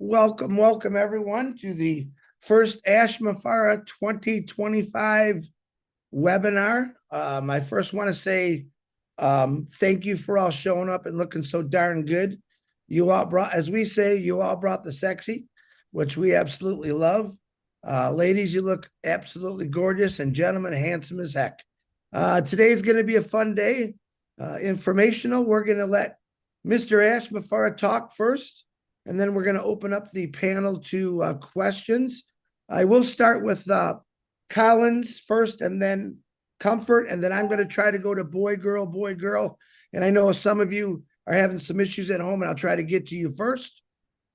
Welcome, welcome everyone to the first Ash Mufareh 2025 webinar. I first want to say thank you for all showing up and looking so darn good. You all brought, as we say, you all brought the sexy, which we absolutely love. Ladies, you look absolutely gorgeous, and gentlemen, handsome as heck. Today's going to be a fun day, informational. We're going to let Mr. Ash Mufareh talk first, and then we're going to open up the panel to questions. I will start with Collins first, and then Comfort, and then I'm going to try to go to boy, girl. And I know some of you are having some issues at home, and I'll try to get to you first,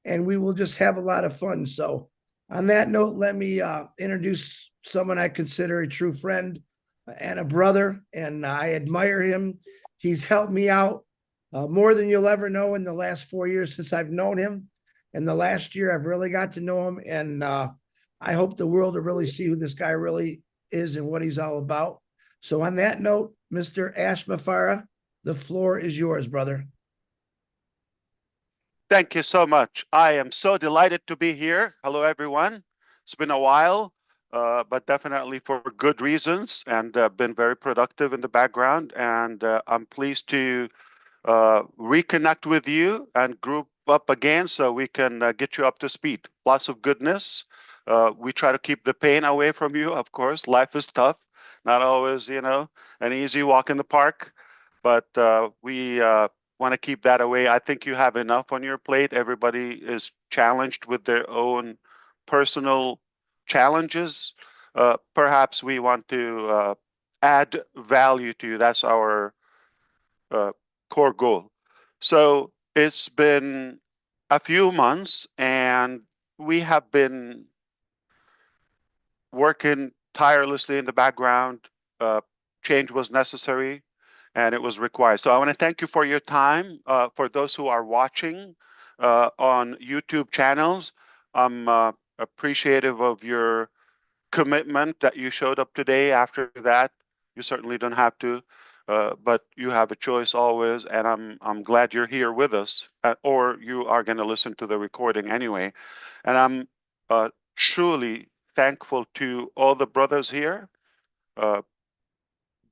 and we will just have a lot of fun. So, on that note, let me introduce someone I consider a true friend and a brother, and I admire him. He's helped me out more than you'll ever know in the last 4 years since I've known him. And the last year, I've really got to know him, and I hope the world will really see who this guy really is and what he's all about. So, on that note, Mr. Ash Mufareh, the floor is yours, brother. Thank you so much. I am so delighted to be here. Hello, everyone. It's been a while, but definitely for good reasons, and been very productive in the background. And I'm pleased to reconnect with you and group up again so we can get you up to speed. Lots of goodness. We try to keep the pain away from you, of course. Life is tough, not always, an easy walk in the park, but we want to keep that away. I think you have enough on your plate. Everybody is challenged with their own personal challenges. Perhaps we want to add value to you. That's our core goal. So it's been a few months, and we have been working tirelessly in the background. Change was necessary, and it was required. So I want to thank you for your time. For those who are watching on YouTube channels, I'm appreciative of your commitment that you showed up today. After that, you certainly don't have to, but you have a choice always, and I'm glad you're here with us, or you are going to listen to the recording anyway. And I'm truly thankful to all the brothers here. There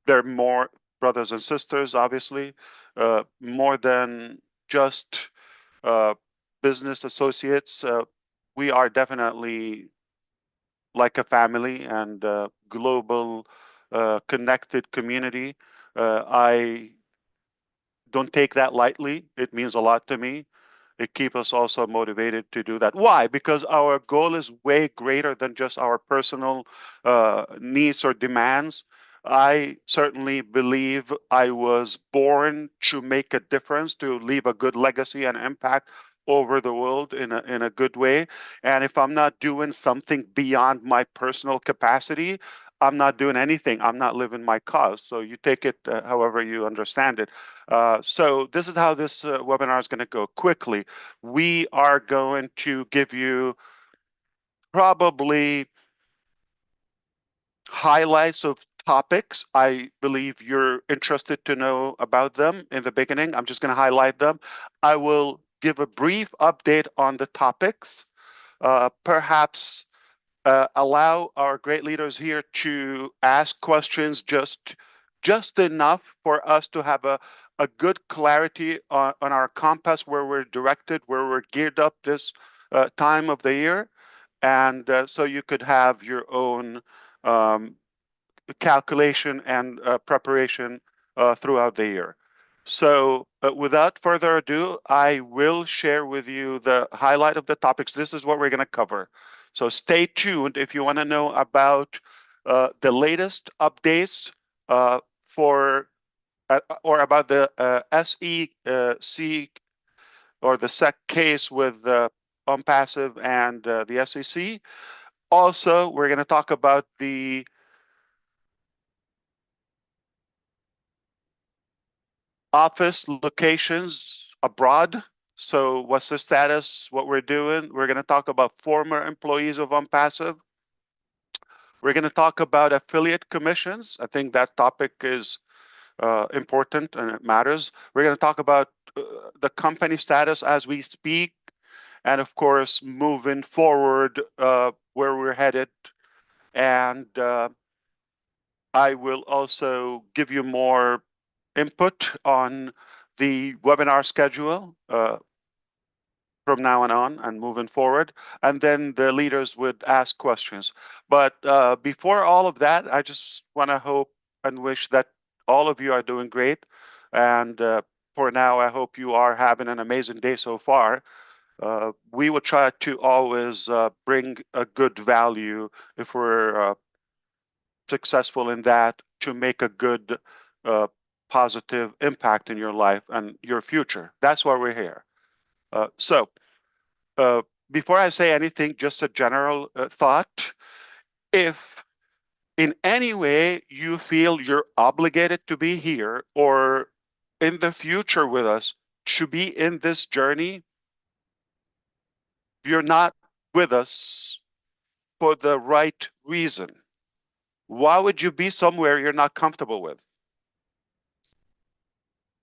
are more brothers and sisters, obviously, more than just business associates. We are definitely like a family and a global connected community. I don't take that lightly. It means a lot to me. It keeps us also motivated to do that. Why? Because our goal is way greater than just our personal needs or demands. I certainly believe I was born to make a difference, to leave a good legacy and impact over the world in a good way. And if I'm not doing something beyond my personal capacity, I'm not doing anything. I'm not living my cause. So you take it however you understand it. So this is how this webinar is going to go quickly. We are going to give you probably highlights of topics. I believe you're interested to know about them in the beginning. I'm just going to highlight them. I will give a brief update on the topics, perhaps allow our great leaders here to ask questions just enough for us to have a good clarity on our compass, where we're directed, where we're geared up this time of the year. And so you could have your own um, calculation and preparation throughout the year. So without further ado, I will share with you the highlight of the topics. This is what we're going to cover. So stay tuned if you want to know about the latest updates for or about the SEC or the SEC case with OnPassive and the SEC. Also, we're going to talk about the office locations abroad. So what's the status, what we're doing? We're going to talk about former employees of OnPassive. We're going to talk about affiliate commissions. I think that topic is important and it matters. We're going to talk about the company status as we speak and of course, moving forward where we're headed. And I will also give you more input on the webinar schedule from now on and moving forward. And then the leaders would ask questions. But before all of that, I just want to hope and wish that all of you are doing great. And for now, I hope you are having an amazing day so far. We will try to always bring a good value if we're successful in that to make a good, positive impact in your life and your future. That's why we're here. So before I say anything, just a general thought. If in any way you feel you're obligated to be here or in the future with us to be in this journey, you're not with us for the right reason. Why would you be somewhere you're not comfortable with?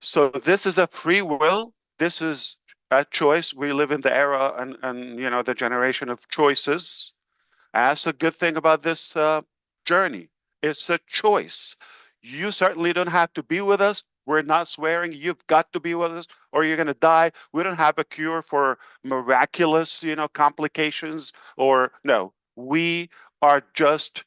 So this is a free will. This is a choice. We live in the era and you know the generation of choices. That's a good thing about this journey. It's a choice. You certainly don't have to be with us. We're not swearing you've got to be with us or you're going to die. We don't have a cure for miraculous, you know, complications or no. We are just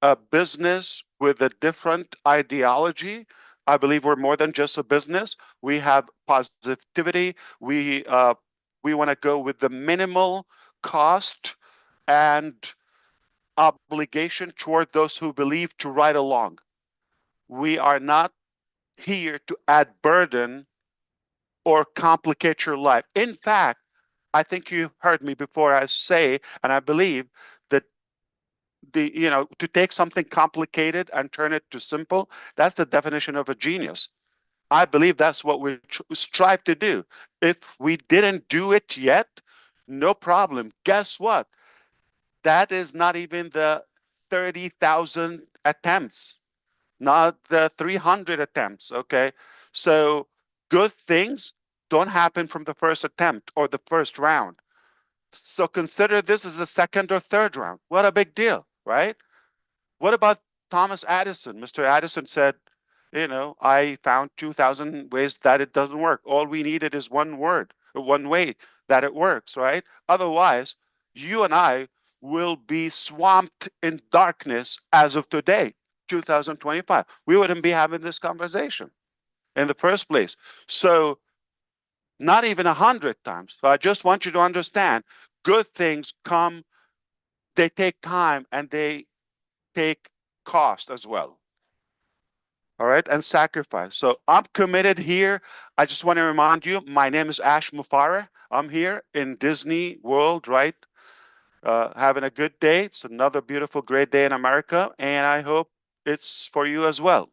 a business with a different ideology. I believe we're more than just a business. We have positivity. We want to go with the minimal cost and obligation toward those who believe to ride along. We are not here to add burden or complicate your life. In fact, I think you heard me before I say, and I believe that to take something complicated and turn it to simple, that's the definition of a genius. I believe that's what we strive to do. If we didn't do it yet, no problem. Guess what? That is not even the 30,000 attempts, not the 300 attempts. Okay. So good things don't happen from the first attempt or the first round. So consider this as a second or third round. What a big deal, right? What about Thomas Edison? Mr. Edison said, I found 2,000 ways that it doesn't work. All we needed is one word, one way that it works, right? Otherwise, you and I will be swamped in darkness as of today, 2025. We wouldn't be having this conversation in the first place. So not even 100 times. So I just want you to understand, good things come, they take time and they take cost as well. All right, and sacrifice. So I'm committed here. I just want to remind you, my name is Ash Mufareh. I'm here in Disney World, right? Having a good day. It's another beautiful, great day in America, and I hope it's for you as well.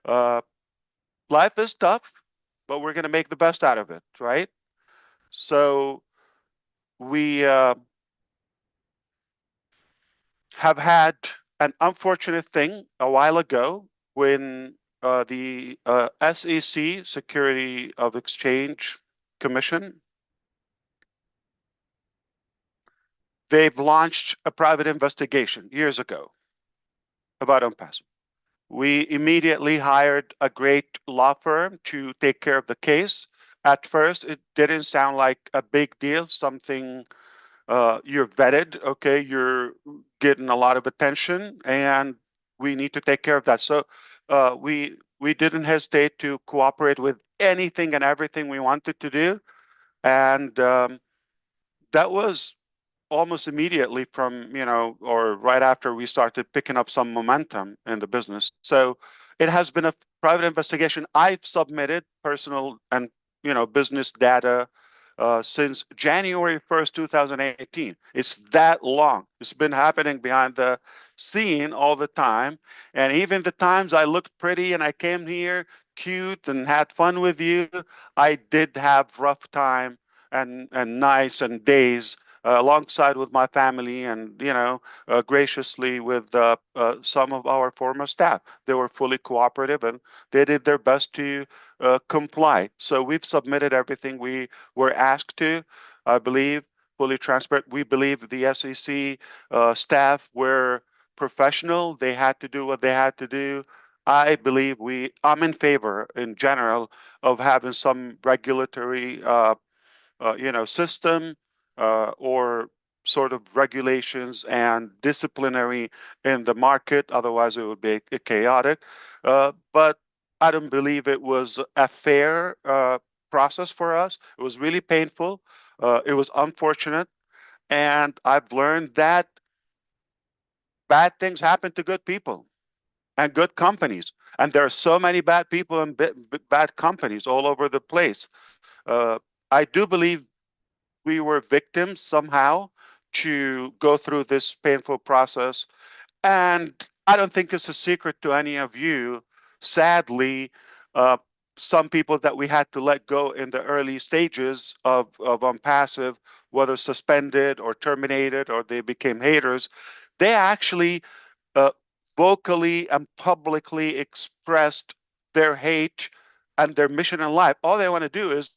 Life is tough, but we're going to make the best out of it, right? So we have had an unfortunate thing a while ago when the SEC, Security of Exchange Commission, they've launched a private investigation years ago about OnPass. We immediately hired a great law firm to take care of the case. At first, it didn't sound like a big deal, something you're vetted, okay, you're getting a lot of attention, and we need to take care of that. So we didn't hesitate to cooperate with anything and everything we wanted to do, and that was almost immediately from or right after we started picking up some momentum in the business. So it has been a private investigation. I've submitted personal and business data since January 1st, 2018. It's that long. It's been happening behind the scene all the time. And even the times I looked pretty and I came here cute and had fun with you, I did have rough time and nights and days alongside with my family and graciously with some of our former staff. They were fully cooperative and they did their best to comply. So we've submitted everything we were asked to. I believe fully transparent. We believe the SEC staff were professional. They had to do what they had to do. I believe I'm in favor in general of having some regulatory system or sort of regulations and disciplinary in the market. Otherwise, it would be chaotic. But I don't believe it was a fair process for us. It was really painful. It was unfortunate. And I've learned that bad things happen to good people and good companies. And there are so many bad people and bad companies all over the place. I do believe we were victims somehow to go through this painful process. And I don't think it's a secret to any of you. Sadly, some people that we had to let go in the early stages of Unpassive, whether suspended or terminated or they became haters, they actually uh, vocally and publicly expressed their hate and their mission in life. All they want to do is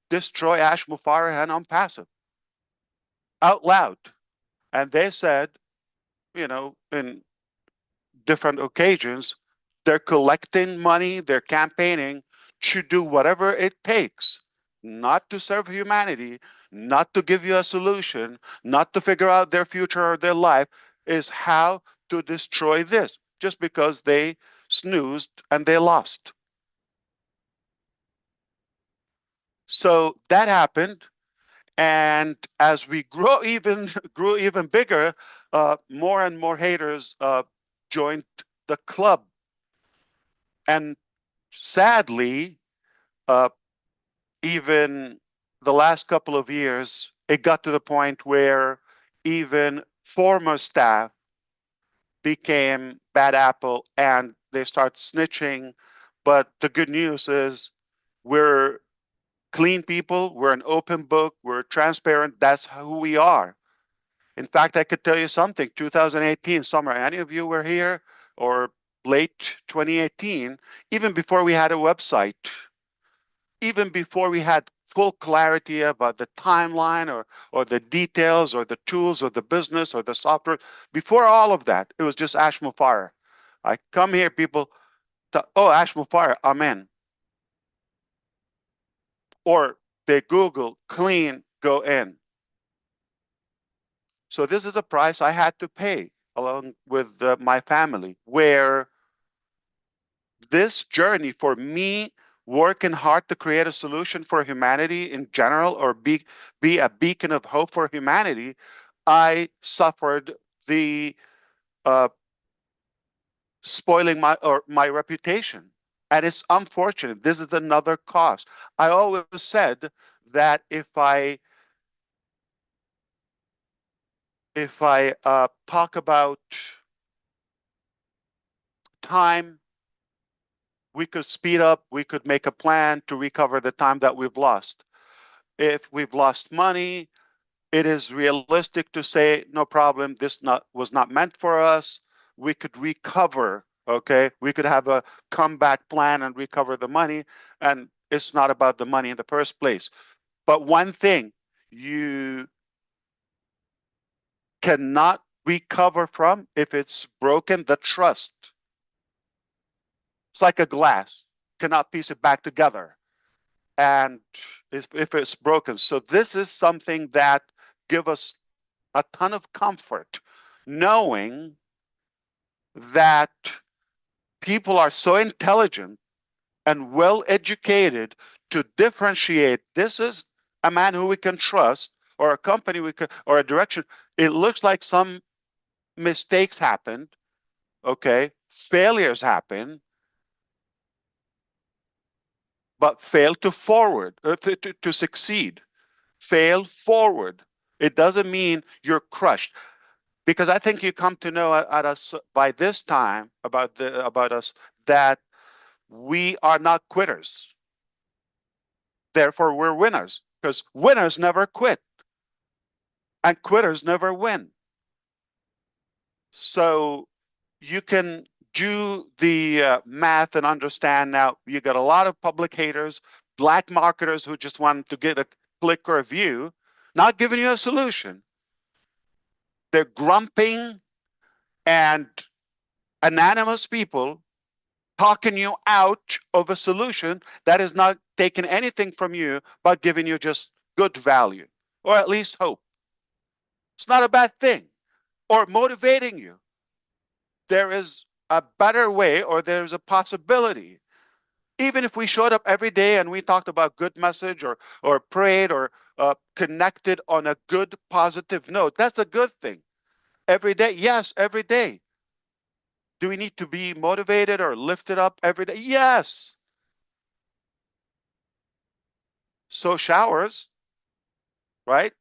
destroy Ash Mufareh and Unpassive out loud. And they said, in different occasions, they're collecting money, they're campaigning to do whatever it takes, not to serve humanity, not to give you a solution, not to figure out their future or their life, is how to destroy this, just because they snoozed and they lost. So that happened. And as we grew even bigger, more and more haters joined the club. And sadly, uh, even the last couple of years, it got to the point where even former staff became bad apple and they start snitching. But the good news is we're clean people, we're an open book, we're transparent. That's who we are. In fact, I could tell you something. 2018 summer, any of you were here, or late 2018, even before we had a website, even before we had full clarity about the timeline or the details or the tools or the business or the software, before all of that, it was just Ash Mufareh. I come here, people, oh, Ash Mufareh, I'm in. Or they Google clean, go in. So this is a price I had to pay along with my family, where this journey for me working hard to create a solution for humanity in general, or be a beacon of hope for humanity, I suffered the spoiling my reputation. And it's unfortunate. This is another cost. I always said that if I talk about time, we could speed up, we could make a plan to recover the time that we've lost. If we've lost money, it is realistic to say, no problem, this was not meant for us. We could recover, okay? We could have a comeback plan and recover the money, and it's not about the money in the first place. But one thing you cannot recover from, if it's broken, the trust. It's like a glass, cannot piece it back together. And if it's broken. So this is something that gives us a ton of comfort, knowing that people are so intelligent and well educated to differentiate this is a man who we can trust, or a company we can, or a direction. It looks like some mistakes happened, okay, failures happen, but fail to to succeed. Fail forward. It doesn't mean you're crushed, because I think you come to know at us by this time about us that we are not quitters. Therefore, we're winners, because winners never quit and quitters never win. So you can do the math and understand now you got a lot of public haters, black marketers who just want to get a click or a view. not giving you a solution. They're grumping and anonymous people talking you out of a solution that is not taking anything from you, but giving you just good value, or at least hope. It's not a bad thing, or motivating you. There is a better way, or there's a possibility. Even if we showed up every day and we talked about good message, or prayed, or connected on a good positive note, that's a good thing. Every day, yes, every day. Do we need to be motivated or lifted up every day? Yes. So showers, right?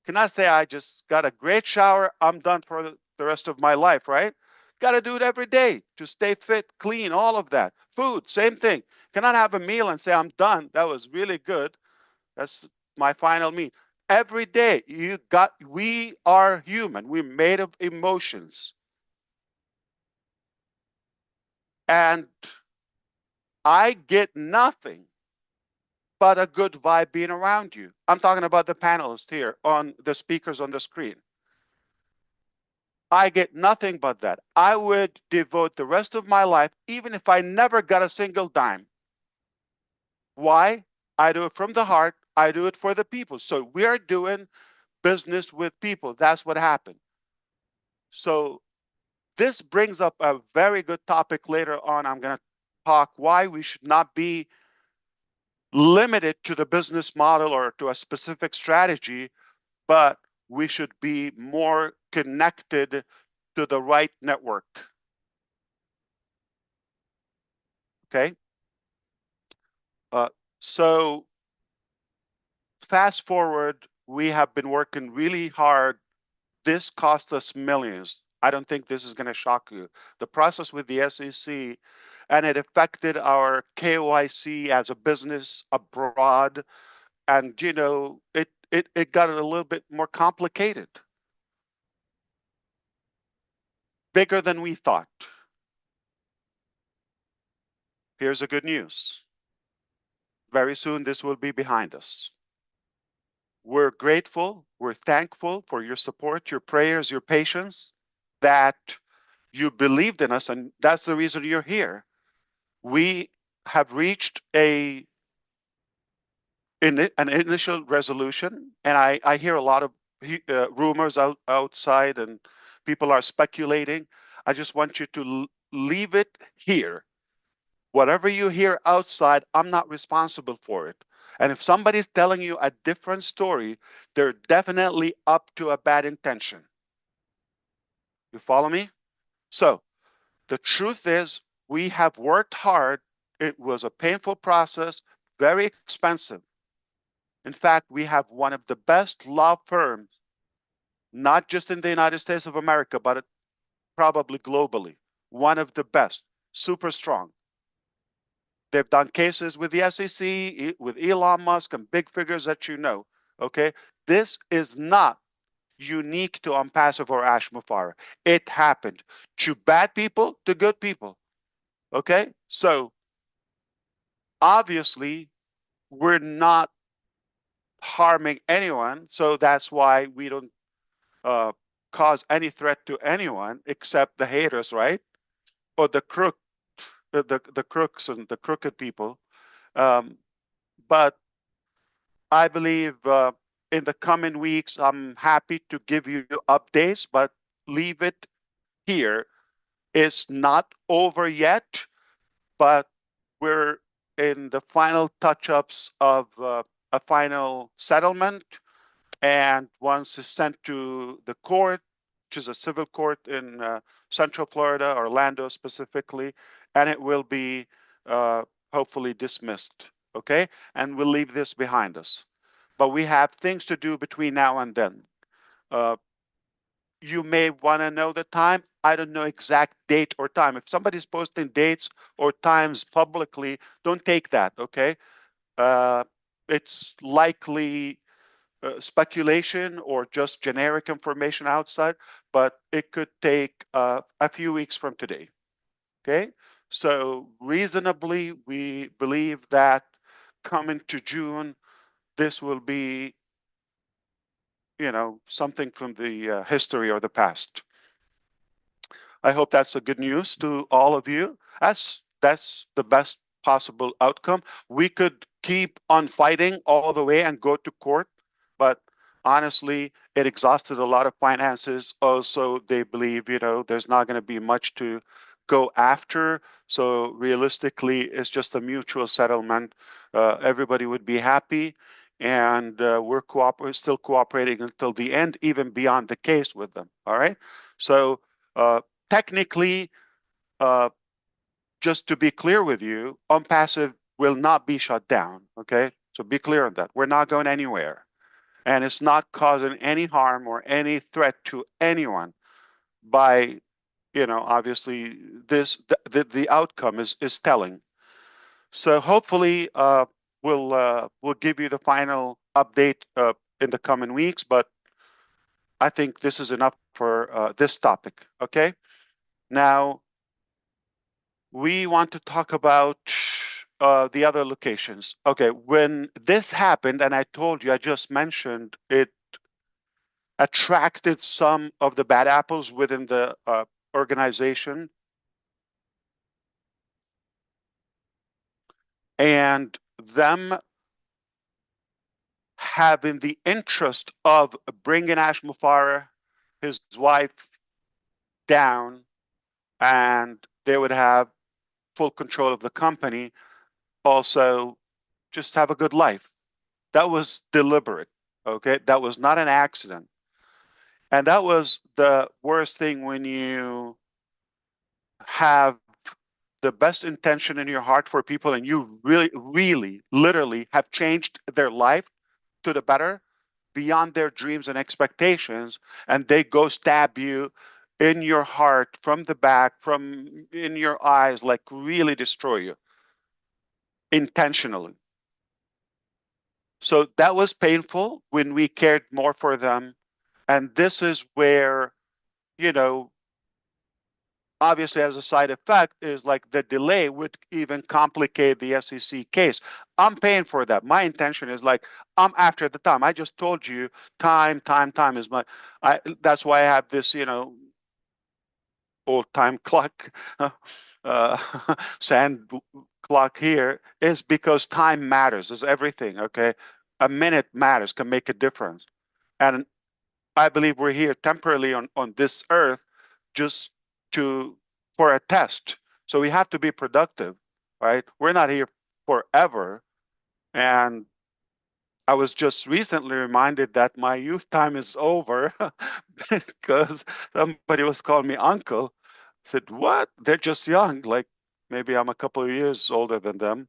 Cannot say I just got a great shower, I'm done for the rest of my life, right? Got to do it every day to stay fit, clean, all of that. Food, same thing. Cannot have a meal and say I'm done. That was really good. That's my final meal. Every day we are human. We're made of emotions. And I get nothing but a good vibe being around you. I'm talking about the panelists here, on the speakers on the screen. I get nothing but that. I would devote the rest of my life, even if I never got a single dime. Why? I do it from the heart. I do it for the people. So we are doing business with people. That's what happened. So this brings up a very good topic later on. I'm going to talk why we should not be limited to the business model or to a specific strategy, but we should be more connected to the right network. Okay. So fast forward, we have been working really hard. This cost us millions. I don't think this is going to shock you. The process with the SEC, and it affected our KYC as a business abroad. And, it got a little bit more complicated, bigger than we thought. Here's the good news. Very soon, this will be behind us. We're grateful, we're thankful for your support, your prayers, your patience, that you believed in us, and that's the reason you're here. We have reached an initial resolution, and I hear a lot of rumors outside, and people are speculating. I just want you to leave it here. Whatever you hear outside, I'm not responsible for it. And if somebody's telling you a different story, they're definitely up to a bad intention. You follow me? So the truth is, we have worked hard. It was a painful process, very expensive. In fact, we have one of the best law firms, not just in the United States of America, but probably globally. One of the best, super strong. They've done cases with the SEC, with Elon Musk, and big figures that you know. Okay, this is not unique to Ampassive or Ash Mufareh. It happened to bad people, to good people. Okay, so obviously we're not harming anyone, so that's why we don't cause any threat to anyone except the haters, right? Or the crooks and the crooked people. But I believe in the coming weeks, I'm happy to give you updates, but leave it here. It's not over yet, but we're in the final touch-ups of a final settlement. And once it's sent to the court, which is a civil court in Central Florida, Orlando specifically, and it will be hopefully dismissed. Okay, and we'll leave this behind us. But we have things to do between now and then. You may want to know the time. I don't know exact date or time. If somebody's posting dates or times publicly, don't take that. Okay, it's likely speculation or just generic information outside, but it could take a few weeks from today. Okay, so reasonably, we believe that coming to June, this will be something from the history or the past. I hope that's a good news to all of you. That's the best possible outcome. We could keep on fighting all the way and go to court, but honestly, it exhausted a lot of finances. Also, they believe, there's not going to be much to go after. So realistically, it's just a mutual settlement. Everybody would be happy, and we're still cooperating until the end, even beyond the case with them. All right. So technically, just to be clear with you, OnPassive will not be shut down. Okay. So be clear on that. We're not going anywhere. And it's not causing any harm or any threat to anyone by, obviously the outcome is telling. So hopefully we'll give you the final update in the coming weeks, but I think this is enough for this topic. Okay. Now we want to talk about the other locations. Okay, when this happened, and I told you, I just mentioned it attracted some of the bad apples within the organization. And them having the interest of bringing Ash Mufareh, his wife, down, and they would have full control of the company, also just have a good life. That was deliberate, okay? That was not an accident. And that was the worst thing when you have the best intention in your heart for people and you really, really, literally have changed their life to the better beyond their dreams and expectations, and they go stab you in your heart from the back, from in your eyes, like really destroy you intentionally. So that was painful when we cared more for them. And this is where, obviously as a side effect is like the delay would even complicate the SEC case. I'm paying for that. My intention is like, I'm after the time. I just told you time is my, that's why I have this, old time clock, uh, sand clock here is because time matters. Is everything, okay? A minute matters, can make a difference. And I believe we're here temporarily on this earth just for a test. So we have to be productive, right? We're not here forever. And I was just recently reminded that my youth time is over because somebody was calling me uncle. I said, what? They're just young. Like maybe I'm a couple of years older than them.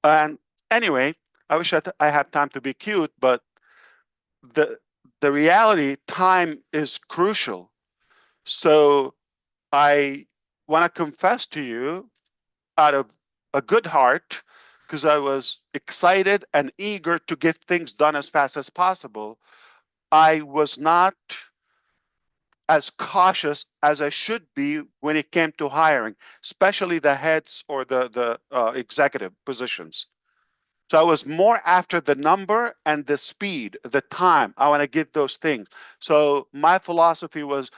And anyway, I wish I had time to be cute, but the the reality, time is crucial. So I want to confess to you out of a good heart, because I was excited and eager to get things done as fast as possible. I was not as cautious as I should be when it came to hiring, especially the heads or the executive positions. So I was more after the number and the speed, the time. I want to get those things. So my philosophy was,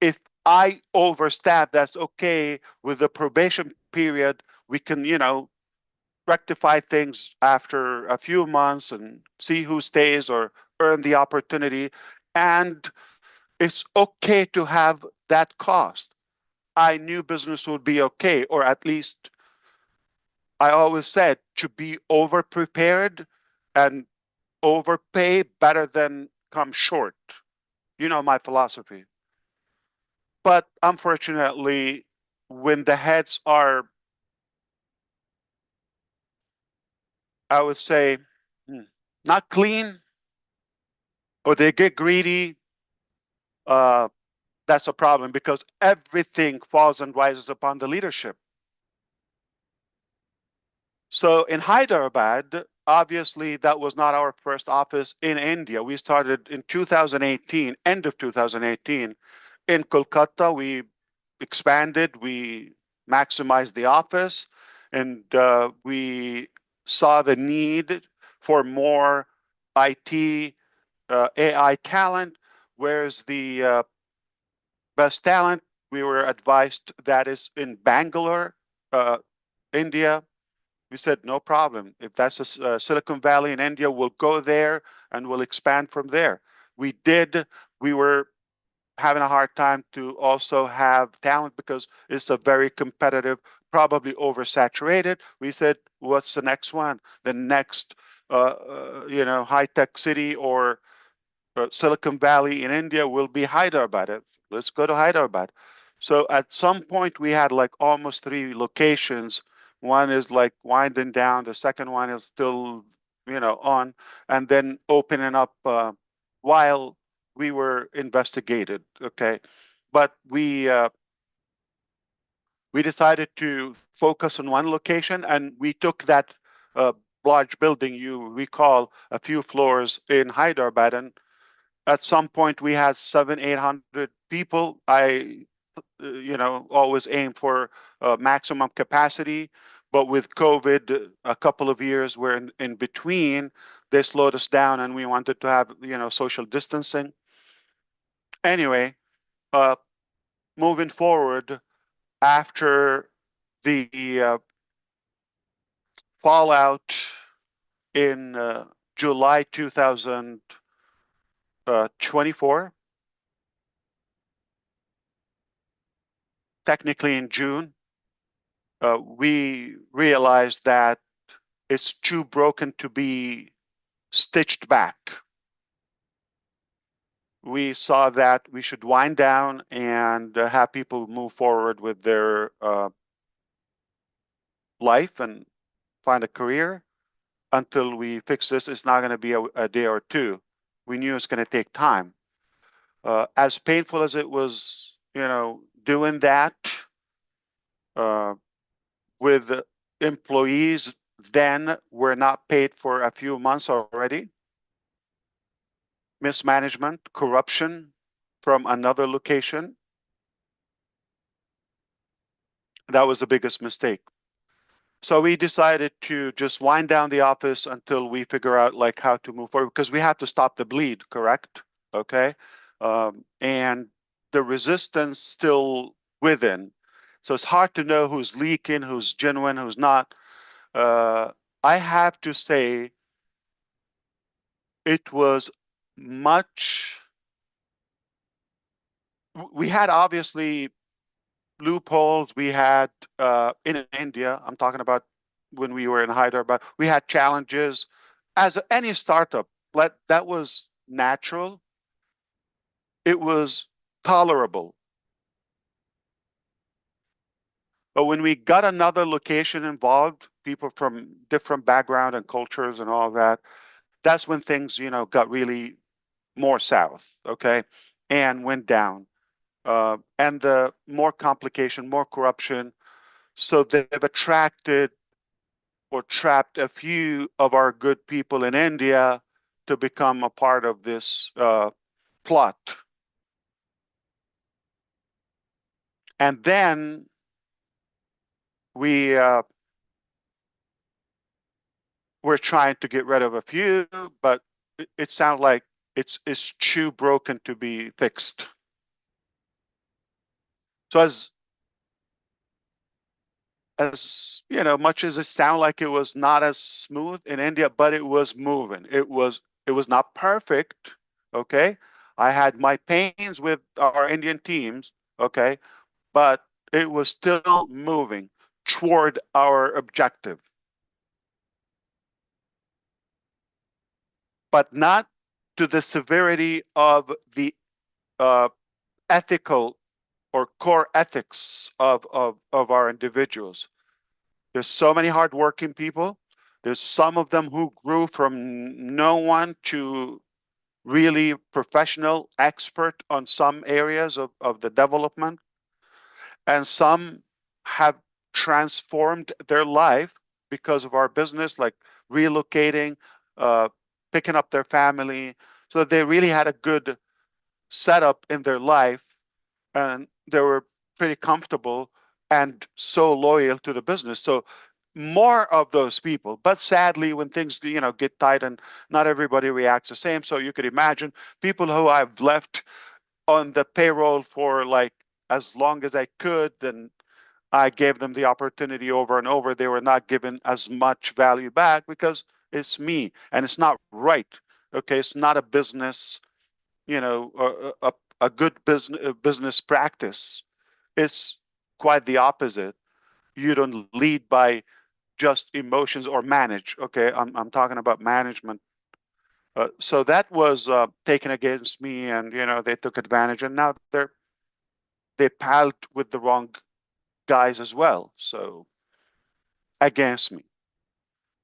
if I overstaff, that's okay. With the probation period, we can, rectify things after a few months and see who stays or earn the opportunity. And it's okay to have that cost. I knew business would be okay, or at least I always said to be over prepared and overpay better than come short. You know my philosophy. But unfortunately, when the heads are, I would say, not clean, or they get greedy, uh, that's a problem because everything falls and rises upon the leadership. So in Hyderabad, obviously that was not our first office in India. We started in 2018, end of 2018. In Kolkata, we expanded, we maximized the office, and we saw the need for more IT AI talent. Where's the best talent? We were advised that is in Bangalore, India. We said, no problem. If that's a Silicon Valley in India, we'll go there and we'll expand from there. We did. We were having a hard time to also have talent because it's a very competitive, probably oversaturated. We said, what's the next one? The next, high-tech city or Silicon Valley in India will be Hyderabad. Let's go to Hyderabad. So at some point we had like almost 3 locations. One is like winding down. The second one is still, on, and then opening up while we were investigated. Okay, but we decided to focus on one location, and we took that uh, large building you recall a few floors in Hyderabad, and at some point we had 700-800 people. I always aim for maximum capacity, but with COVID a couple of years where in between they slowed us down and we wanted to have social distancing. Anyway, uh, moving forward after the fallout in July 2024, technically in June, we realized that it's too broken to be stitched back. We saw that we should wind down and have people move forward with their life and find a career until we fix this. It's not going to be a day or two. We knew it's going to take time. As painful as it was, doing that uh, with employees then were not paid for a few months already. Mismanagement, corruption from another location. That was the biggest mistake. So we decided to just wind down the office until we figure out like how to move forward, because we have to stop the bleed, correct? Okay. And the resistance still within. So it's hard to know who's leaking, who's genuine, who's not. I have to say it was much, we had obviously loopholes. We had in India, I'm talking about when we were in Hyderabad, we had challenges as any startup. That was natural. It was tolerable. But when we got another location involved, people from different background and cultures and all that, that's when things, got really more south, okay, and went down. And the more complication, more corruption. So they've attracted or trapped a few of our good people in India to become a part of this plot. And then we're trying to get rid of a few, but it sounds like it's too broken to be fixed. So as much as it sounded like it was not as smooth in India, but it was moving. It was not perfect. Okay. I had my pains with our Indian teams. Okay. But it was still moving toward our objective, but not to the severity of the uh, ethical or core ethics of our individuals. There's so many hardworking people. There's some of them who grew from no one to really professional expert on some areas of the development. And some have transformed their life because of our business, like relocating, uh, picking up their family. So they really had a good setup in their life and they were pretty comfortable and so loyal to the business. So more of those people. But sadly, when things get tight and not everybody reacts the same, so you could imagine people who I've left on the payroll for like as long as I could, and I gave them the opportunity over and over. They were not given as much value back because it's me and it's not right. Okay, it's not a business, a good business practice. It's quite the opposite. You don't lead by just emotions or manage. Okay, I'm talking about management. So that was taken against me, and they took advantage, and now they palled with the wrong guys as well. So against me.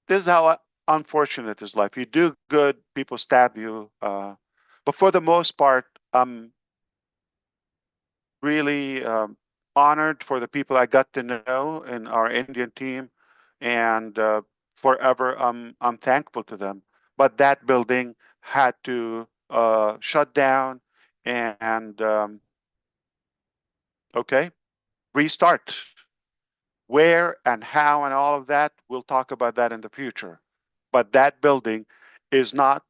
This is how unfortunate is life. You do good, people stab you. But for the most part, I'm really honored for the people I got to know in our Indian team, and forever I'm thankful to them. But that building had to shut down and okay, restart. Where and how and all of that, we'll talk about that in the future. But that building is not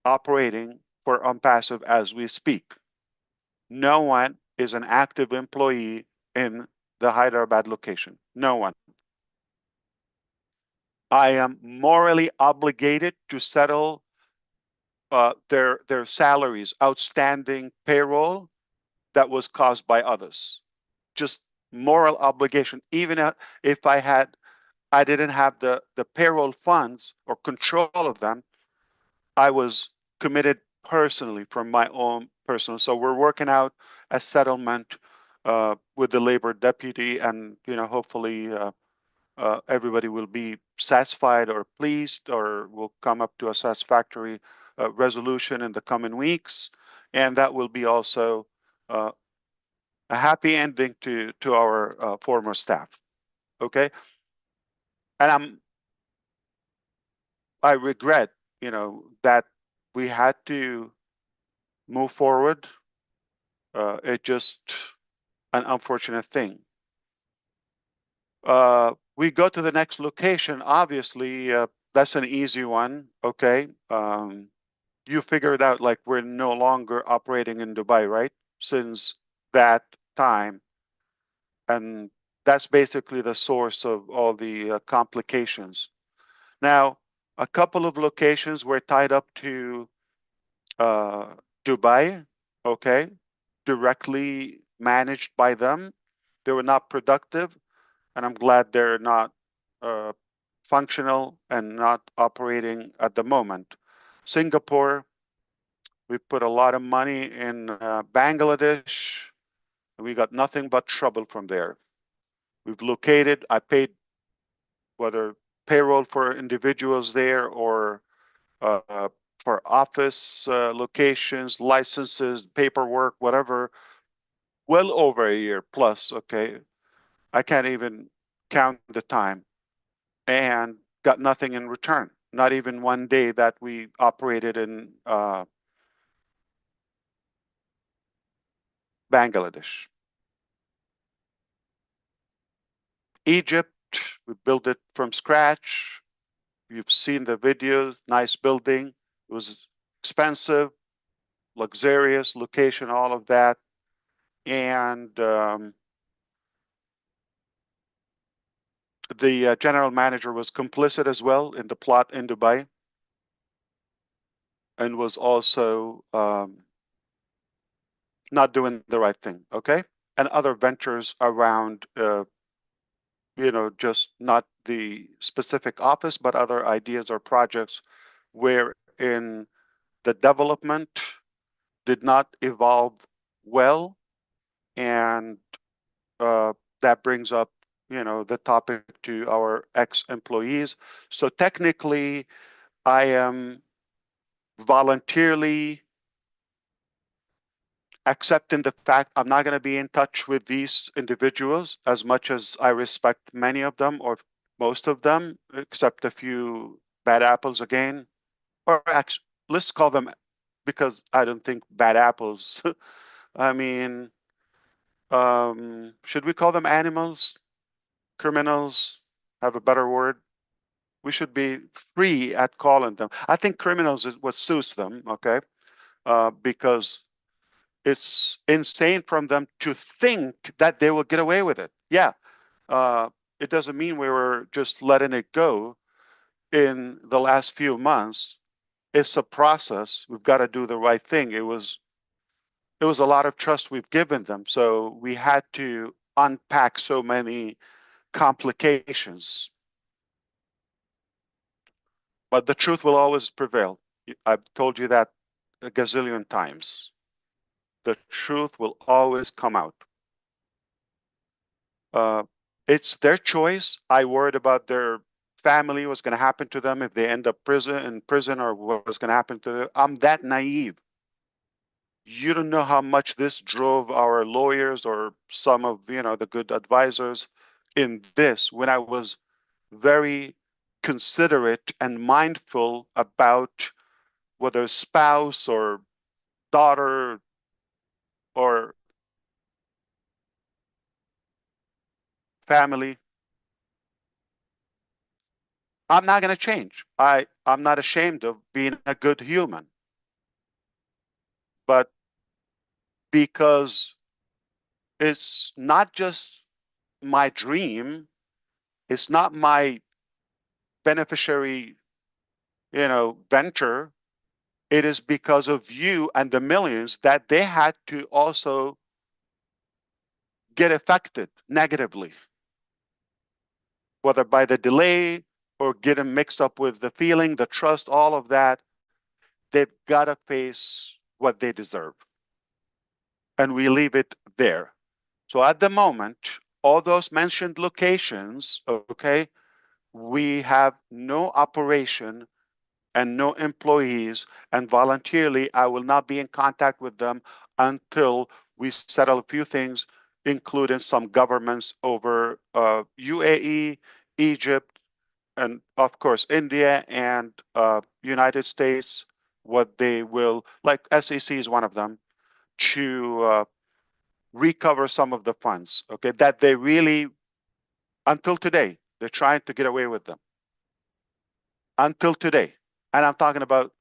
operating for Unpassive as we speak. No one is an active employee in the Hyderabad location. No one. I am morally obligated to settle their salaries, outstanding payroll that was caused by others. Just moral obligation. Even if I didn't have the payroll funds or control of them, I was committed personally from my own personal. So we're working out a settlement with the labor deputy, and hopefully everybody will be satisfied or pleased, or will come up to a satisfactory resolution in the coming weeks, and that will be also uh, a happy ending to our former staff. Okay, and I regret, that we had to move forward. It just an unfortunate thing. We go to the next location. Obviously, that's an easy one. Okay. You figured out like we're no longer operating in Dubai, right? Since that time. And that's basically the source of all the complications. Now, a couple of locations were tied up to Dubai, okay, directly managed by them. They were not productive, and I'm glad they're not uh, functional and not operating at the moment. Singapore, we put a lot of money in Bangladesh. We got nothing but trouble from there. We've located, I paid whether payroll for individuals there or uh, for office locations, licenses, paperwork, whatever, well over a year plus. Okay, I can't even count the time, and got nothing in return. Not even one day that we operated in Bangladesh. Egypt, we built it from scratch. You've seen the videos, nice building. It was expensive, luxurious location, all of that. And the general manager was complicit as well in the plot in Dubai, and was also not doing the right thing. Okay. And other ventures around, just not the specific office, but other ideas or projects where in the development did not evolve well. And that brings up, the topic to our ex-employees. So technically, I am voluntarily accepting the fact I'm not going to be in touch with these individuals, as much as I respect many of them or most of them, except a few bad apples again. Or actually, let's call them, because I don't think bad apples. I mean, should we call them animals, criminals? have a better word. We should be free at calling them. I think criminals is what suits them, okay? Because it's insane from them to think that they will get away with it. Yeah, it doesn't mean we were just letting it go in the last few months. It's a process. We've got to do the right thing. It was a lot of trust we've given them, so we had to unpack so many complications. But the truth will always prevail. I've told you that a gazillion times. The truth will always come out. It's their choice. I worried about their family, what's going to happen to them if they end up in prison, or what's going to happen to them. I'm that naive. You don't know how much this drove our lawyers or some of the good advisors in this, when I was very considerate and mindful about whether spouse or daughter or family. I'm not going to change. I'm not ashamed of being a good human, but because it's not just my dream, it's not my beneficiary, venture. It is because of you and the millions that they had to also get affected negatively, whether by the delay or getting mixed up with the feeling, the trust, all of that. They've got to face what they deserve. And we leave it there. So at the moment, all those mentioned locations, okay, we have no operation and no employees, and voluntarily, I will not be in contact with them until we settle a few things, including some governments over UAE, Egypt, and of course, India and United States, what they will, like SEC is one of them, to recover some of the funds, okay, that they really, until today, they're trying to get away with them. Until today. And I'm talking about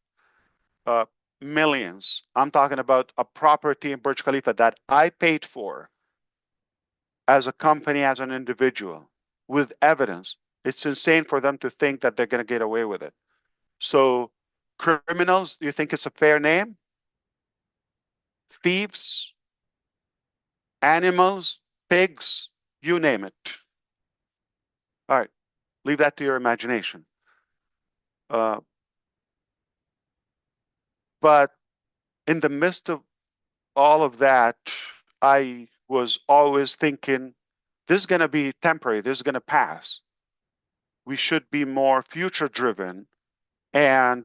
millions. I'm talking about a property in Burj Khalifa that I paid for as a company, as an individual, with evidence. It's insane for them to think that they're going to get away with it. So criminals, you think it's a fair name? Thieves, animals, pigs, you name it. All right, leave that to your imagination. But in the midst of all of that, I was always thinking, this is going to be temporary, this is going to pass. We should be more future driven and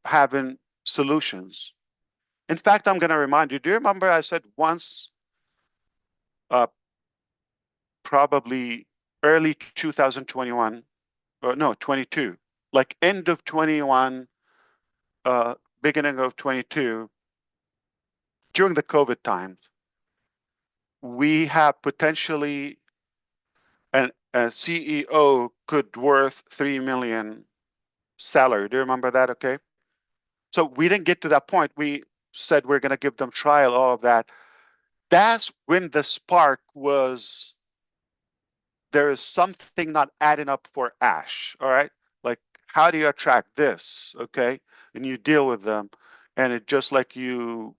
having solutions. In fact, I'm going to remind you, do you remember I said once, probably early 2021, or no, 22, like end of 21, beginning of 22, during the COVID times, we have potentially a CEO could worth 3 million salary. Do you remember that? Okay. So we didn't get to that point. We said we're going to give them trial, all of that. That's when the spark was, there is something not adding up for Ash. All right. Like, how do you attract this? Okay. And you deal with them. And it just like you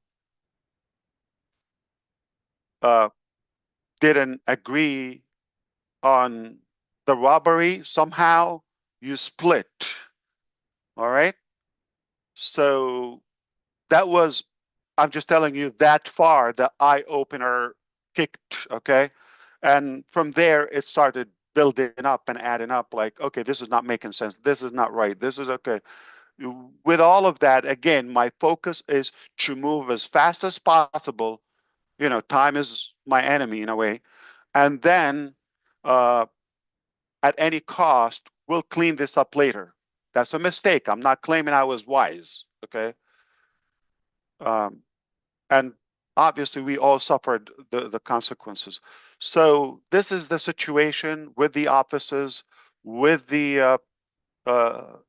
didn't agree on the robbery, somehow you split. All right. So that was, I'm just telling you that far, the eye opener kicked. Okay. And from there, it started building up and adding up like, okay, this is not making sense. This is not right. This is okay. With all of that, again, my focus is to move as fast as possible. Time is my enemy in a way. And then at any cost, we'll clean this up later. That's a mistake. I'm not claiming I was wise, okay? And obviously we all suffered the consequences. So this is the situation with the offices, with the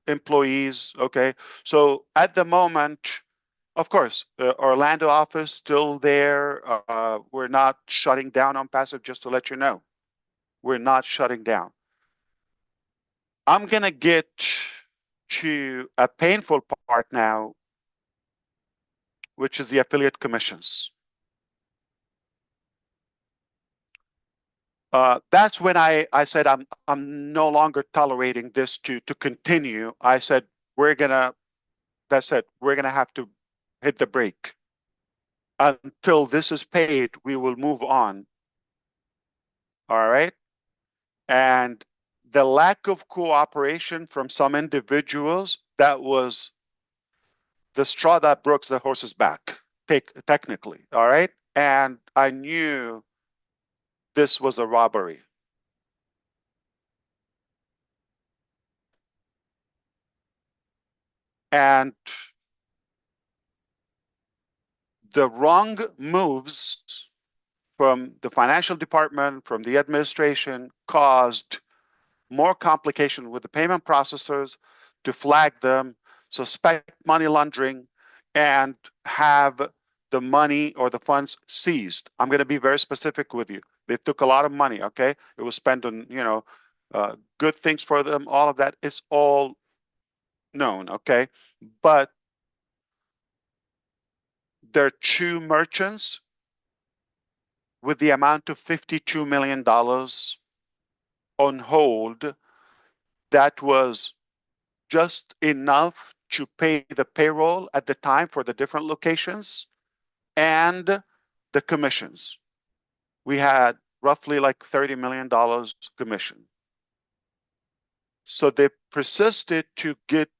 employees. Okay, so at the moment, of course, Orlando office still there. We're not shutting down on passive, just to let you know. We're not shutting down. I'm gonna get to a painful part now, which is the affiliate commissions. That's when I said I'm no longer tolerating this to continue. I said that's it. We're gonna have to hit the brake. Until this is paid, we will move on. All right. And the lack of cooperation from some individuals, that was the straw that broke the horse's back, technically. All right. And I knew this was a robbery. And the wrong moves from the financial department, from the administration, caused more complication with the payment processors to flag them, suspect money laundering, and have the money or the funds seized. I'm going to be very specific with you. They took a lot of money, okay? It was spent on, good things for them. All of that is all known, okay? But there are two merchants with the amount of $52 million on hold. That was just enough to pay the payroll at the time for the different locations and the commissions. We had roughly like $30 million commission. So they persisted to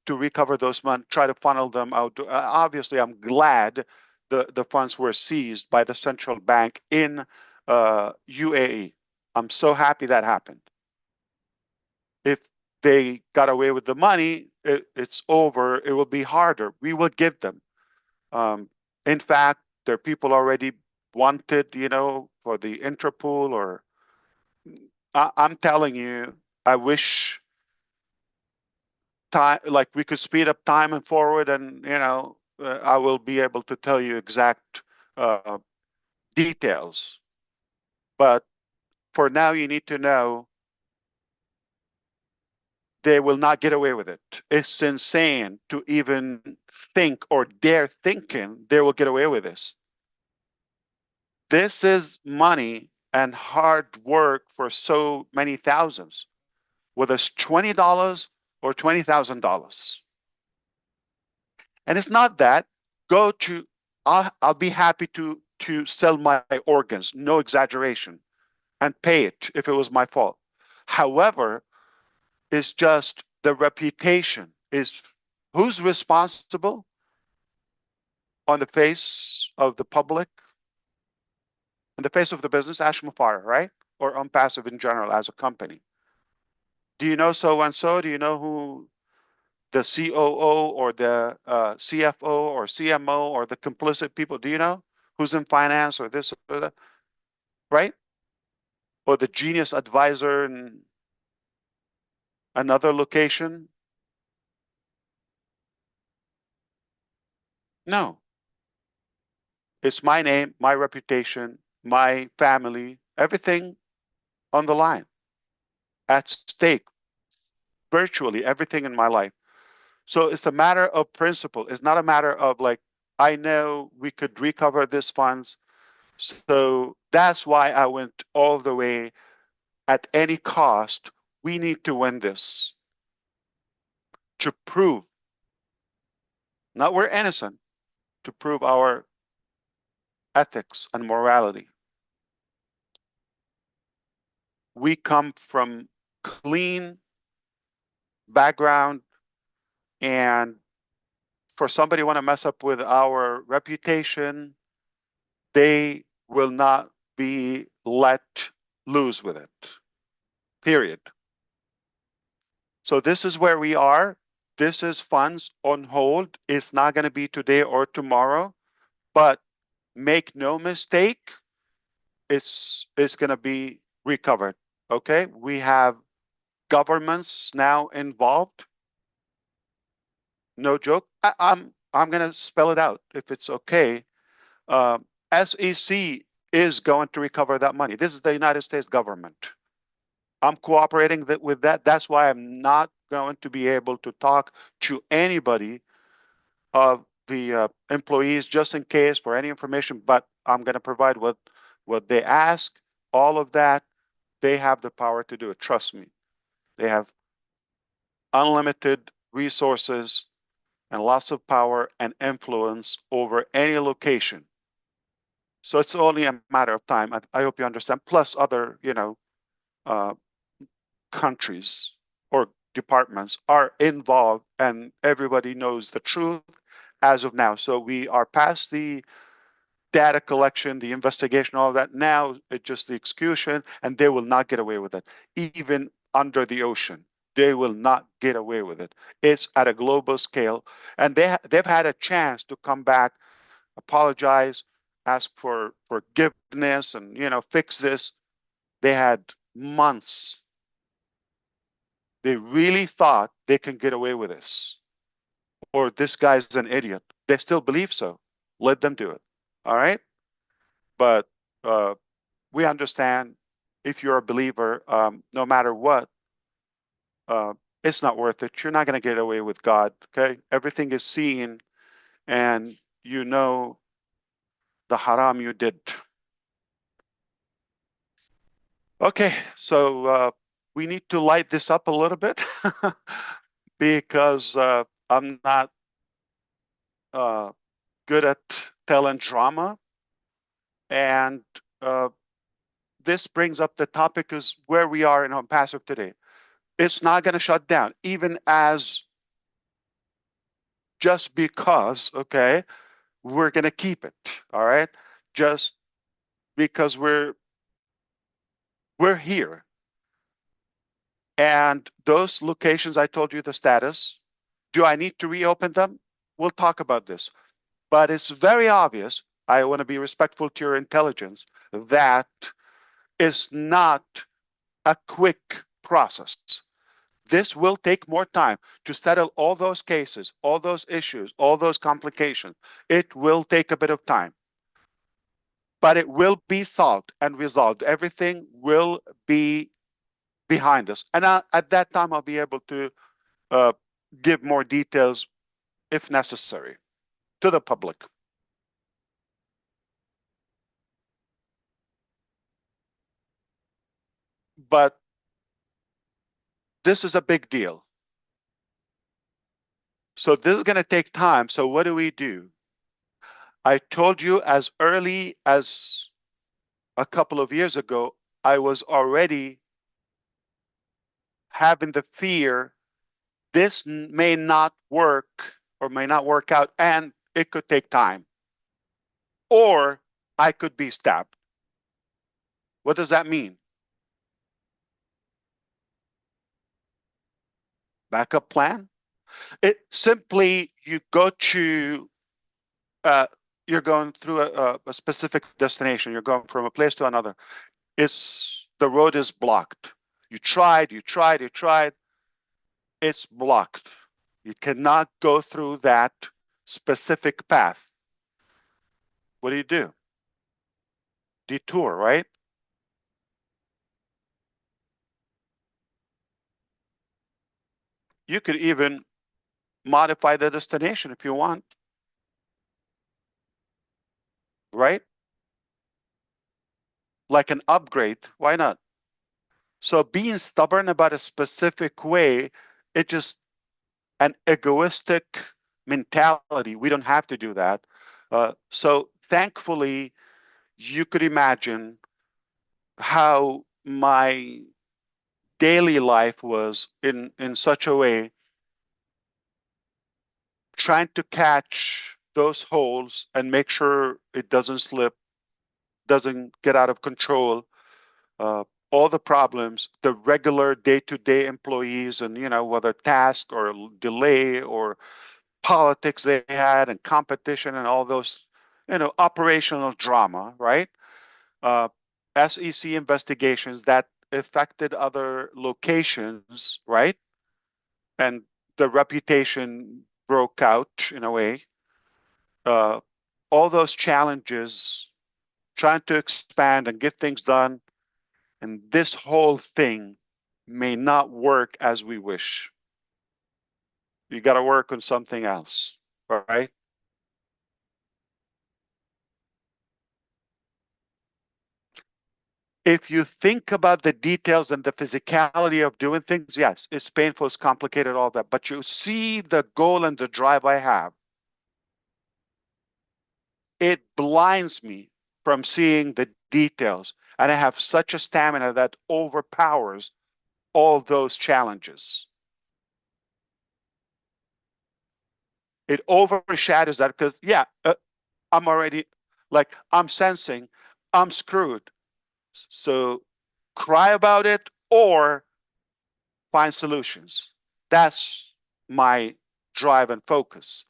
recover those money, try to funnel them out. Obviously, I'm glad the funds were seized by the central bank in UAE. I'm so happy that happened. If they got away with the money, it's over. It will be harder. We will give them. In fact, there are people already wanted, for the Interpol, or I'm telling you, I wish time, like we could speed up time and forward, and I will be able to tell you exact details. But for now, you need to know they will not get away with it. It's insane to even think or dare thinking they will get away with this. This is money and hard work for so many thousands, whether it's $20 or $20,000. And it's not that. I'll be happy to sell my organs, no exaggeration, and pay it if it was my fault. However, it's just the reputation is who's responsible on the face of the public, in the face of the business, Ash Mufareh, right? Or on passive in general as a company. Do you know so and so? Do you know who the COO or the CFO or CMO or the complicit people? Do you know who's in finance or this or that? Right? Or the genius advisor in another location? No. It's my name, my reputation, my family, everything on the line, at stake, virtually everything in my life. So it's a matter of principle. It's not a matter of like, I know we could recover this funds. So that's why I went all the way at any cost. We need to win this to prove, not we're innocent, to prove our ethics and morality. We come from clean background, and for somebody want to mess up with our reputation, they will not be let loose with it, period. So this is where we are. This is funds on hold. It's not going to be today or tomorrow, but make no mistake, it's going to be recovered. Okay, we have governments now involved. No joke. I'm going to spell it out if it's okay. SEC is going to recover that money. This is the United States government. I'm cooperating with that. That's why I'm not going to be able to talk to anybody of the employees just in case for any information, but I'm going to provide what they ask, all of that. They have the power to do it. Trust me. They have unlimited resources and lots of power and influence over any location. So it's only a matter of time. I hope you understand. Plus other, uh, countries or departments are involved, and everybody knows the truth as of now. So we are past the data collection, the investigation, all of that. Now it's just the execution, and they will not get away with it. Even under the ocean, they will not get away with it. It's at a global scale, and they've had a chance to come back, apologize, ask for forgiveness, and fix this. They had months. They really thought they can get away with this, or this guy's an idiot. They still believe so. Let them do it. All right. But we understand if you're a believer, no matter what, uh, it's not worth it. You're not going to get away with God. Okay. Everything is seen, and you know the haram you did. Okay. So we need to light this up a little bit because I'm not good at telling drama. And this brings up the topic is where we are in passive today. It's not going to shut down, even as just because, okay, we're going to keep it. All right. Just because we're here. And those locations, I told you the status. Do I need to reopen them? We'll talk about this. But it's very obvious, I want to be respectful to your intelligence, that is not a quick process. This will take more time to settle all those cases, all those issues, all those complications. It will take a bit of time, but it will be solved and resolved. Everything will be behind us. And at that time, I'll be able to give more details if necessary to the public. But this is a big deal. So this is going to take time. So what do? I told you as early as a couple of years ago, I was already having the fear this may not work or may not work out, and it could take time. Or I could be stabbed. What does that mean? Backup plan? It simply, you go to, you're going through a specific destination. You're going from a place to another. The road is blocked. You tried. It's blocked. You cannot go through that specific path. What do? Detour, right? You could even modify the destination if you want, right? Like an upgrade, why not? So being stubborn about a specific way, it's just an egoistic mentality. We don't have to do that. So thankfully, you could imagine how my daily life was in such a way, trying to catch those holes and make sure it doesn't slip, doesn't get out of control. All the problems, the regular day-to-day employees, and whether task or delay or politics they had and competition and all those, operational drama, right? SEC investigations that affected other locations, right? And the reputation broke out in a way. All those challenges, trying to expand and get things done, and this whole thing may not work as we wish. You got to work on something else, right? If you think about the details and the physicality of doing things, yes, it's painful, it's complicated, all that. But you see the goal and the drive I have. It blinds me from seeing the details. And I have such a stamina that overpowers all those challenges. It overshadows that because, yeah, I'm already like, I'm sensing I'm screwed. So cry about it or find solutions. That's my drive and focus.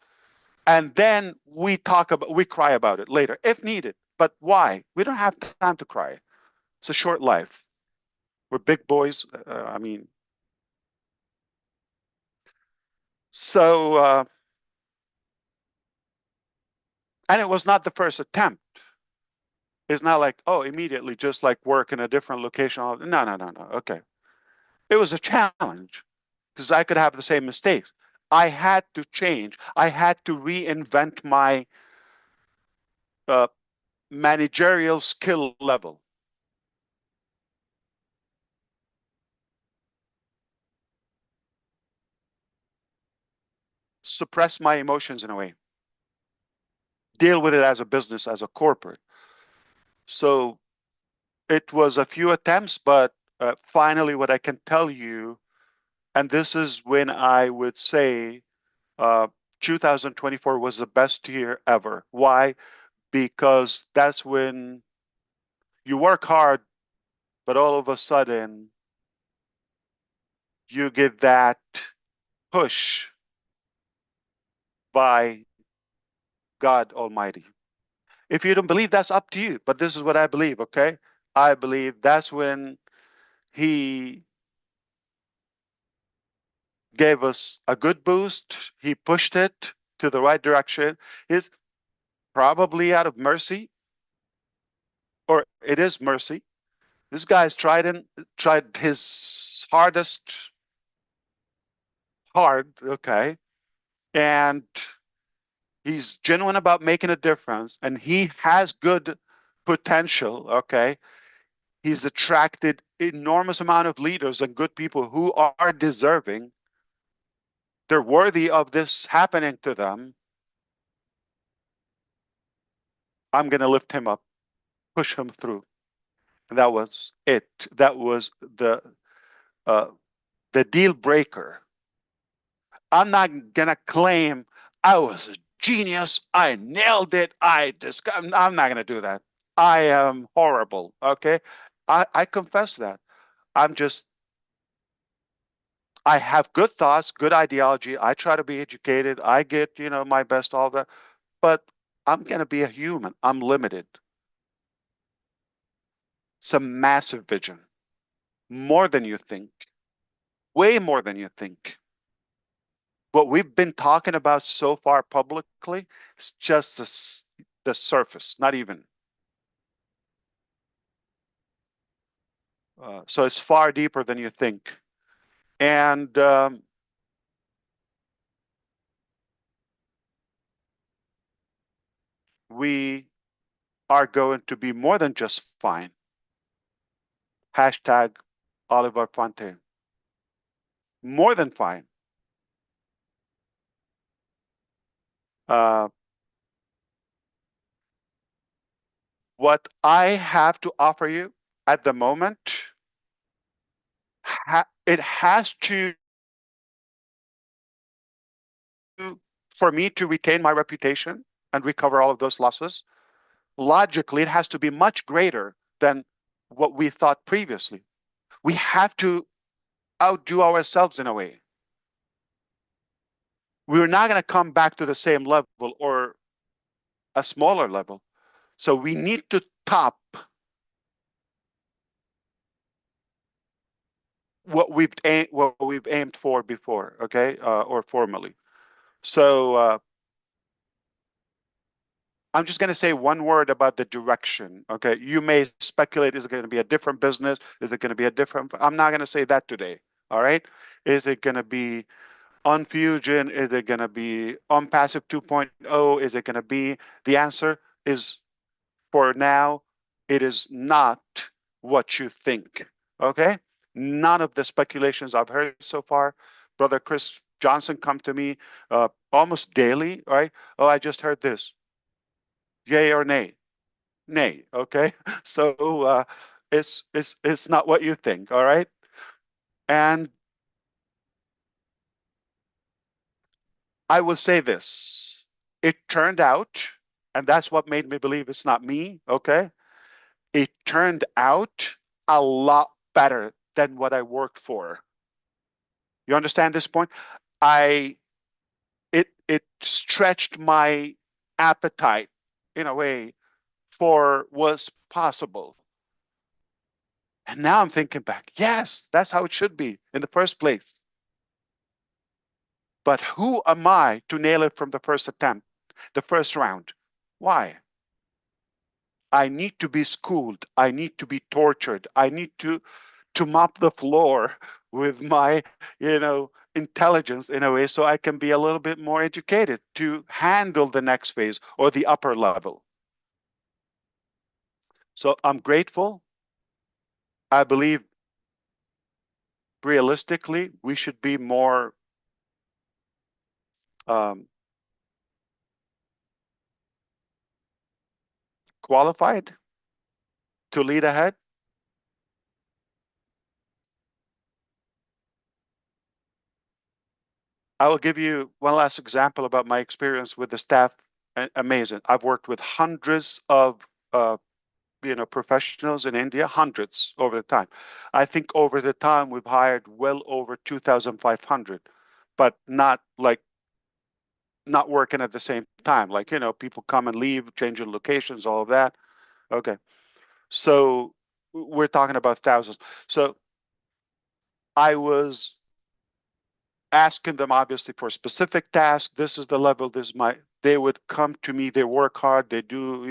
And then we cry about it later if needed. But why? We don't have time to cry. It's a short life. We're big boys. I mean, so, and it was not the first attempt. It's not like, oh, immediately just like work in a different location. No, no, no, no. Okay. It was a challenge because I could have the same mistakes. I had to change. I had to reinvent my uh, managerial skill level. Suppress my emotions in a way. Deal with it as a business, as a corporate. So it was a few attempts, but finally, what I can tell you, and this is when I would say 2024 was the best year ever. Why? Because that's when you work hard, but all of a sudden you get that push by God Almighty. If you don't believe, that's up to you. But this is what I believe, okay? I believe that's when He gave us a good boost. He pushed it to the right direction. Is probably out of mercy, or it is mercy. This guy's tried his hard, okay, and he's genuine about making a difference, and he has good potential, okay. He's attracted enormous amount of leaders and good people who are deserving. They're worthy of this happening to them. I'm going to lift him up, push him through. And that was it. That was uh, the deal breaker. I'm not going to claim I was a genius. I nailed it. I'm not going to do that. I am horrible. Okay. I confess that. I'm just, I have good thoughts, good ideology. I try to be educated. I get, my best, all that. But I'm going to be a human. I'm limited. It's a massive vision, more than you think, way more than you think. What we've been talking about so far publicly is just the surface, not even. So it's far deeper than you think. And we are going to be more than just fine. Hashtag Oliver Fonte. More than fine. What I have to offer you at the moment, it has to, for me to retain my reputation and recover all of those losses, logically, it has to be much greater than what we thought previously. We have to outdo ourselves in a way. We're not going to come back to the same level or a smaller level. So we need to top what we've aimed for before, okay, or formally. So I'm just going to say one word about the direction. Okay, you may speculate: is it going to be a different business? Is it going to be a different? I'm not going to say that today. All right, is it going to be on Fusion? Is it going to be on Passive 2.0? Is it going to be? The answer is, for now, it is not what you think. Okay, none of the speculations I've heard so far. Brother Chris Johnson come to me almost daily. Right? Oh, I just heard this. Yay or nay? Nay. Okay, so it's not what you think. All right, and I will say this: it turned out, and that's what made me believe it's not me. Okay, it turned out a lot better than what I worked for. You understand this point? I it stretched my appetite in a way for what's possible. And now I'm thinking back, yes, that's how it should be in the first place. But who am I to nail it from the first attempt, the first round? Why? I need to be schooled. I need to be tortured. I need to mop the floor with my, intelligence in a way so I can be a little bit more educated to handle the next phase or the upper level. So I'm grateful. I believe realistically we should be more um, qualified to lead ahead. I will give you one last example about my experience with the staff. Amazing. I've worked with hundreds of professionals in India, hundreds over the time. I think over the time we've hired well over 2,500, but not working at the same time. Like, people come and leave, changing locations, all of that. Okay. So we're talking about thousands. So I was asking them obviously for specific tasks. This is the level, they would come to me, they work hard, they do,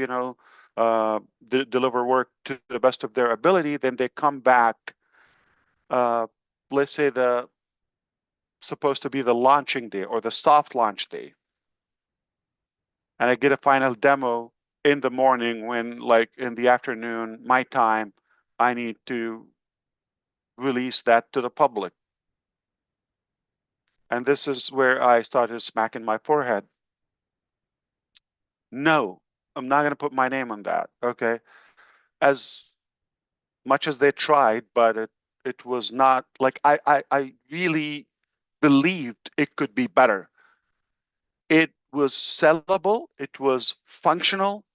deliver work to the best of their ability. Then they come back, let's say supposed to be the launching day or the soft launch day. And I get a final demo in the morning when, like, in the afternoon, my time, I need to release that to the public. And this is where I started smacking my forehead. No, I'm not going to put my name on that. Okay. As much as they tried, but it was not like I really believed it could be better. It was sellable, it was functional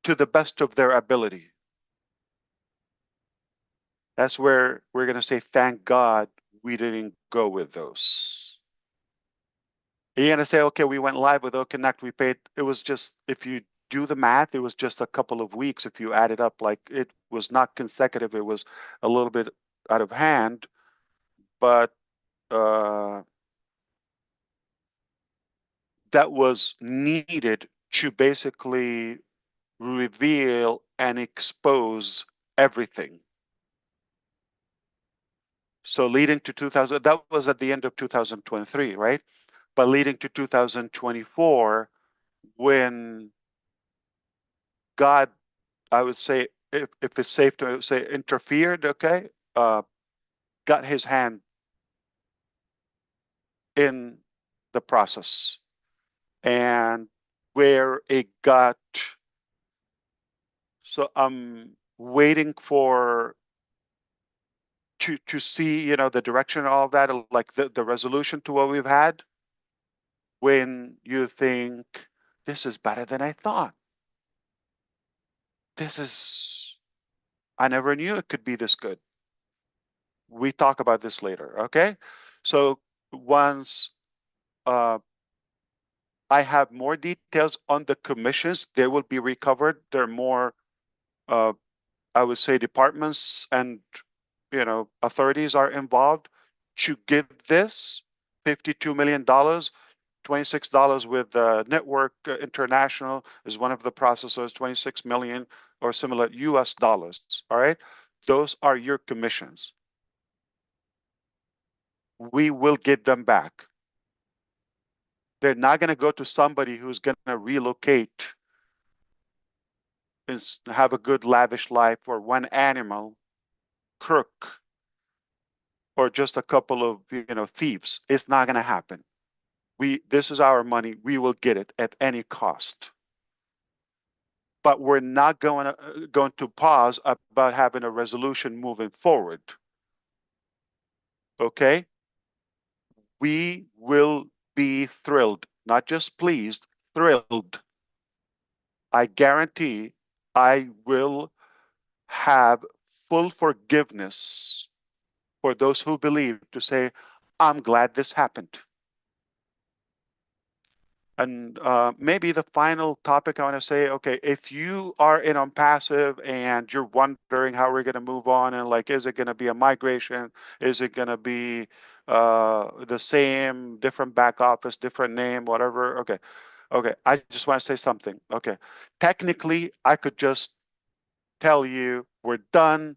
to the best of their ability. That's where we're going to say, thank God we didn't go with those. You're going to say, okay, we went live with OConnect. We paid, it was just, if you do the math, it was just a couple of weeks. If you add it up, like, it was not consecutive. It was a little bit out of hand, but that was needed to basically reveal and expose everything. So leading to 2000, that was at the end of 2023, right? But leading to 2024, when God, I would say, if it's safe to say, interfered, okay, got his hand in the process. And where it got, so I'm waiting for to see, the direction, all of that, like the resolution to what we've had. When you think, this is better than I thought. I never knew it could be this good. We talk about this later, okay? So once I have more details on the commissions. They will be recovered. There are more, I would say, departments and authorities are involved to give this $52 million. $26 with Network International is one of the processors, 26 million or similar US dollars. All right. Those are your commissions. We will get them back. They're not going to go to somebody who's going to relocate and have a good lavish life, or one animal crook, or just a couple of thieves. It's not going to happen. This is our money. We will get it at any cost. But we're not going to pause about having a resolution moving forward. Okay? We will be thrilled, not just pleased, thrilled. I guarantee I will have full forgiveness for those who believe, to say, I'm glad this happened. And maybe the final topic I want to say, okay, if you are in on passive and you're wondering how we're going to move on, and like, is it going to be a migration? Is it going to be the same, different back office, different name, whatever? Okay. Okay. I just want to say something. Okay. Technically, I could just tell you we're done.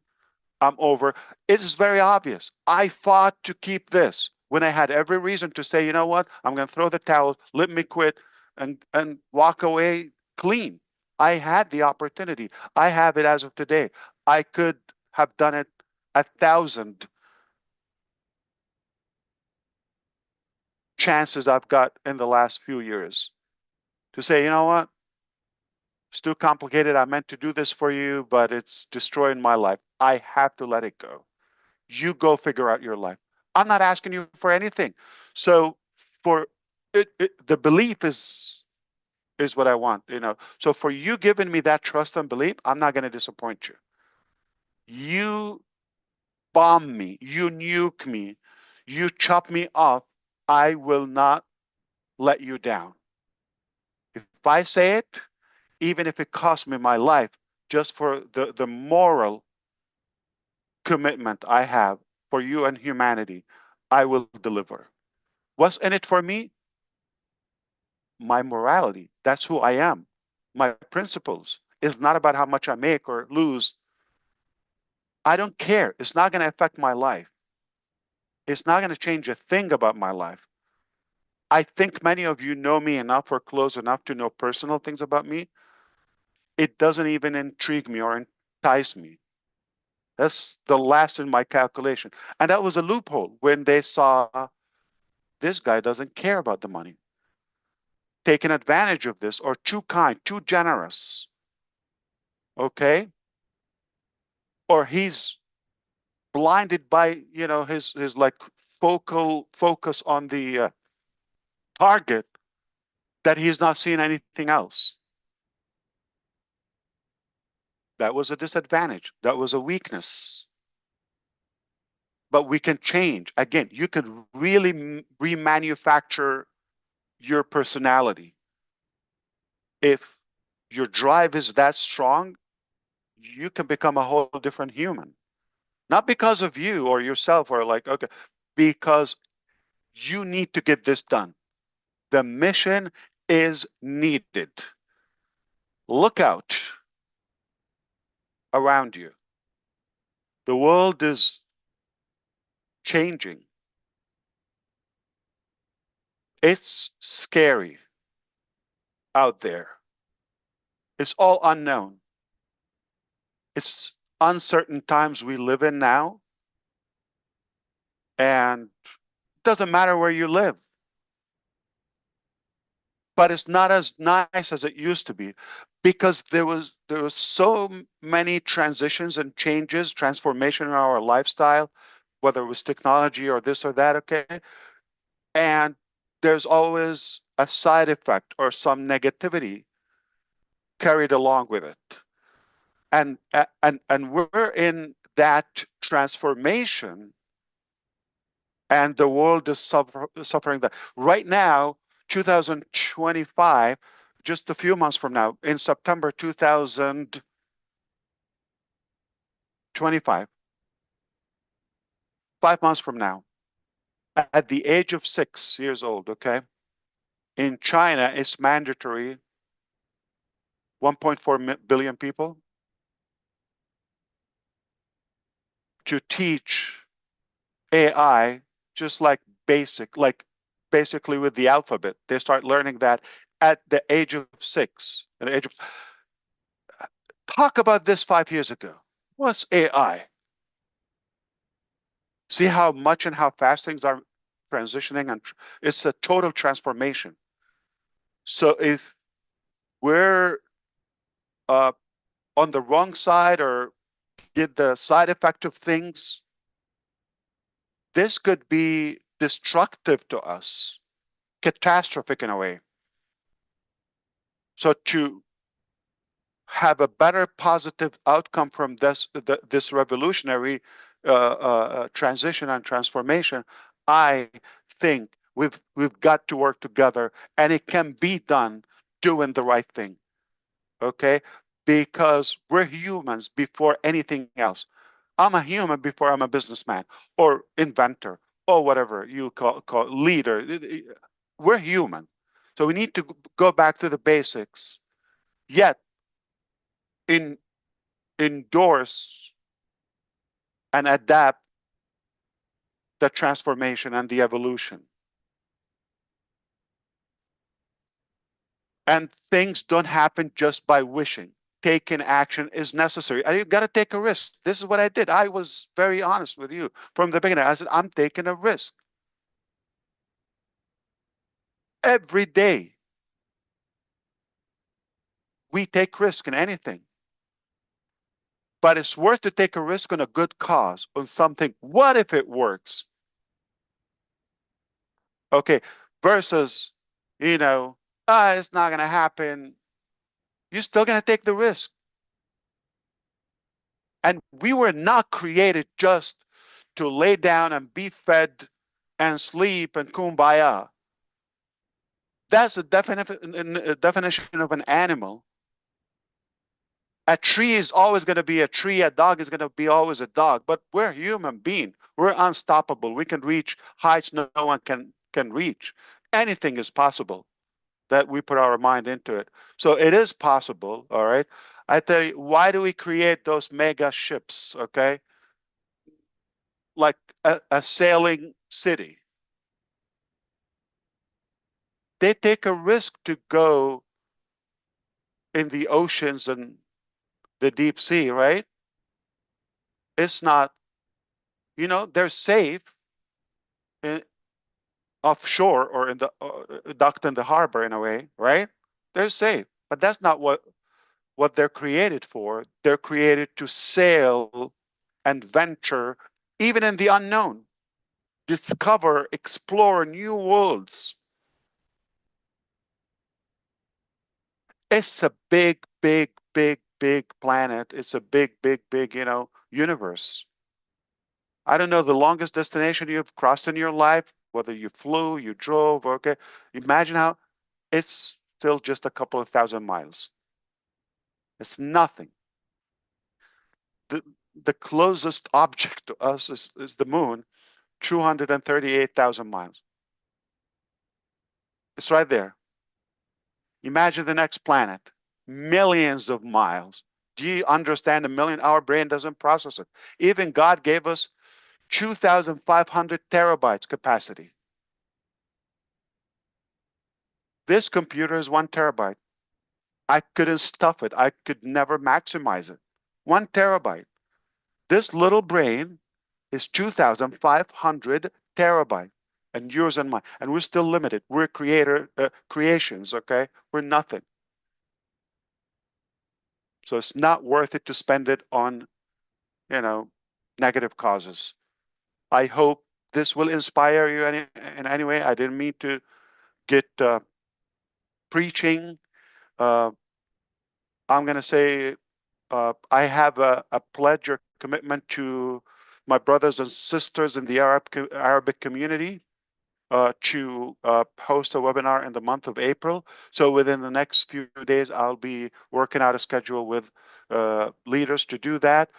I'm over. It is very obvious. I fought to keep this when I had every reason to say, you know what, I'm going to throw the towel, let me quit, and walk away clean. I had the opportunity. I have it as of today. I could have done it 1,000 chances I've got in the last few years to say, you know what, it's too complicated. I meant to do this for you, but it's destroying my life. I have to let it go. You go figure out your life. I'm not asking you for anything. So for the belief is what I want, So for you giving me that trust and belief, I'm not going to disappoint you. You bomb me, you nuke me, you chop me off, I will not let you down. If I say it, even if it costs me my life, just for the moral commitment I have for you and humanity, I will deliver. What's in it for me? My morality. That's who I am. My principles. It's not about how much I make or lose. I don't care. It's not going to affect my life. It's not going to change a thing about my life. I think many of you know me enough or close enough to know personal things about me. It doesn't even intrigue me or entice me. That's the last in my calculation. And that was a loophole when they saw this guy doesn't care about the money, taking advantage of this, or too kind, too generous. Okay? Or he's blinded by his like focal focus on the target, that he's not seeing anything else. That was a disadvantage. That was a weakness. But we can change. Again, you can really remanufacture your personality. If your drive is that strong, you can become a whole different human. Not because of you or yourself, or like, okay, because you need to get this done. The mission is needed. Look out around you. The world is changing. It's scary out there. It's all unknown. It's uncertain times we live in now. And it doesn't matter where you live. But it's not as nice as it used to be, because there was so many transitions and changes, transformation in our lifestyle, whether it was technology or this or that, okay? And there's always a side effect or some negativity carried along with it. And we're in that transformation, and the world is suffering that. Right now, 2025, just a few months from now, in September 2025, 5 months from now, at the age of 6 years old, okay? In China, it's mandatory 1.4 billion people to teach AI just like basically with the alphabet. They start learning that at the age of 6. At the age of talk about this 5 years ago. What's AI? See how much and how fast things are transitioning, and it's a total transformation. So if we're on the wrong side or get the side effect of things, this could be destructive to us, catastrophic in a way. So to have a better positive outcome from this revolutionary transition and transformation, I think we've got to work together, and it can be done doing the right thing. Okay, because we're humans before anything else. I'm a human before I'm a businessman or inventor or whatever you call leader. We're human, so we need to go back to the basics. Yet in endorse and adapt the transformation and the evolution. And things don't happen just by wishing. Taking action is necessary. And you got to take a risk. This is what I did. I was very honest with you from the beginning. I said, I'm taking a risk. Every day, we take risk in anything. But it's worth to take a risk on a good cause, on something. What if it works? Okay, versus, it's not going to happen. You're still going to take the risk. And we were not created just to lay down and be fed and sleep and kumbaya. That's a definition of an animal. A tree is always going to be a tree. A dog is going to be always a dog. But we're human beings. We're unstoppable. We can reach heights no one can reach. Anything is possible that we put our mind into it. So it is possible, all right? I tell you, why do we create those mega ships, okay? Like a sailing city. They take a risk to go in the oceans and the deep sea, right? It's not, they're safe offshore or in the docked in the harbor in a way, right? They're safe, but that's not what they're created for. They're created to sail and venture, even in the unknown, discover, explore new worlds. It's a big, big, big, big planet. It's a big, big, big, universe. I don't know the longest destination you've crossed in your life, whether you flew, you drove, okay. Imagine how it's still just a couple of thousand miles. It's nothing. The closest object to us is the moon, 238,000 miles. It's right there. Imagine the next planet, millions of miles. Do you understand a million? Our brain doesn't process it. Even God gave us 2,500 terabytes capacity. This computer is 1 terabyte. I couldn't stuff it. I could never maximize it. 1 terabyte. This little brain is 2,500 terabyte, and yours and mine. And we're still limited. We're creations, okay? We're nothing. So it's not worth it to spend it on, negative causes. I hope this will inspire you in any way. I didn't mean to get preaching. I'm going to say I have a pledge or commitment to my brothers and sisters in the Arabic community. to host a webinar in the month of April. So within the next few days, I'll be working out a schedule with leaders to do that.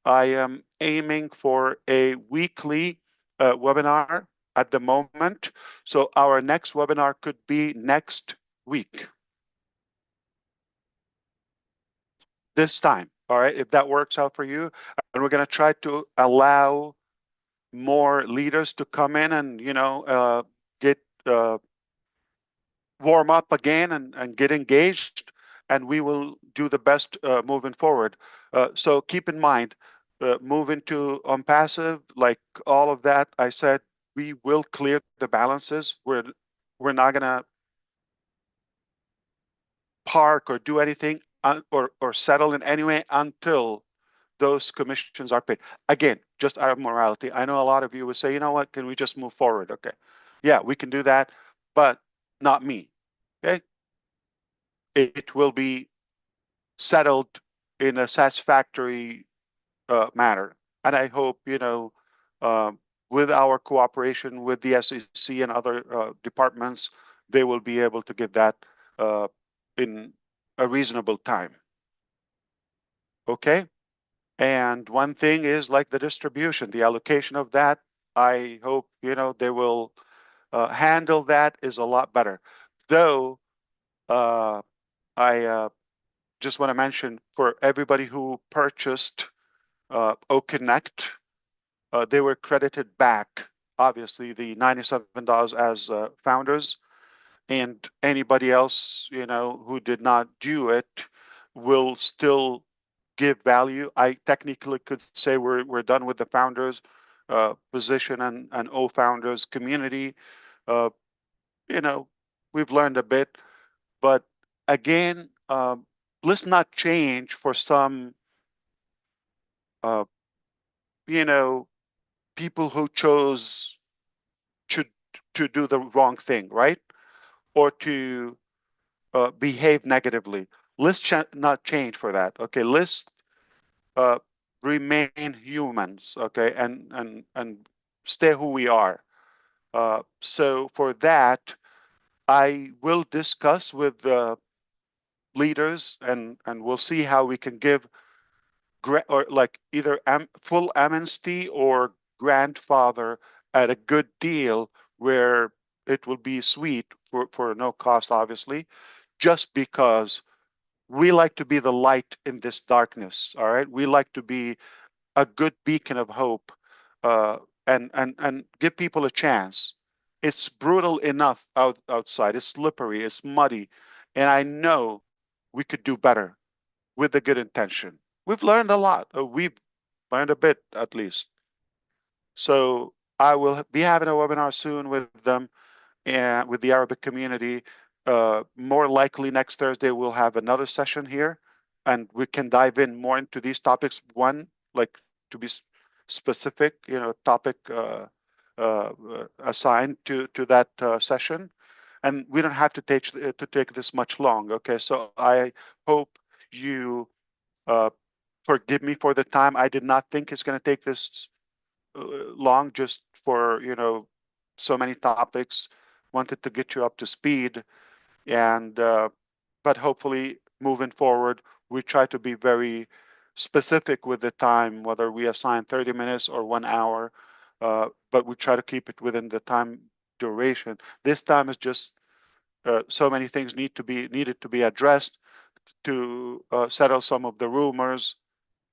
I am aiming for a weekly webinar at the moment. So our next webinar could be next week. This time, all right, if that works out for you. And we're going to try to allow more leaders to come in and, get warm up again and get engaged, and we will do the best moving forward. So keep in mind, moving to on passive, like all of that, I said, we will clear the balances. We're not gonna park or do anything or settle in any way until those commissions are paid. Again, just out of morality. I know a lot of you would say, you know what, can we just move forward? Okay. Yeah, we can do that, but not me. Okay. It will be settled in a satisfactory manner. And I hope, with our cooperation with the SEC and other departments, they will be able to get that in a reasonable time. Okay. And one thing is like the distribution, the allocation of that. I hope, they will handle that is a lot better. Though I just want to mention for everybody who purchased OConnect, they were credited back, obviously, the $97 as founders, and anybody else, who did not do it will still give value. I technically could say we're done with the founders position and O founders community. Uh, we've learned a bit, but again, let's not change for some, uh, you know, people who chose to do the wrong thing, right? Or to behave negatively. Let's not change for that. Okay, let's uh, remain humans. Okay, and stay who we are. So for that, I will discuss with the leaders, and we'll see how we can give or like either full amnesty or grandfather at a good deal where it will be sweet for no cost, obviously, just because we like to be the light in this darkness. All right, we like to be a good beacon of hope, uh, and give people a chance. It's brutal enough outside. It's slippery. It's muddy, and I know we could do better with a good intention. We've learned a lot. We've learned a bit, at least. So I will be having a webinar soon with them and with the Arabic community. More likely next Thursday, we'll have another session here, and we can dive in more into these topics. One, like to be specific, topic assigned to that session, and we don't have to take this much long. Okay, so I hope you forgive me for the time. I did not think it's going to take this long, just for so many topics. Wanted to get you up to speed, and but hopefully moving forward, we try to be very specific with the time, whether we assign 30 minutes or 1 hour, but we try to keep it within the time duration. This time is just so many things needed to be addressed to settle some of the rumors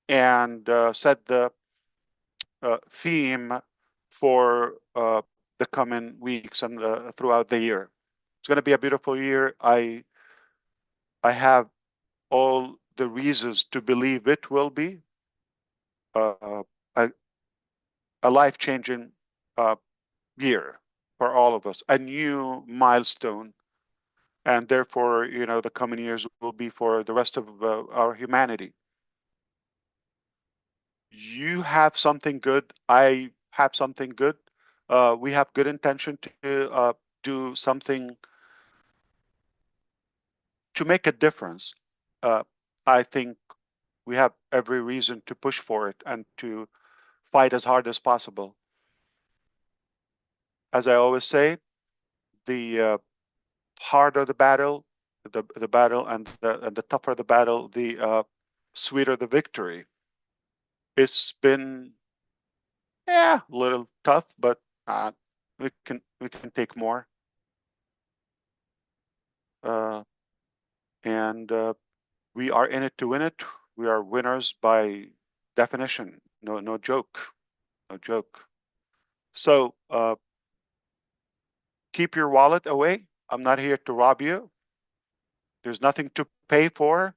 and set the theme for the coming weeks and throughout the year. It's going to be a beautiful year. I have all the reasons to believe it will be uh, a, a life-changing year for all of us, a new milestone, and therefore, the coming years will be for the rest of our humanity. You have something good. I have something good. We have good intention to do something to make a difference. I think we have every reason to push for it and to fight as hard as possible. As I always say, the harder the battle, the battle, and the tougher the battle, the sweeter the victory. It's been, yeah, a little tough, but we can take more. And we are in it to win it. We are winners by definition. No joke. No joke. So keep your wallet away. I'm not here to rob you. There's nothing to pay for.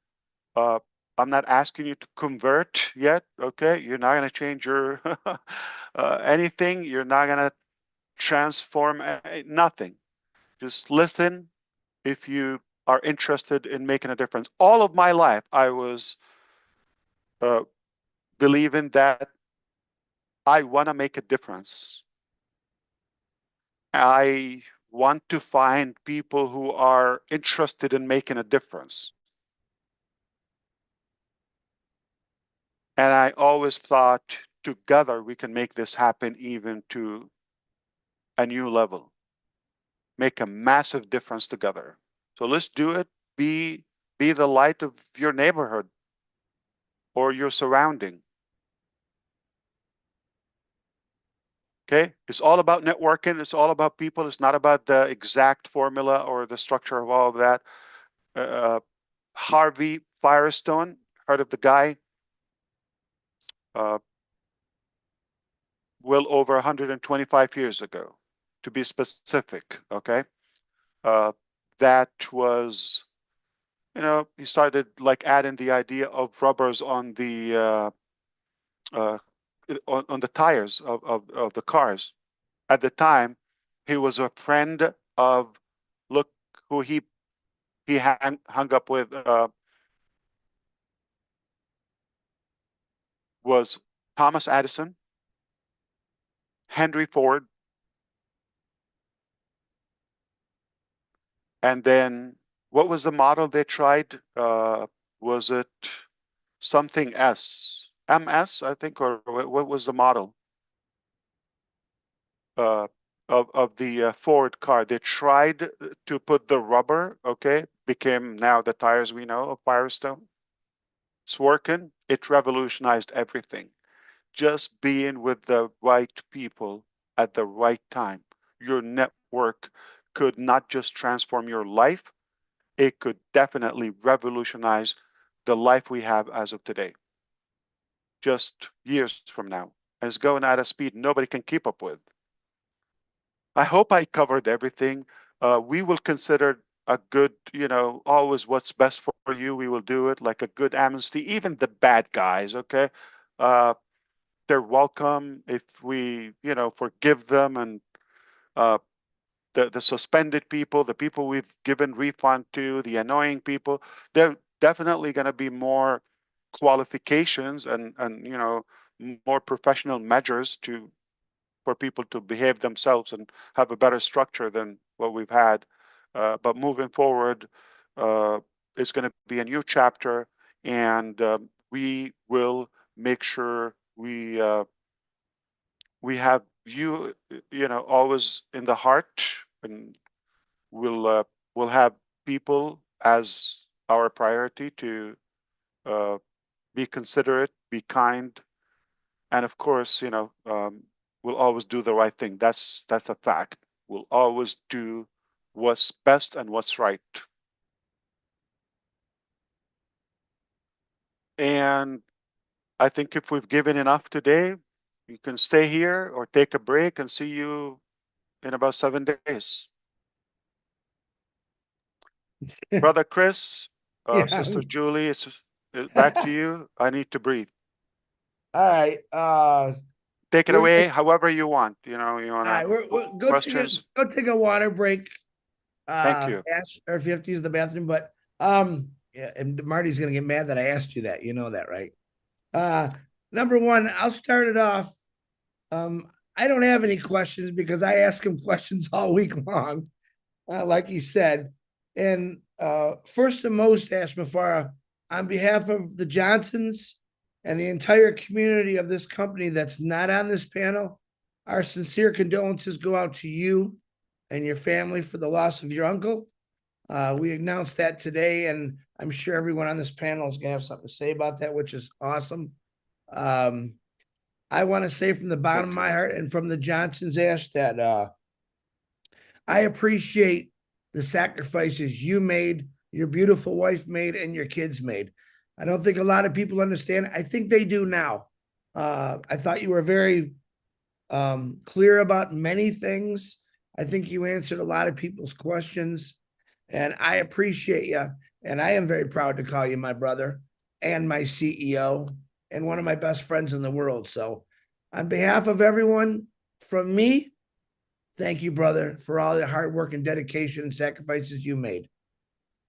I'm not asking you to convert yet. Okay, you're not going to change your anything. You're not going to transform nothing. Just listen if you are interested in making a difference. All of my life, I was believing that I want to make a difference. I want to find people who are interested in making a difference. And I always thought together we can make this happen even to a new level, make a massive difference together. So let's do it. Be the light of your neighborhood or your surrounding. Okay, it's all about networking. It's all about people. It's not about the exact formula or the structure of all of that. Harvey Firestone, heard of the guy? Well over 125 years ago, to be specific. Okay, that was, he started like adding the idea of rubbers on the on the tires of the cars. At the time, he was a friend of, look who he hung up with, was Thomas Edison, Henry Ford, and then what was the model they tried? Was it something S? MS, I think, or what was the model of the Ford car? They tried to put the rubber, okay, became now the tires we know of Firestone. It's working. It revolutionized everything. Just being with the right people at the right time. Your network could not just transform your life, it could definitely revolutionize the life we have as of today, just years from now. And it's going at a speed nobody can keep up with. I hope I covered everything. We will consider a good, always what's best for you. We will do it like a good amnesty, even the bad guys, okay? They're welcome if we, forgive them, and the suspended people, the people we've given refund to, the annoying people, they're definitely going to be more qualifications and more professional measures for people to behave themselves and have a better structure than what we've had. But moving forward, it's going to be a new chapter, and we will make sure we have you, always in the heart, and we'll have people as our priority to be considerate, be kind, and of course, we'll always do the right thing. That's a fact. We'll always do what's best and what's right. And I think if we've given enough today, you can stay here or take a break, and see you in about 7 days. Brother Chris, Yeah. Sister Julie, it's back to you. I need to breathe. All right. Take it We're away however you want. You all want right. to We're questions. go take a water break. Thank you. Ash, or if you have to use the bathroom, but yeah, and Marty's gonna get mad that I asked you that. You know that, right? Number one, I'll start it off. I don't have any questions because I ask him questions all week long, like he said. And first and most, Ash Mufareh, on behalf of the Johnsons and the entire community of this company that's not on this panel, our sincere condolences go out to you and your family for the loss of your uncle. We announced that today, and I'm sure everyone on this panel is going to have something to say about that, which is awesome. I want to say from the bottom of my heart and from the Johnsons, Ash, that I appreciate the sacrifices you made, your beautiful wife made, and your kids made. I don't think a lot of people understand. I think they do now. I thought you were very clear about many things. I think you answered a lot of people's questions, and I appreciate you. And I am very proud to call you my brother and my CEO and one of my best friends in the world. So, on behalf of everyone, from me, thank you, brother, for all the hard work and dedication and sacrifices you made.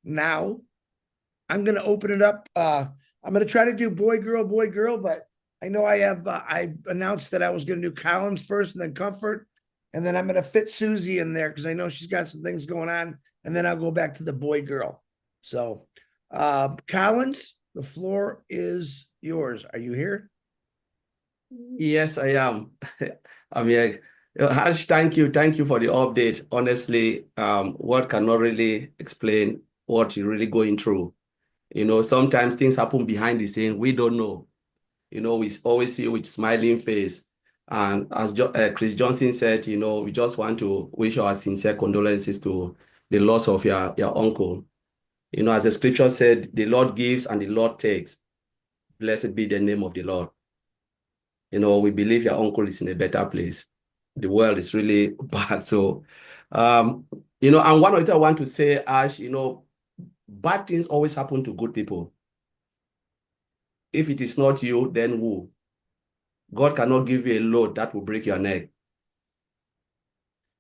Now, I'm going to open it up. I'm going to try to do boy, girl, but I know I announced that I was going to do Collins first and then Comfort. And then I'm going to fit Susie in there because I know she's got some things going on. And then I'll go back to the boy, girl. So, Collins, the floor is yours. Are you here? Yes, I am. I'm here. Harsh, thank you. Thank you for the update. Honestly, word cannot really explain what you're really going through. Sometimes things happen behind the scene. We don't know. We always see you with smiling face. And as Chris Johnson said, we just want to wish our sincere condolences to the loss of your uncle. As the scripture said, the Lord gives and the Lord takes. Blessed be the name of the Lord. We believe your uncle is in a better place. The world is really bad. So, and one of the things I want to say, Ash, bad things always happen to good people. If it is not you, then who? God cannot give you a load that will break your neck.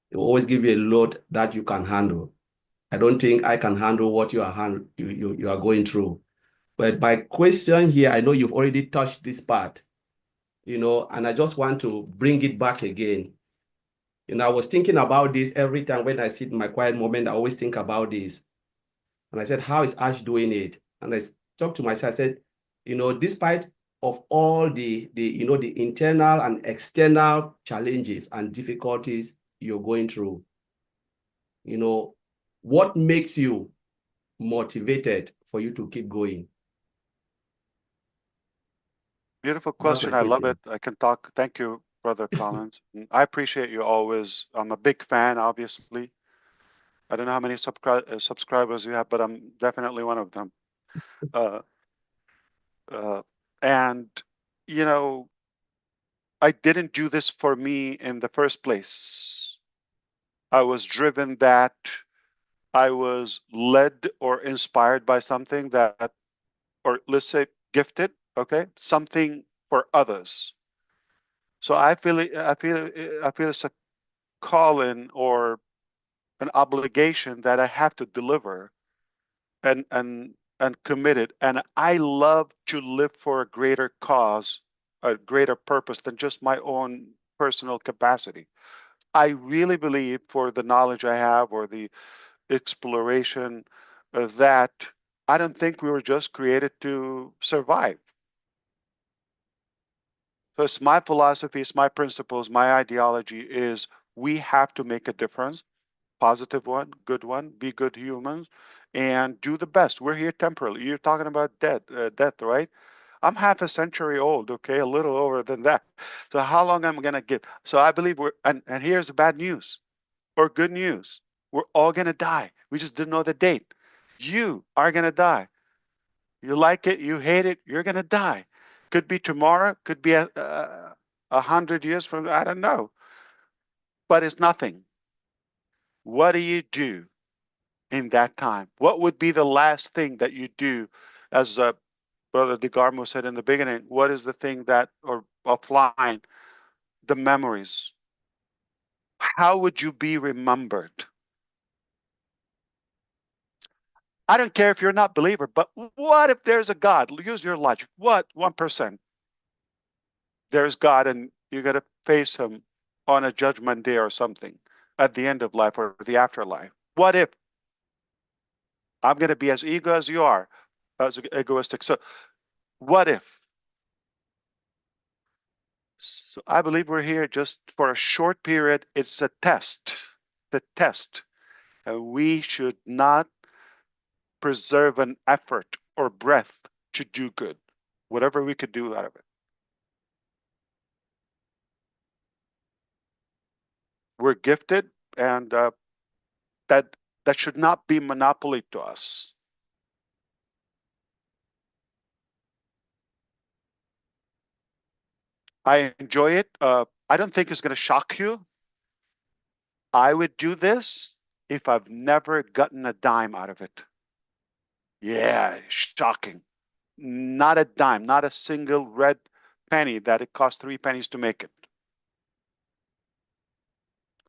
He will always give you a load that you can handle. I don't think I can handle what you are going through. But my question here, I know you've already touched this part, and I just want to bring it back again. I was thinking about this every time when I sit in my quiet moment. I always think about this. And I said, how is Ash doing it? And I talked to myself, I said, despite of all the internal and external challenges and difficulties you're going through, what makes you motivated for you to keep going? Beautiful question. I love it. I can talk. Thank you, Brother Collins. I appreciate you always. I'm a big fan, obviously. I don't know how many subscribers you have, but I'm definitely one of them. And, I didn't do this for me in the first place. I was driven that I was led or inspired by something that, or let's say gifted, okay, something for others. So I feel it's a calling or an obligation that I have to deliver and commit it. And I love to live for a greater cause, a greater purpose than just my own personal capacity. I really believe for the knowledge I have or the exploration that I don't think we were just created to survive. So it's my philosophy, it's my principles, my ideology is we have to make a difference, positive one, good one, be good humans, and do the best. We're here temporarily. You're talking about death, right? I'm half a century old, okay, a little over than that. So how long am I gonna give? So I believe and here's the bad news or good news. We're all gonna die. We just didn't know the date. You are gonna die. You like it, you hate it, you're gonna die. Could be tomorrow, could be 100 years from, I don't know. But it's nothing. What do you do in that time? What would be the last thing that you do? As Brother DeGarmo said in the beginning, what is the thing that, or offline, the memories? How would you be remembered? I don't care if you're not a believer, but what if there's a God? Use your logic. What? 1%. There's God and you're going to face him on a judgment day or something at the end of life or the afterlife. What if? I'm going to be as ego as you are, as egoistic. So what if? So I believe we're here just for a short period. It's a test. a test, and we should not preserve an effort or breath to do good, whatever we could do out of it. We're gifted, and that should not be monopoly to us. I enjoy it. I don't think it's going to shock you. I would do this if I've never gotten a dime out of it. Yeah, shocking. Not a dime, not a single red penny that it cost 3 pennies to make it.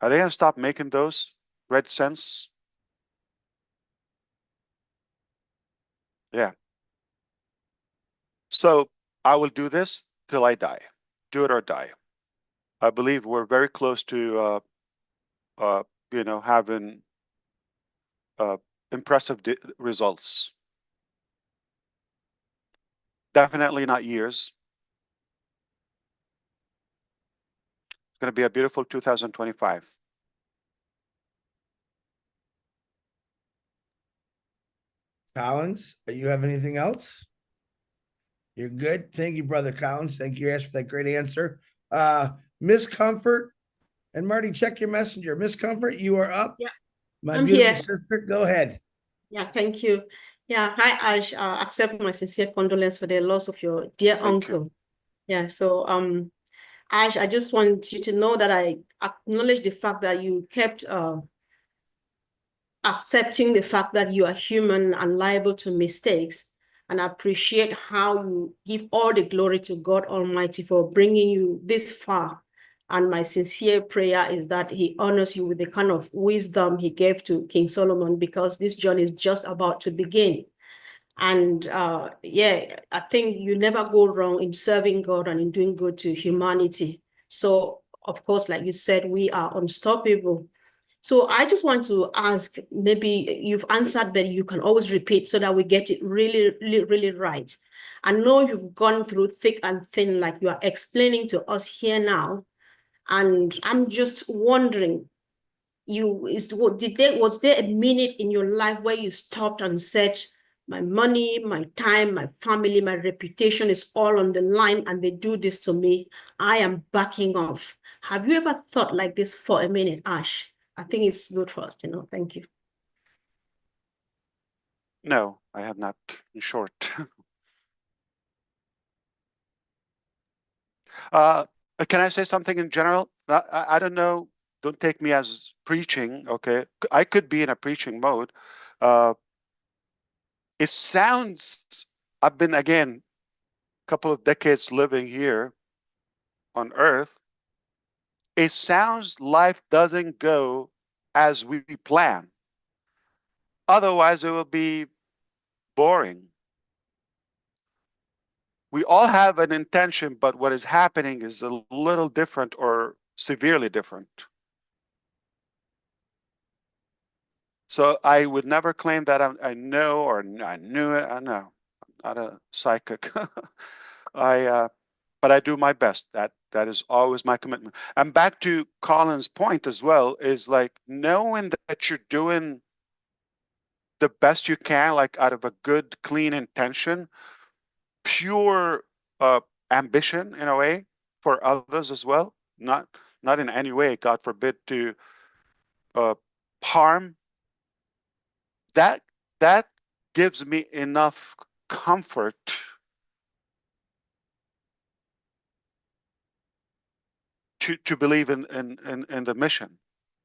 Are they going to stop making those red cents? Yeah. So I will do this till I die. Do it or die. I believe we're very close to, having impressive results. Definitely not years. It's going to be a beautiful 2025. Collins, you have anything else? You're good. Thank you, Brother Collins. Thank you, Ash, for that great answer. Miss Comfort and Marty, check your messenger. Miss Comfort, you are up. Yeah, My I'm beautiful here. sister, go ahead. Yeah, thank you. Yeah, hi Ash. Accept my sincere condolence for the loss of your dear Thank you. uncle. Yeah, so Ash, I just want you to know that I acknowledge the fact that you kept accepting the fact that you are human and liable to mistakes, and I appreciate how you give all the glory to God Almighty for bringing you this far. And my sincere prayer is that He honors you with the kind of wisdom He gave to King Solomon, because this journey is just about to begin. And yeah, I think you never go wrong in serving God and in doing good to humanity. So, of course, like you said, we are unstoppable. So I just want to ask, maybe you've answered, but you can always repeat so that we get it really, really, really right. I know you've gone through thick and thin, like you are explaining to us here now. And I'm just wondering, was there a minute in your life where you stopped and said, my money, my time, my family, my reputation is all on the line, and they do this to me, I am backing off? Have you ever thought like this for a minute, Ash? I think it's good for us to know. Thank you. No, I have not, in short. Can I say something in general? I don't know. Don't take me as preaching, okay? I could be in a preaching mode. It sounds, I've been, again, a couple of decades living here on Earth. It sounds life doesn't go as we plan. Otherwise, it will be boring. We all have an intention, but what is happening is a little different or severely different. So I would never claim that I know or I knew it. I know, I'm not a psychic. But I do my best. That is always my commitment. And back to Colin's point as well, is like knowing that you're doing the best you can, like out of a good, clean intention, pure ambition in a way for others as well. Not in any way, God forbid, to harm. That gives me enough comfort to believe in the mission,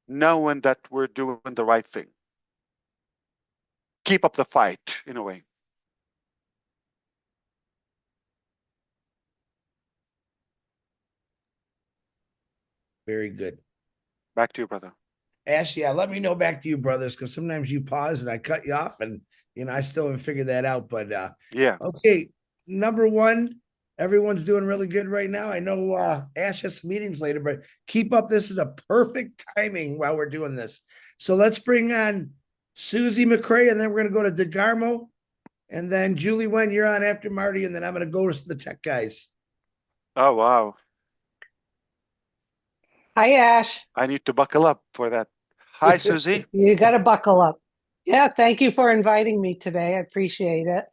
knowing that we're doing the right thing. Keep up the fight in a way. Very good. Back to you, brother. Ash, yeah, let me know back to you, brothers, because sometimes you pause and I cut you off, and I still haven't figured that out. But Yeah. okay, number one, everyone's doing really good right now. I know Ash has some meetings later, but keep up. This is a perfect timing while we're doing this. So let's bring on Susie McCrae, and then we're gonna go to DeGarmo, and then Julie Wen, you're on after Marty, and then I'm gonna go to the tech guys. Oh, wow. Hi, Ash. I need to buckle up for that Hi, Susie. You got to buckle up. Yeah, thank you for inviting me today. I appreciate it.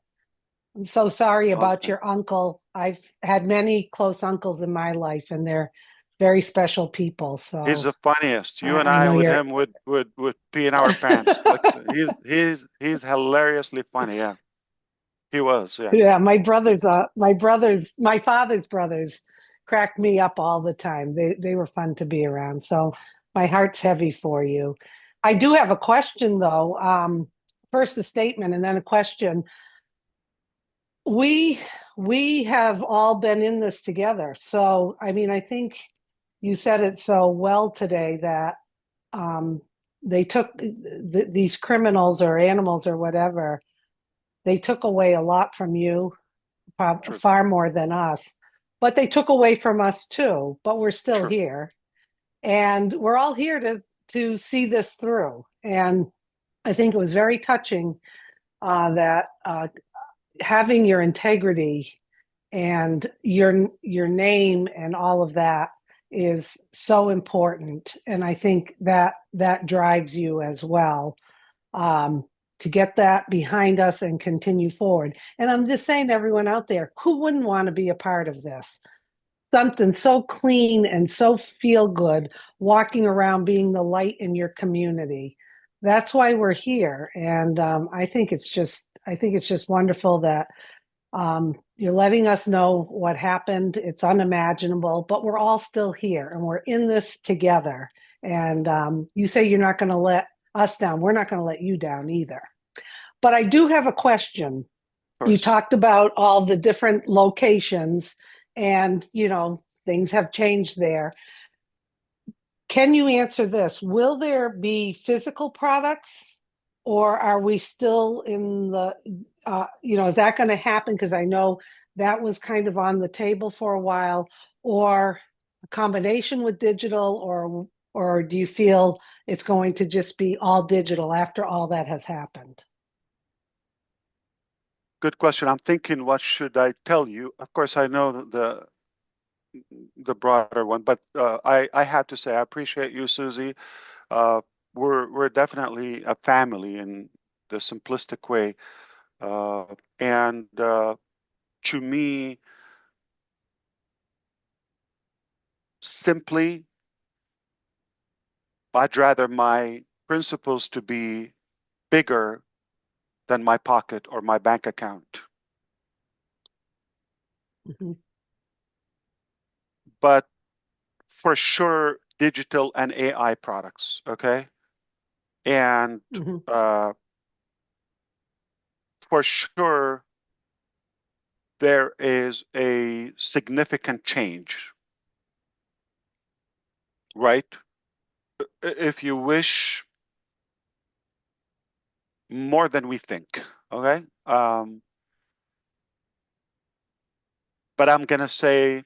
I'm so sorry about Okay. your uncle. I've had many close uncles in my life, and they're very special people. He's So the funniest. You and I I know with you're. him would pee in our pants. Like he's hilariously funny. Yeah, he was. Yeah, Yeah, my father's brothers cracked me up all the time. They were fun to be around. So my heart's heavy for you. I do have a question though. First a statement and then a question. We have all been in this together. So I mean, I think you said it so well today that they took these criminals or animals or whatever. They took away a lot from you, true. far more than us, but they took away from us too, but we're still True. here, and we're all here to see this through. And I think it was very touching that having your integrity and your name and all of that is so important, and I think that drives you as well, to get that behind us and continue forward. And I'm just saying to everyone out there, who wouldn't want to be a part of this? Something so clean and so feel good, walking around being the light in your community. That's why we're here. And I think it's just wonderful that you're letting us know what happened. It's unimaginable, but we're all still here and we're in this together. And you say you're not going to let us down. We're not going to let you down either. But I do have a question. You talked about all the different locations and, things have changed there. Can you answer this? Will there be physical products, or are we still in the, is that going to happen? Because I know that was kind of on the table for a while, or a combination with digital, or do you feel it's going to just be all digital after all that has happened? Good question. I'm thinking, what should I tell you? Of course, I know the broader one, but I have to say I appreciate you, Susie. We're definitely a family in the simplistic way, and to me, simply, I'd rather my principles to be bigger than my pocket or my bank account. Mm-hmm. But for sure, digital and AI products, okay? And Mm-hmm. for sure, there is a significant change, right? If you wish, more than we think, okay? But I'm gonna say,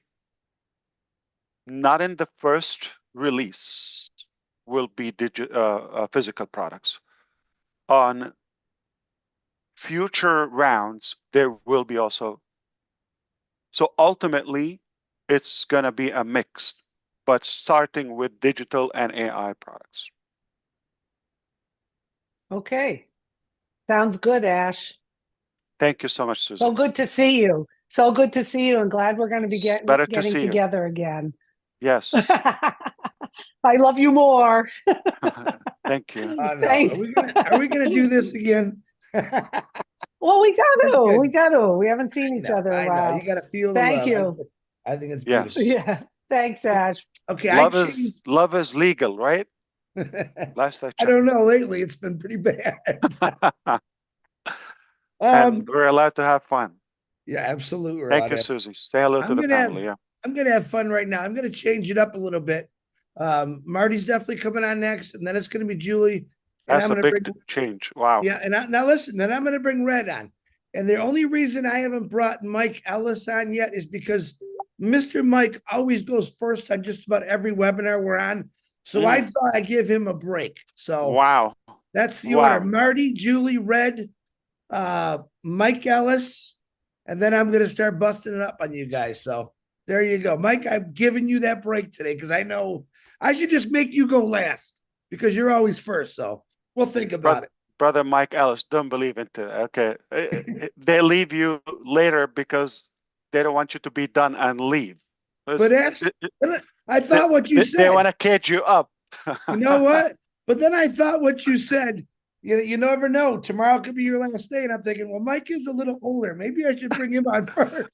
not in the first release will be physical products. On future rounds, there will be also. So ultimately, it's gonna be a mix, but starting with digital and AI products. Okay. Sounds good, Ash. Thank you so much, Susan. So good to see you. So good to see you, and glad we're going to be Better to getting see you. together again. Yes. I love you more. Thank you. No. Are we gonna do this again? Well, we got Good. to. We haven't seen each other in a while. You gotta feel the Thank love. you. I think it's Yes. beautiful. Yeah. Thanks, Ash. Okay, Love is legal, right? Last I I checked. don't know. Lately, it's been pretty bad. And we're allowed to have fun. Yeah, absolutely. we're Thank allowed you, to have- Susie. Say hello to I'm the gonna have family. Yeah. I'm gonna have fun right now. I'm gonna change it up a little bit. Marty's definitely coming on next, and then it's gonna be Julie. And That's I'm a gonna big bring change. Wow. Yeah, and now listen, then I'm gonna bring Red on. And the only reason I haven't brought Mike Ellis on yet is because Mr. Mike always goes first on just about every webinar we're on. So I thought I'd give him a break. So Wow. that's the Wow. order. Marty, Julie, Red, Mike Ellis, and then I'm gonna start busting it up on you guys. So there you go. Mike, I've given you that break today because I know I should just make you go last. because you're always first. So we'll think about it. Brother Mike Ellis, don't believe into it. Okay. They leave you later because they don't want you to be done and leave. But I thought what you They want said. to catch you up. You know what? But then I thought what you said. You never know. Tomorrow could be your last day, and I'm thinking, well, Mike is a little older. Maybe I should bring him on first.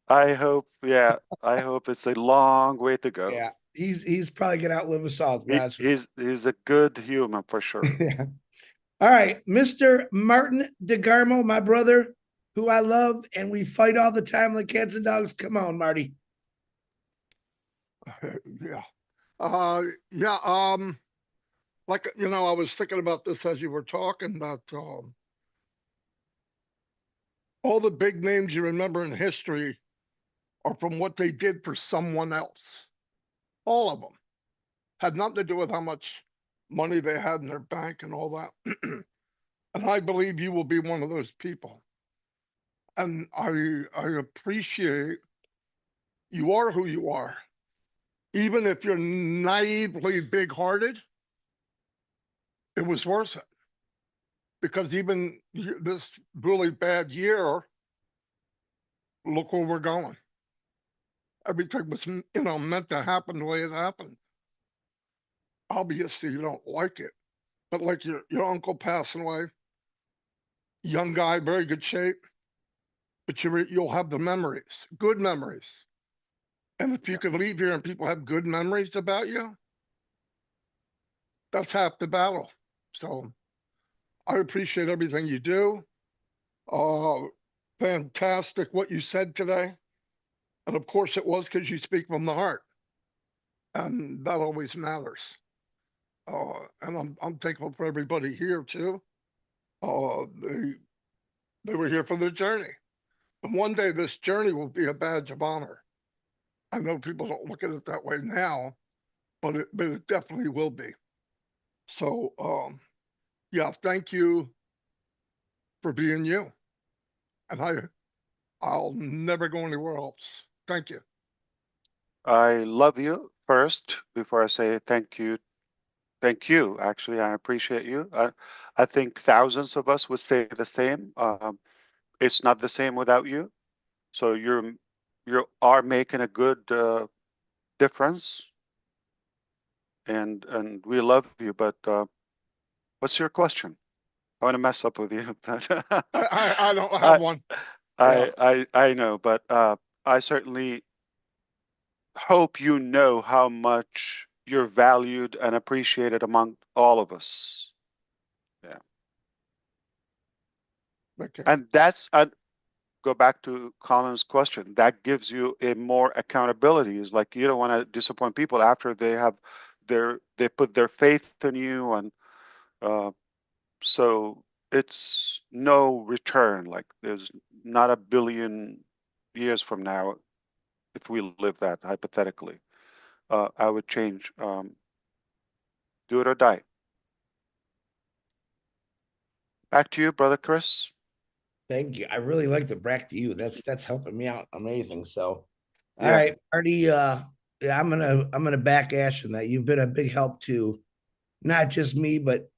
I hope, yeah, I hope it's a long way to go. Yeah, he's probably gonna outlive us all. To be honest with He's a good human for sure. you. Yeah. All right, Mr. Martin DeGarmo, my brother, who I love, and we fight all the time like cats and dogs. Come on, Marty. Yeah. Like, I was thinking about this as you were talking, that all the big names you remember in history are from what they did for someone else. All of them had nothing to do with how much money they had in their bank and all that. And I believe you will be one of those people. And I appreciate you are who you are. Even if you're naively big-hearted, it was worth it. Because even this really bad year, look where we're going. Everything was, meant to happen the way it happened. Obviously, you don't like it, but like your uncle passing away, young guy, very good shape, but you'll have the memories, good memories. And if you can leave here and people have good memories about you, that's half the battle. So I appreciate everything you do. Fantastic what you said today. And of course it was because you speak from the heart. And that always matters. And I'm thankful for everybody here too. They were here for their journey. And one day this journey will be a badge of honor. I know people don't look at it that way now, but it definitely will be. So yeah, thank you for being you. And I'll never go anywhere else. Thank you. I love you first before I say thank you. Thank you. Actually, I appreciate you. I think thousands of us would say the same. It's not the same without you. So you are making a good difference, and we love you. But what's your question? I want to mess up with you. I don't have one. I know, but I certainly hope you know how much you're valued and appreciated among all of us. Yeah. Okay. And that's go back to Colin's question. That gives you a more accountability. It's like you don't want to disappoint people after they put their faith in you, and so it's no return. Like there's not a billion years from now, if we live that hypothetically, I would change. Do it or die. Back to you, brother Chris. Thank you. I really like the back to you. That's helping me out. Amazing. So, all Yeah. right, Marty. Yeah, I'm gonna back Ash in that. You've been a big help to not just me, but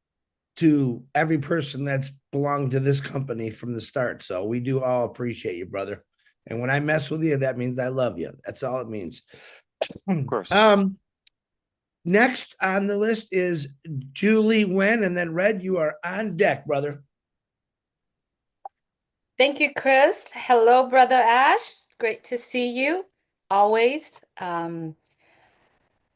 to every person that's belonged to this company from the start. So we do all appreciate you, brother. And when I mess with you, that means I love you. That's all it means. Of course. Next on the list is Julie Wen, and then Red, you are on deck, brother. Thank you, Chris. Hello, Brother Ash. Great to see you always.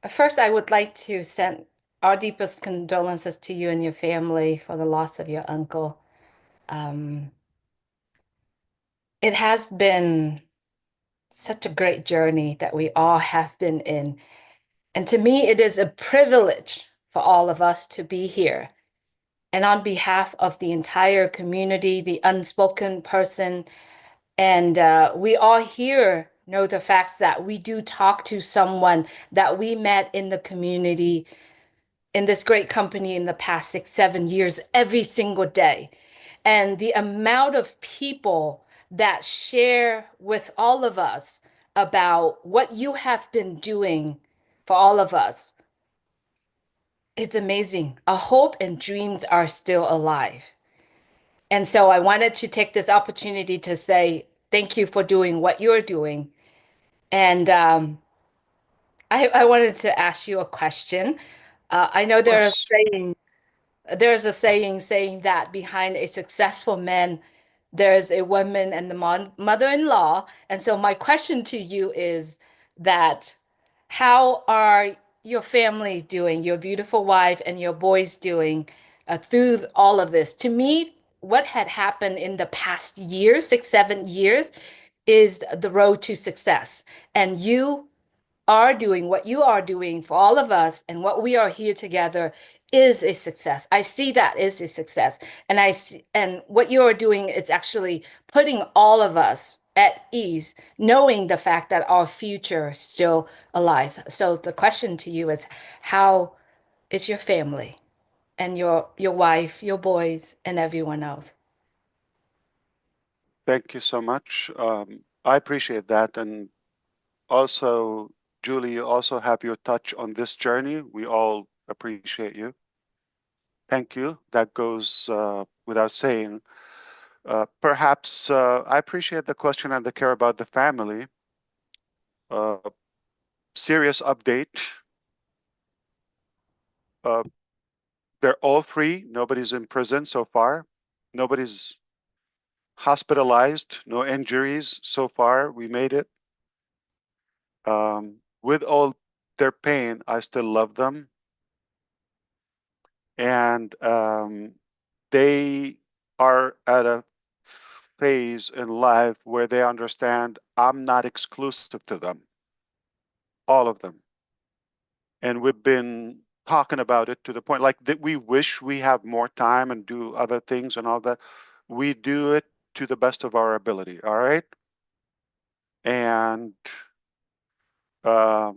First, I would like to send our deepest condolences to you and your family for the loss of your uncle. It has been such a great journey that we all have been in. And to me, it is a privilege for all of us to be here. And on behalf of the entire community, the unspoken person, and we all here know the facts that we do talk to someone that we met in the community, in this great company in the past 6, 7 years, every single day. And the amount of people that share with all of us about what you have been doing for all of us It's amazing. Our hope and dreams are still alive. And so I wanted to take this opportunity to say thank you for doing what you're doing. And I wanted to ask you a question. I know Of course. there's a saying saying that behind a successful man, there's a woman and the mother-in-law. And so my question to you is that how are your family doing, your beautiful wife and your boys doing through all of this? To me, what had happened in the past year, 6, 7 years, is the road to success. And you are doing what you are doing for all of us, and what we are here together is a success. I see that is a success. And I see, and what you are doing is actually putting all of us at ease, knowing the fact that our future is still alive. So the question to you is, how is your family and your wife, your boys, and everyone else? Thank you so much. I appreciate that. And also, Julie, you also have your touch on this journey. We all appreciate you. Thank you. That goes without saying. Perhaps I appreciate the question and the care about the family. Serious update. They're all free. Nobody's in prison so far. Nobody's hospitalized. No injuries so far. We made it. With all their pain, I still love them. And they are at a phase in life where they understand I'm not exclusive to them, all of them. And we've been talking about it to the point like that we wish we have more time and do other things and all that. We do it to the best of our ability, all right? And but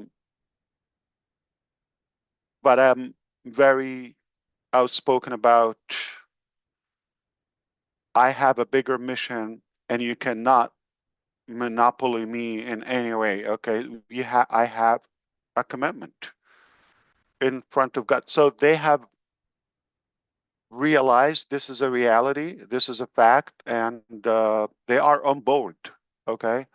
I'm very outspoken about I have a bigger mission and you cannot monopoly me in any way. Okay, I have a commitment in front of God. So they have realized this is a reality, this is a fact, and they are on board. Okay,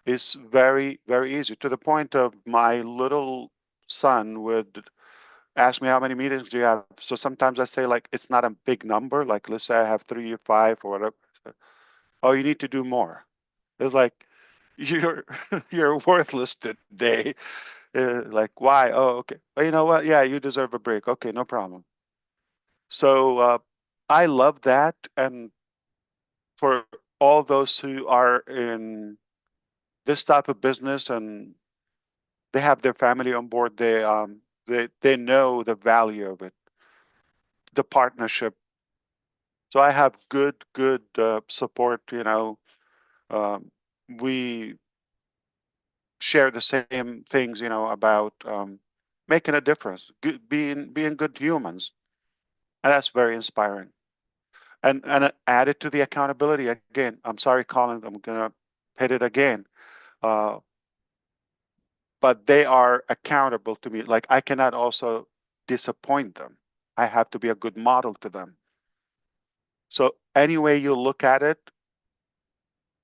it's very, very easy to the point of my little son would ask me how many meetings do you have. So sometimes I say like it's not a big number. Like let's say I have 3 or 5 or whatever. Oh, you need to do more. It's like you're you're worthless today. Like why? Oh, okay. Well, you know what? Yeah, you deserve a break. Okay, no problem. So I love that, and for all those who are in this type of business and they have their family on board, they know the value of it, the partnership. So I have good support. You know, we share the same things. You know about making a difference, being good humans, and that's very inspiring. And added to the accountability again. I'm sorry, Colin. I'm gonna hit it again. But they are accountable to me. Like I cannot also disappoint them. I have to be a good model to them. So any way you look at it,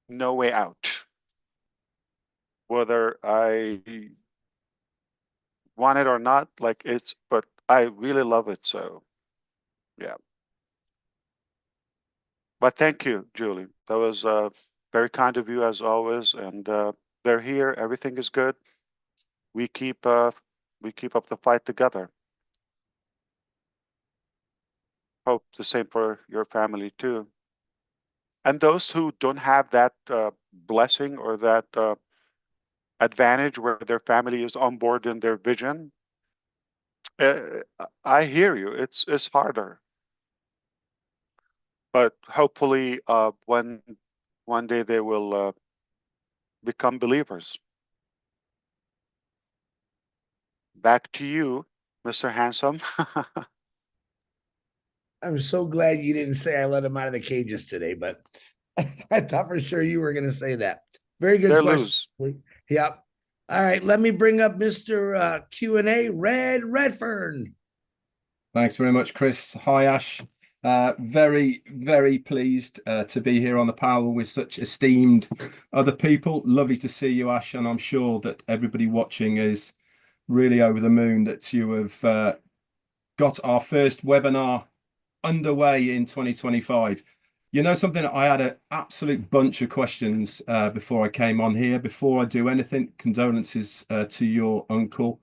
no way out. Whether I want it or not, like but I really love it. So yeah. But thank you, Julie. That was very kind of you as always. And they're here. Everything is good. We keep up the fight together. Hope the same for your family too. And those who don't have that blessing or that advantage where their family is on board in their vision, I hear you. It's harder, but hopefully, one day they will become believers. Back to you, Mr. Handsome. I'm so glad you didn't say I let him out of the cages today, but I thought for sure you were going to say that. Very good They're question. loose. Yep. All right, let me bring up Mr. Q&A, Redfern. Thanks very much, Chris. Hi, Ash. Very, very pleased to be here on the panel with such esteemed other people. Lovely to see you, Ash, and I'm sure that everybody watching is really over the moon that you have got our first webinar underway in 2025. You know something, I had an absolute bunch of questions before I came on here. Before I do anything, condolences to your uncle.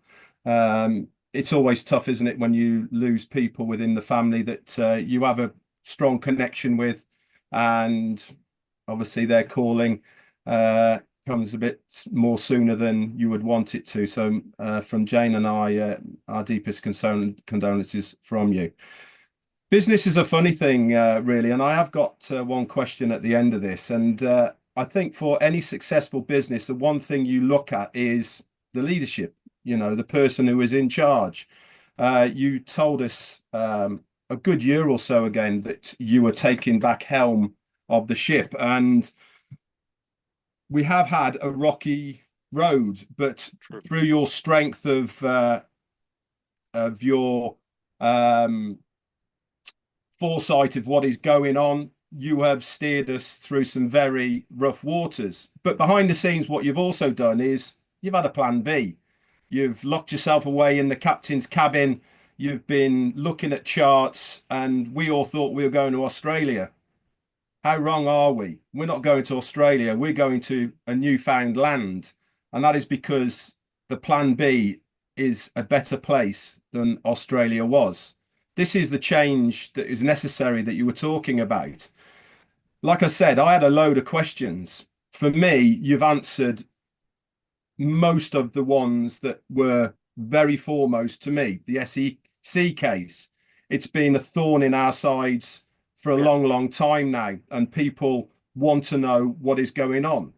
It's always tough, isn't it, when you lose people within the family that you have a strong connection with, and obviously their calling comes a bit more sooner than you would want it to. So from Jane and I, our deepest condolences from you. Business is a funny thing, really, and I have got one question at the end of this. And I think for any successful business, the one thing you look at is the leadership, you know, the person who is in charge. You told us a good year or so again that you were taking back helm of the ship, and we have had a rocky road, but through your strength of your foresight of what is going on, you have steered us through some very rough waters. But behind the scenes, what you've also done is you've had a plan B. You've locked yourself away in the captain's cabin. You've been looking at charts, and we all thought we were going to Australia. How wrong are we? We're not going to Australia. We're going to a newfound land. And that is because the plan B is a better place than Australia was. This is the change that is necessary that you were talking about. Like I said, I had a load of questions. For me, you've answered most of the ones that were very foremost to me. The SEC case, it's been a thorn in our sides for a long, long time now, and people want to know what is going on.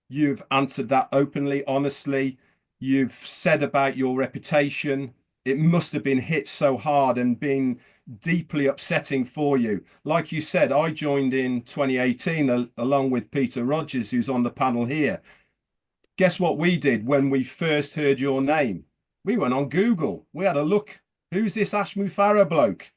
You've answered that openly, honestly. You've said about your reputation. It must have been hit so hard and been deeply upsetting for you. Like you said, I joined in 2018 along with Peter Rogers, who's on the panel here. Guess what we did when we first heard your name? We went on Google. We had a look. Who's this Ash Mufareh bloke?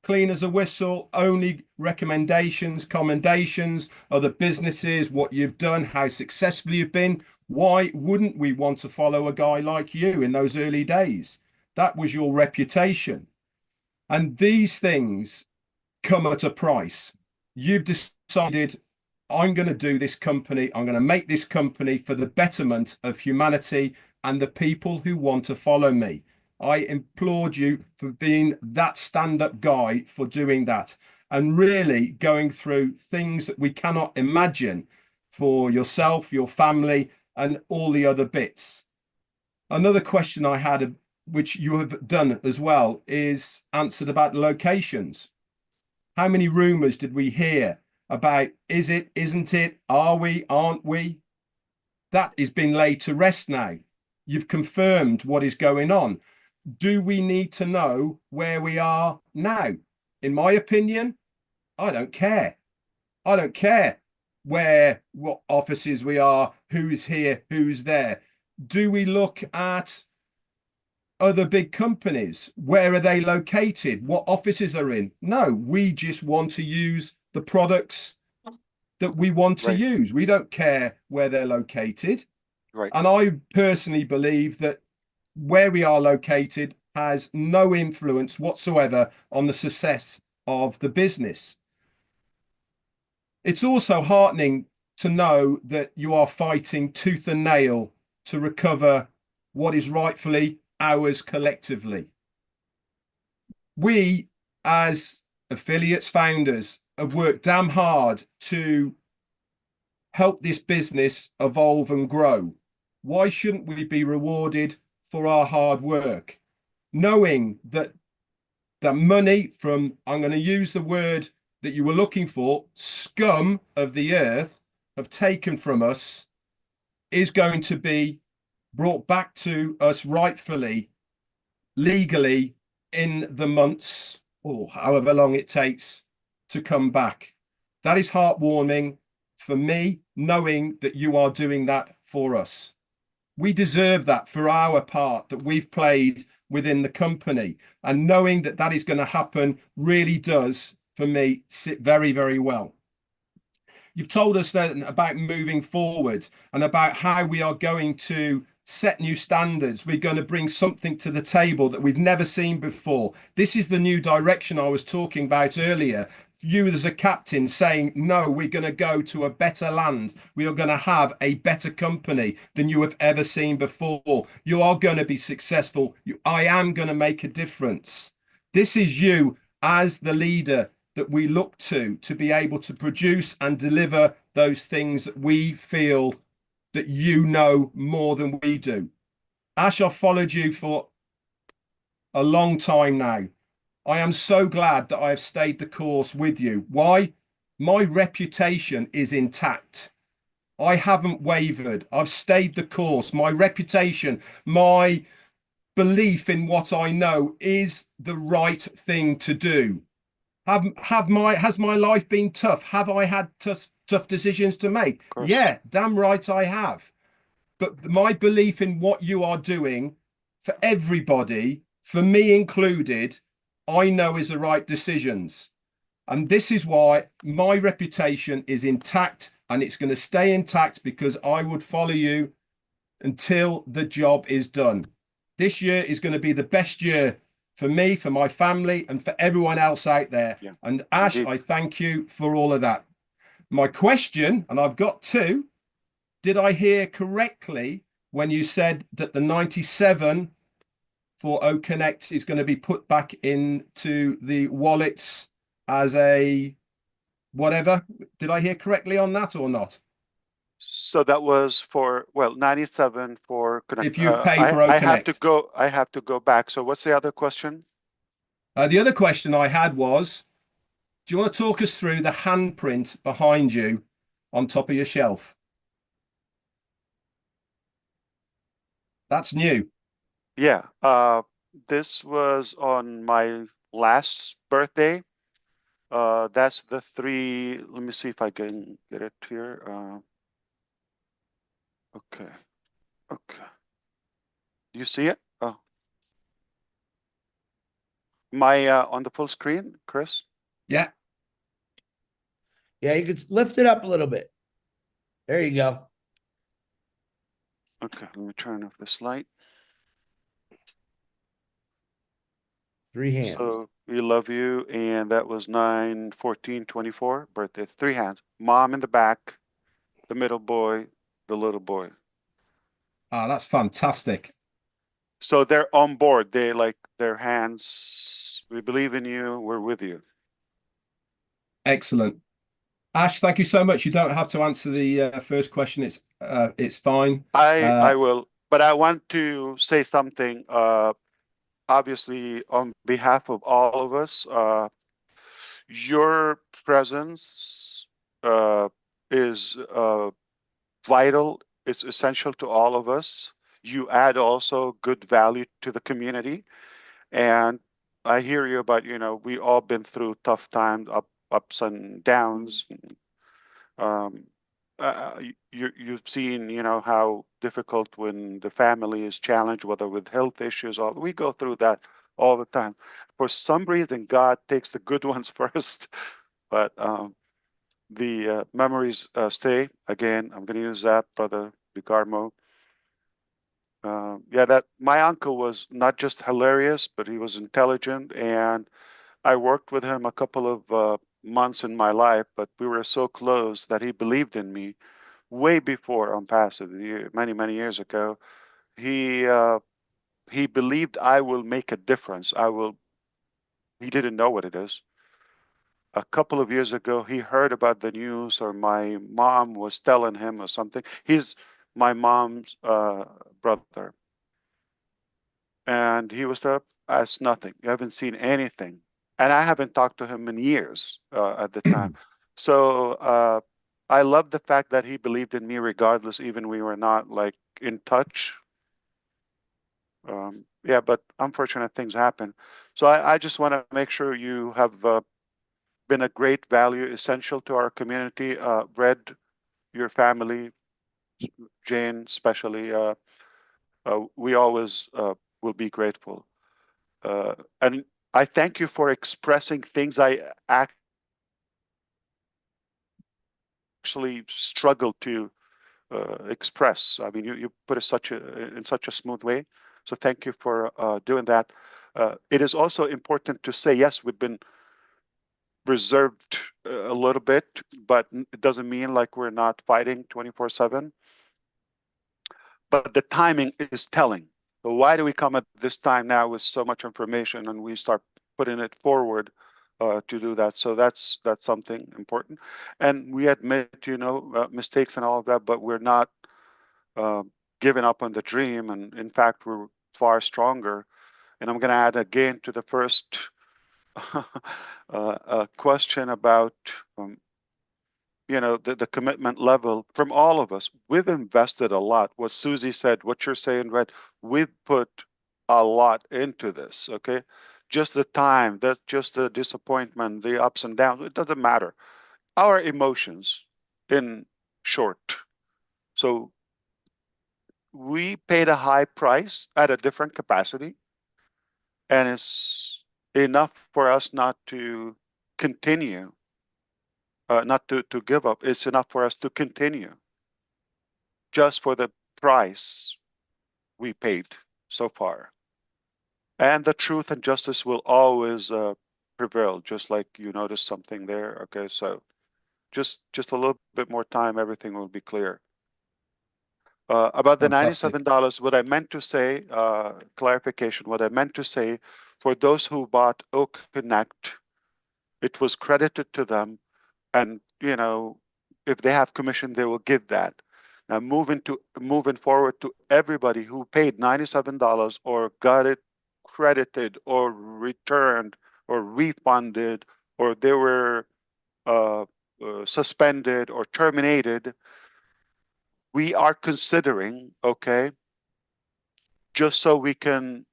Clean as a whistle, only recommendations, commendations, other businesses, what you've done, how successful you've been. Why wouldn't we want to follow a guy like you in those early days? That was your reputation. And these things come at a price. You've decided, I'm going to do this company. I'm going to make this company for the betterment of humanity and the people who want to follow me. I applaud you for being that stand-up guy, for doing that, and really going through things that we cannot imagine for yourself, your family, and all the other bits. Another question I had, which you have done as well, is answered about locations. How many rumors did we hear about, is it, isn't it, are we, aren't we? That is being laid to rest now. You've confirmed what is going on. Do we need to know where we are now? In my opinion, I don't care. I don't care what offices we are, who's here, who's there. Do we look at other big companies? Where are they located? What offices are in? No, we just want to use the products that we want to use. We don't care where they're located. Right. And I personally believe that where we are located has no influence whatsoever on the success of the business. It's also heartening to know that you are fighting tooth and nail to recover what is rightfully ours collectively. We, as affiliates, founders, have worked damn hard to help this business evolve and grow. Why shouldn't we be rewarded for our hard work, knowing that the money from, I'm going to use the word that you were looking for, scum of the earth have taken from us, is going to be brought back to us rightfully, legally, in the months or however long it takes to come back. That is heartwarming for me, knowing that you are doing that for us. We deserve that for our part that we've played within the company. And knowing that that is going to happen really does, for me, sit very, very well. You've told us then about moving forward and about how we are going to set new standards. We're going to bring something to the table that we've never seen before. This is the new direction I was talking about earlier. You as a captain saying, no, we're going to go to a better land. We are going to have a better company than you have ever seen before. You are going to be successful. I am going to make a difference. This is you as the leader that we look to be able to produce and deliver those things that we feel that you know more than we do. Ash, I've followed you for a long time now. I am so glad that I have stayed the course with you. Why? My reputation is intact. I haven't wavered. I've stayed the course. My reputation, my belief in what I know is the right thing to do. Has my life been tough? Have I had tough decisions to make? Yeah, damn right I have. But my belief in what you are doing for everybody, for me included, I know is the right decisions. And this is why my reputation is intact, and it's going to stay intact because I would follow you until the job is done. This year is going to be the best year for me, for my family, and for everyone else out there. Yeah. And Ash, Indeed. I thank you for all of that. My question, and I've got two, did I hear correctly when you said that the 97 for O Connect is going to be put back into the wallets as a whatever? Did I hear correctly on that or not? So that was for, well, 97 for Connect. If you've paid for O I have Connect. I have to go back. So what's the other question? The other question I had was, do you want to talk us through the handprint behind you on top of your shelf? That's new. Yeah. This was on my last birthday. That's the three. Let me see if I can get it here. Okay. Okay. Do you see it? Oh. My on the full screen, Chris? Yeah. Yeah, you could lift it up a little bit. There you go. Okay, let me turn off this light. Three hands. So we love you, and that was 9/14/24 birthday. Three hands. Mom in the back, the middle boy, the little boy. Ah, that's fantastic. So they're on board. They like their hands. We believe in you. We're with you. Excellent. Ash, thank you so much. You don't have to answer the first question. It's fine. I will, but I want to say something. Obviously, on behalf of all of us, your presence is vital. It's essential to all of us. You add also good value to the community. And I hear you about, we all been through tough times, ups and downs. You've seen, how difficult when the family is challenged, whether with health issues, or we go through that all the time. For some reason, God takes the good ones first, but the memories stay. Again, I'm going to use that, Brother Bicarmo. Yeah, that my uncle was not just hilarious, but he was intelligent, and I worked with him a couple of months in my life, but we were so close that he believed in me way before on passive, many, many years ago. He believed I will make a difference. He didn't know what it is. A couple of years ago, he heard about the news, or my mom was telling him or something. He's my mom's brother. And he was up as nothing. You haven't seen anything. And I haven't talked to him in years at the time. So I love the fact that he believed in me regardless, even we were not like in touch. Yeah, but unfortunate things happen. So I just want to make sure you have been a great value, essential to our community. Red, your family, Jane especially, we always will be grateful. And I thank you for expressing things I actually struggle to express. I mean, you put it in such a smooth way. So thank you for doing that. It is also important to say, yes, we've been reserved a little bit, but it doesn't mean like we're not fighting 24/7. But the timing is telling. So why do we come at this time now with so much information and we start putting it forward to do that? So that's something important. And we admit, mistakes and all of that, but we're not giving up on the dream. And in fact, we're far stronger. And I'm going to add again to the first question about the commitment level from all of us. We've invested a lot. What Susie said, what you're saying, Red, we've put a lot into this, okay? Just the time, just the disappointment, the ups and downs, it doesn't matter. Our emotions, in short. So we paid a high price at a different capacity, and it's enough for us not to continue, not to give up. It's enough for us to continue just for the price we paid so far. And the truth and justice will always prevail, just like you noticed something there. Okay, so just a little bit more time, everything will be clear. About the Fantastic. $97, what I meant to say, clarification, what I meant to say, for those who bought Oak Connect, it was credited to them, and if they have commission, they will give that. Now moving forward to everybody who paid $97 or got it credited or returned or refunded, or they were suspended or terminated, we are considering, okay, just so we can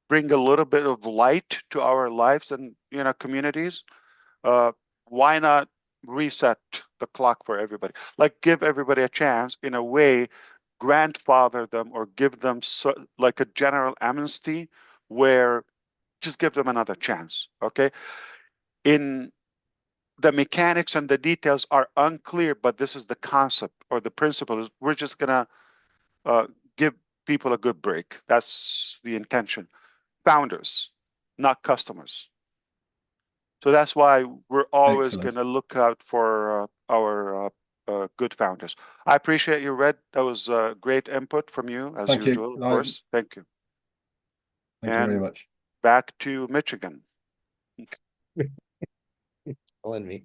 bring a little bit of light to our lives and communities, why not reset the clock for everybody? Like give everybody a chance, in a way, grandfather them or give them like a general amnesty, where just give them another chance, okay? In the mechanics and the details are unclear, but this is the concept or the principle. Is we're just gonna give people a good break. That's the intention. Founders, not customers. So that's why we're always Excellent. going to look out for our good founders. I appreciate you, Red. That was great input from you, as Thank you. usual, of course. Thank you. Thank you very much. Back to Michigan. Calling me.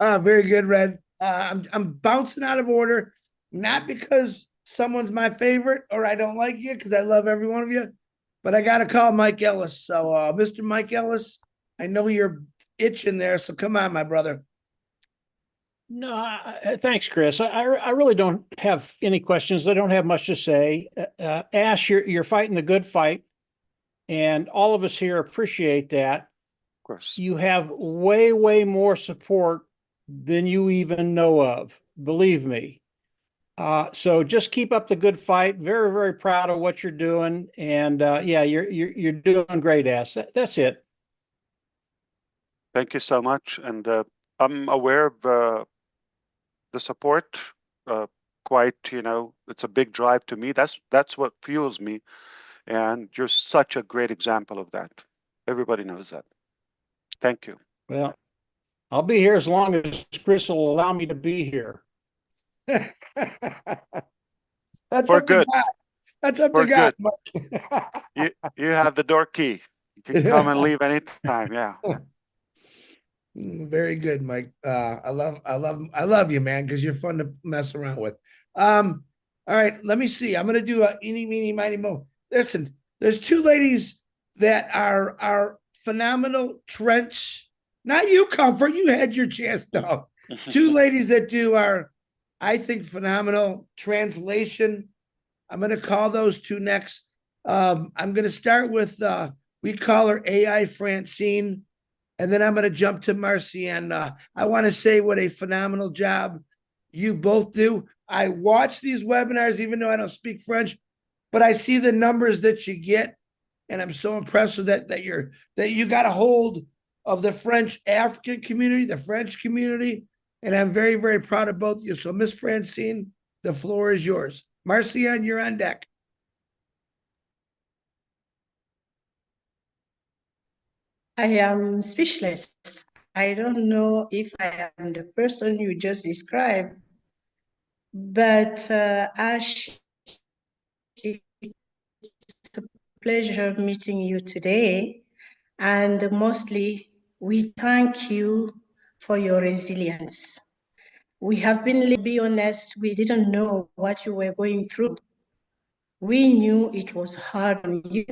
Very good, Red. I'm bouncing out of order, not because someone's my favorite or I don't like you, because I love every one of you, but I got to call Mike Ellis. So, Mr. Mike Ellis, I know you're itching there, so come on, my brother. No, thanks, Chris. I really don't have any questions. I don't have much to say. Ash, you're fighting the good fight, and all of us here appreciate that. Of course. You have way, way more support than you even know of. Believe me. So just keep up the good fight. Very, very proud of what you're doing, and yeah, you're doing great, Ash. That's it. Thank you so much, and I'm aware of the support. Quite, it's a big drive to me. That's what fuels me, and you're such a great example of that. Everybody knows that. Thank you. Well, I'll be here as long as Chris will allow me to be here. That's We're up to good. God. That's up We're to God. you have the door key. You can come and leave anytime. Yeah. Very good, Mike. I love you, man, because you're fun to mess around with. All right, let me see. I'm gonna do a eeny, meeny, miny, mo. Listen, there's two ladies that are phenomenal trench. Not you, Comfort. You had your chance, no. Two ladies that do I think, phenomenal translation. I'm gonna call those two next. I'm gonna start with we call her AI Francine. And then I'm going to jump to Marcy. And I want to say what a phenomenal job you both do. I watch these webinars, even though I don't speak French, but I see the numbers that you get. and I'm so impressed with that you got a hold of the French African community, the French community, and I'm very, very proud of both of you. So, Miss Francine, the floor is yours. Marcian, you're on deck. I am speechless. I don't know if I am the person you just described, but Ash, it's a pleasure meeting you today. And mostly, we thank you for your resilience. We have been, let's be honest, we didn't know what you were going through. We knew it was hard on you,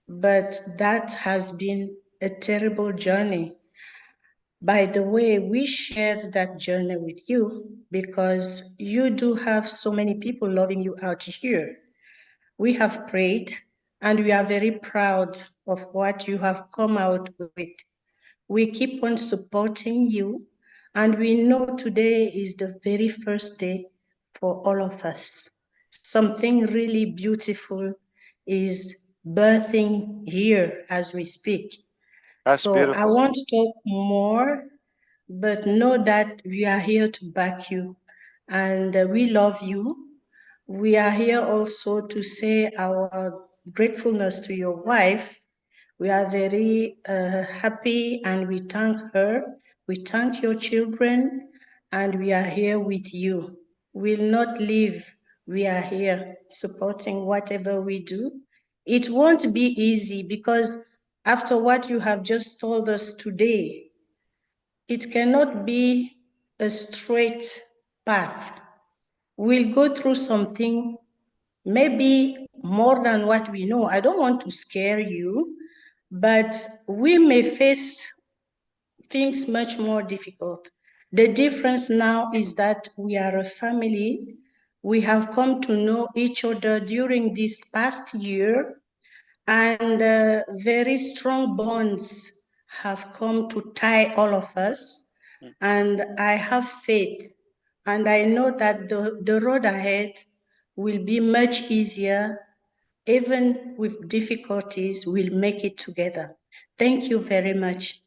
but that has been a terrible journey. By the way, we shared that journey with you because you do have so many people loving you out here. We have prayed and we are very proud of what you have come out with. We keep on supporting you, and we know today is the very first day for all of us. Something really beautiful is birthing here as we speak. That's So I beautiful. won't talk more, but know that we are here to back you, and we love you. We are here also to say our gratefulness to your wife. We are very happy and we thank her. We thank your children, and we are here with you. We'll not leave. We are here supporting whatever we do. It won't be easy because after what you have just told us today, it cannot be a straight path. We'll go through something, maybe more than what we know. I don't want to scare you, but we may face things much more difficult. The difference now is that we are a family. We have come to know each other during this past year, and very strong bonds have come to tie all of us. And I have faith, and I know that the road ahead will be much easier. Even with difficulties, we'll make it together. Thank you very much.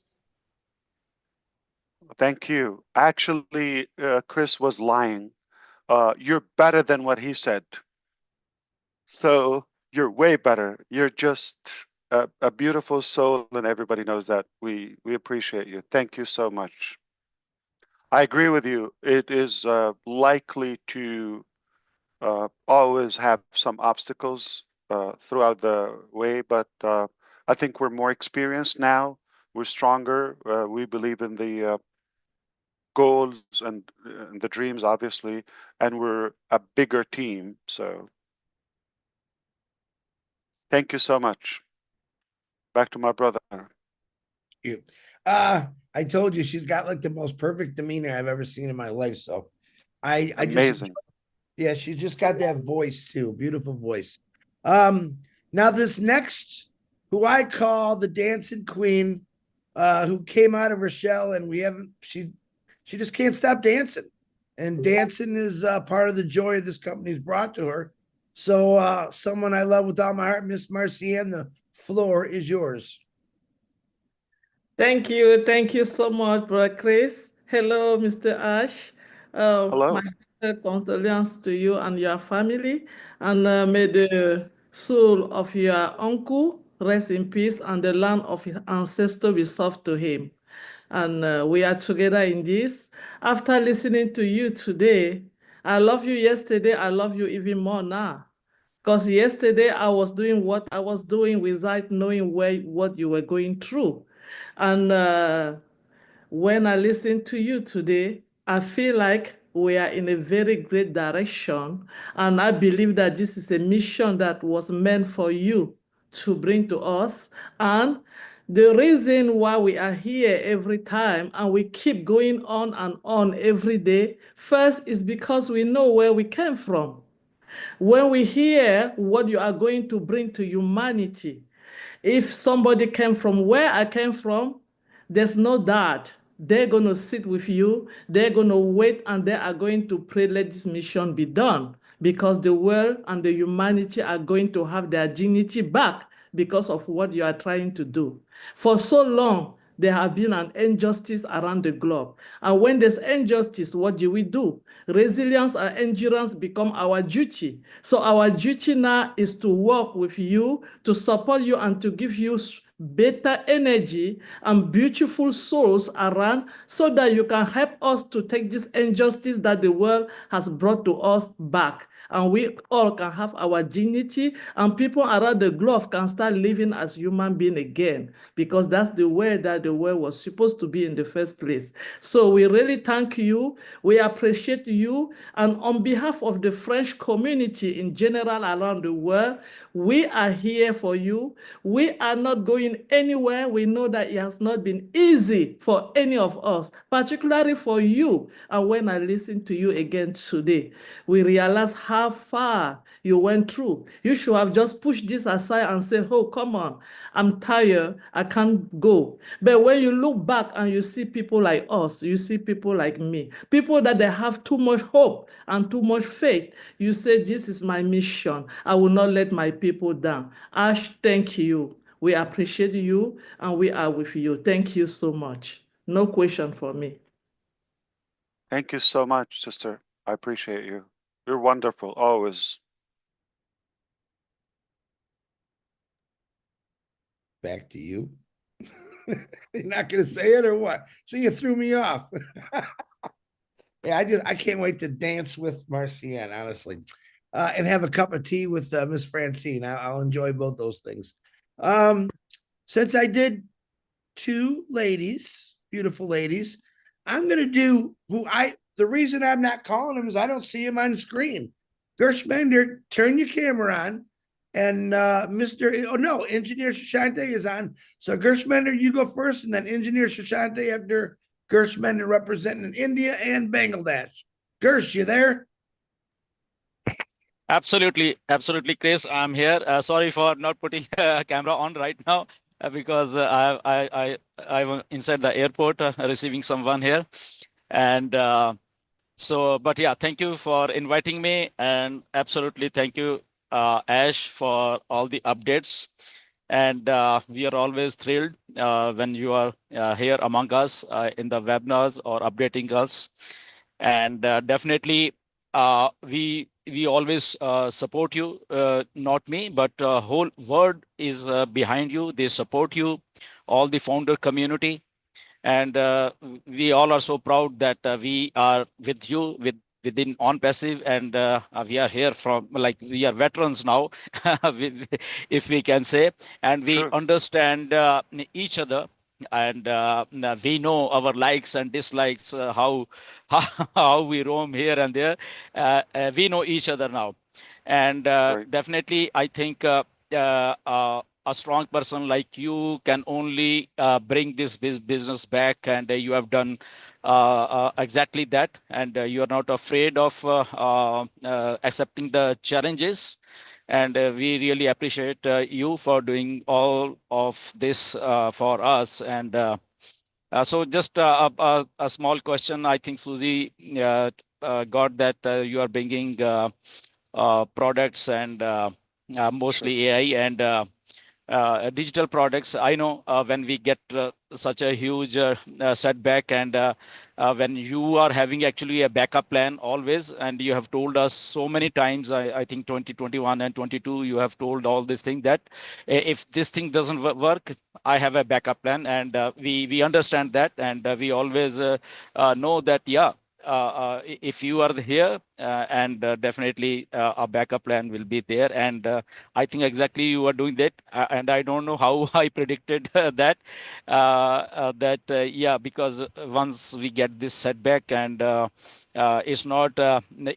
Thank you. Actually, Chris was lying. You're better than what he said. So you're way better. You're just a beautiful soul, and everybody knows that. We appreciate you. Thank you so much. I agree with you. It is likely to always have some obstacles throughout the way, but I think we're more experienced now. We're stronger. We believe in the goals and the dreams, obviously, and we're a bigger team. So thank you so much. Back to my brother. You. I told you she's got like the most perfect demeanor I've ever seen in my life. So I just Amazing. yeah, she's just got that voice too. Beautiful voice. Now this next, who I call the dancing queen, who came out of her shell, and she just can't stop dancing. And dancing is part of the joy this company's brought to her. So someone I love with all my heart, Miss Marcian, the floor is yours. Thank you. Thank you so much, Brother Chris. Hello, Mr. Ash. Hello. My condolences to you and your family. And may the soul of your uncle rest in peace and the land of his ancestor be soft to him. And we are together in this. After listening to you today, I love you yesterday. I love you even more now. Because yesterday I was doing what I was doing without knowing what you were going through. And when I listen to you today, I feel like we are in a very great direction. And I believe that this is a mission that was meant for you to bring to us. And the reason why we are here every time and we keep going on and on every day, first is because we know where we came from. When we hear what you are going to bring to humanity, if somebody came from where I came from, there's no doubt they're going to sit with you, they're going to wait, and they are going to pray, let this mission be done. because the world and the humanity are going to have their dignity back because of what you are trying to do. For so long, there have been an injustice around the globe. And when there's injustice, what do we do? Resilience and endurance become our duty. So our duty now is to work with you, to support you, and to give you better energy and beautiful souls around so that you can help us to take this injustice that the world has brought to us back. And we all can have our dignity, and people around the globe can start living as human beings again, because that's the way that the world was supposed to be in the first place. So we really thank you. We appreciate you. And on behalf of the French community in general around the world, we are here for you. We are not going anywhere. We know that it has not been easy for any of us, particularly for you. And when I listen to you again today, we realize how far you went through. You should have just pushed this aside and said, oh, come on, I'm tired, I can't go. But when you look back and you see people like us, you see people like me, people that they have too much hope and too much faith, you say, this is my mission. I will not let my people down. Ash, thank you. We appreciate you and we are with you. Thank you so much. No question for me. Thank you so much, sister. I appreciate you. You're wonderful, always. Back to you. You're not gonna say it or what? So you threw me off. Yeah, I can't wait to dance with Marcienne, honestly, and have a cup of tea with Miss Francine. I'll enjoy both those things. Since I did two ladies, beautiful ladies, I'm gonna do the reason I'm not calling him is I don't see him on screen. Gershbender, turn your camera on. And Engineer Shashante is on. So Gershbender, you go first, and then Engineer Shashante after Gershbender representing India and Bangladesh. Gersh, you there? Absolutely, Chris. I'm here. Sorry for not putting a camera on right now because I'm inside the airport receiving someone here, and but yeah, thank you for inviting me, and absolutely thank you, Ash, for all the updates. And we are always thrilled when you are here among us in the webinars or updating us. And definitely, we always support you, not me, but whole world is behind you. They support you, all the founder community. And we all are so proud that we are with you within OnPassive, and we are here from, like, we are veterans now, if we can say, and we understand each other, and we know our likes and dislikes, how we roam here and there. We know each other now, and definitely I think a strong person like you can only bring this business back, and you have done exactly that, and you are not afraid of accepting the challenges, and we really appreciate you for doing all of this for us. And so just a small question. I think Susie got that you are bringing products and mostly AI and digital products. I know when we get such a huge setback, and when you are having actually a backup plan always, and you have told us so many times, I think 2021 and 22, you have told all this thing that if this thing doesn't work, I have a backup plan, and we understand that, and we always know that, yeah, if you are here, and definitely a backup plan will be there. And I think exactly you are doing that, and I don't know how I predicted that. Yeah, because once we get this setback, and it's not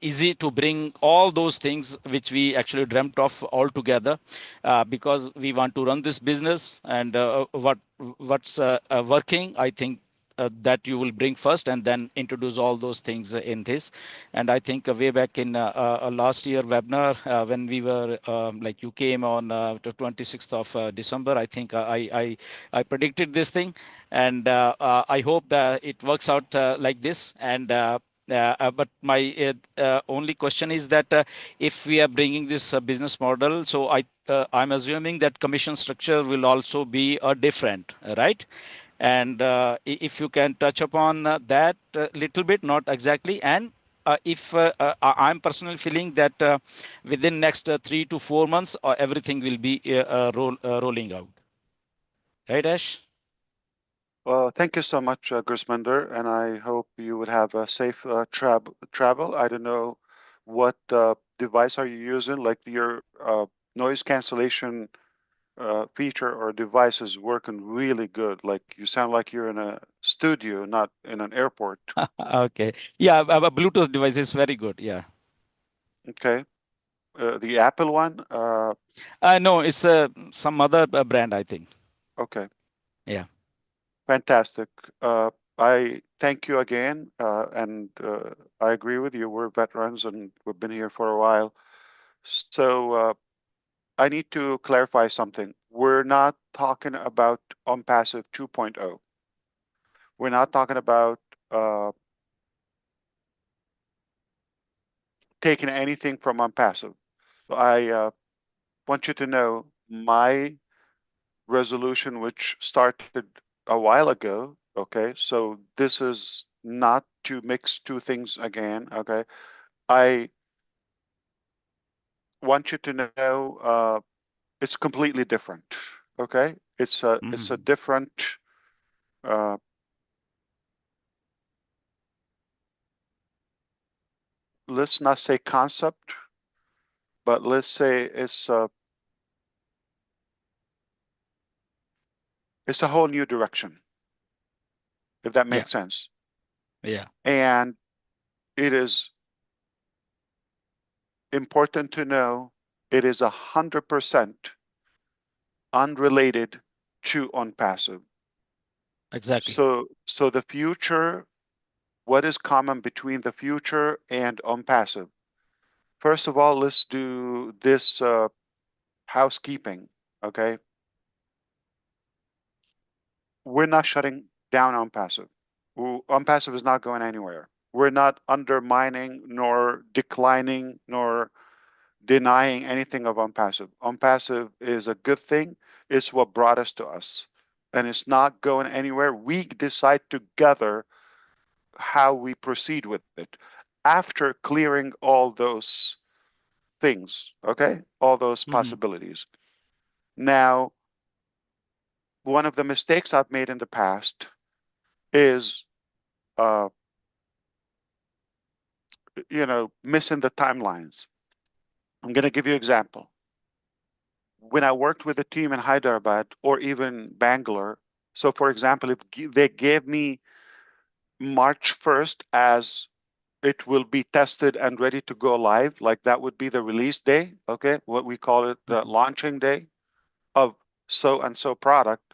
easy to bring all those things which we actually dreamt of all together, because we want to run this business, and what's working, I think that you will bring first, and then introduce all those things in this. And I think way back in last year webinar, when we were like, you came on the 26th of December, I think I predicted this thing, and I hope that it works out like this. And But my only question is that if we are bringing this business model, so I'm assuming that commission structure will also be different, right? And if you can touch upon that a little bit, not exactly, and if I'm personally feeling that within next 3 to 4 months, everything will be rolling out, right, Ash? Well, thank you so much, Grisminder, and I hope you would have a safe travel. I don't know what device are you using, like your noise cancellation feature or device is working really good. Like you sound like you're in a studio, not in an airport. Okay. Yeah, a Bluetooth device is very good. Yeah. Okay. The Apple one? No, it's some other brand, I think. Okay. Yeah. Fantastic. I thank you again, and I agree with you. We're veterans and we've been here for a while. So I need to clarify something. We're not talking about OnPassive 2.0. We're not talking about taking anything from OnPassive. So I want you to know my resolution, which started a while ago. Okay, so this is not to mix two things again. Okay, I want you to know it's completely different. Okay, it's a different. Let's not say concept, but let's say it's a whole new direction, if that makes sense. Yeah. And it is important to know it is 100% unrelated to OnPassive. Exactly. So the future, what is common between the future and OnPassive? First of all, let's do this housekeeping, okay? We're not shutting down OnPassive. OnPassive is not going anywhere. We're not undermining nor declining nor denying anything of OnPassive. OnPassive is a good thing. It's what brought us to us. And it's not going anywhere. We decide together how we proceed with it after clearing all those things, okay? All those possibilities. Now, one of the mistakes I've made in the past is, missing the timelines. I'm going to give you an example. When I worked with a team in Hyderabad or even Bangalore, so for example, if they gave me March 1st as it will be tested and ready to go live, like that would be the release day, okay? What we call it, the launching day of so and so product.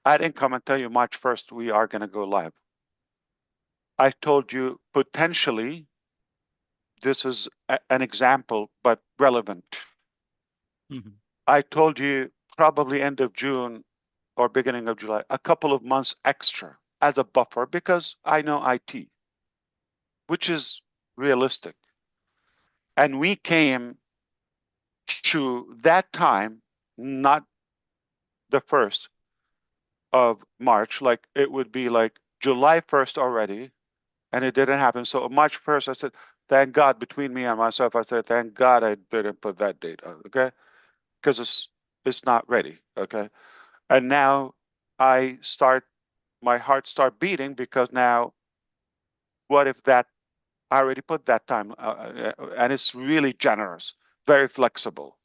I didn't come and tell you March 1st we are going to go live. I told you potentially, this is an example, but relevant. I told you probably end of June or beginning of July, a couple of months extra as a buffer because I know IT, which is realistic. And we came to that time, not the 1st of March, like it would be like July 1st already, and it didn't happen. So March 1st, I said, thank God, between me and myself, I said, thank God I didn't put that date out, okay? Because it's not ready, okay? And now my heart start beating because now, what if that, I already put that time, and it's really generous, very flexible.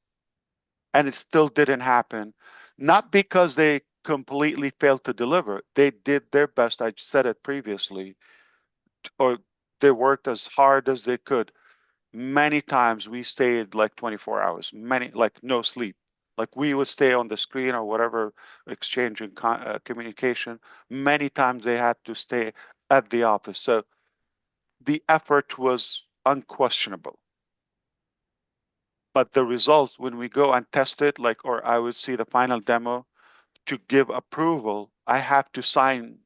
And it still didn't happen, not because they completely failed to deliver. They did their best. I said it previously, or they worked as hard as they could. Many times we stayed like 24 hours, like no sleep. Like we would stay on the screen or whatever, exchanging communication. Many times they had to stay at the office. So the effort was unquestionable. But the results, when we go and test it, like, or I would see the final demo to give approval, I have to sign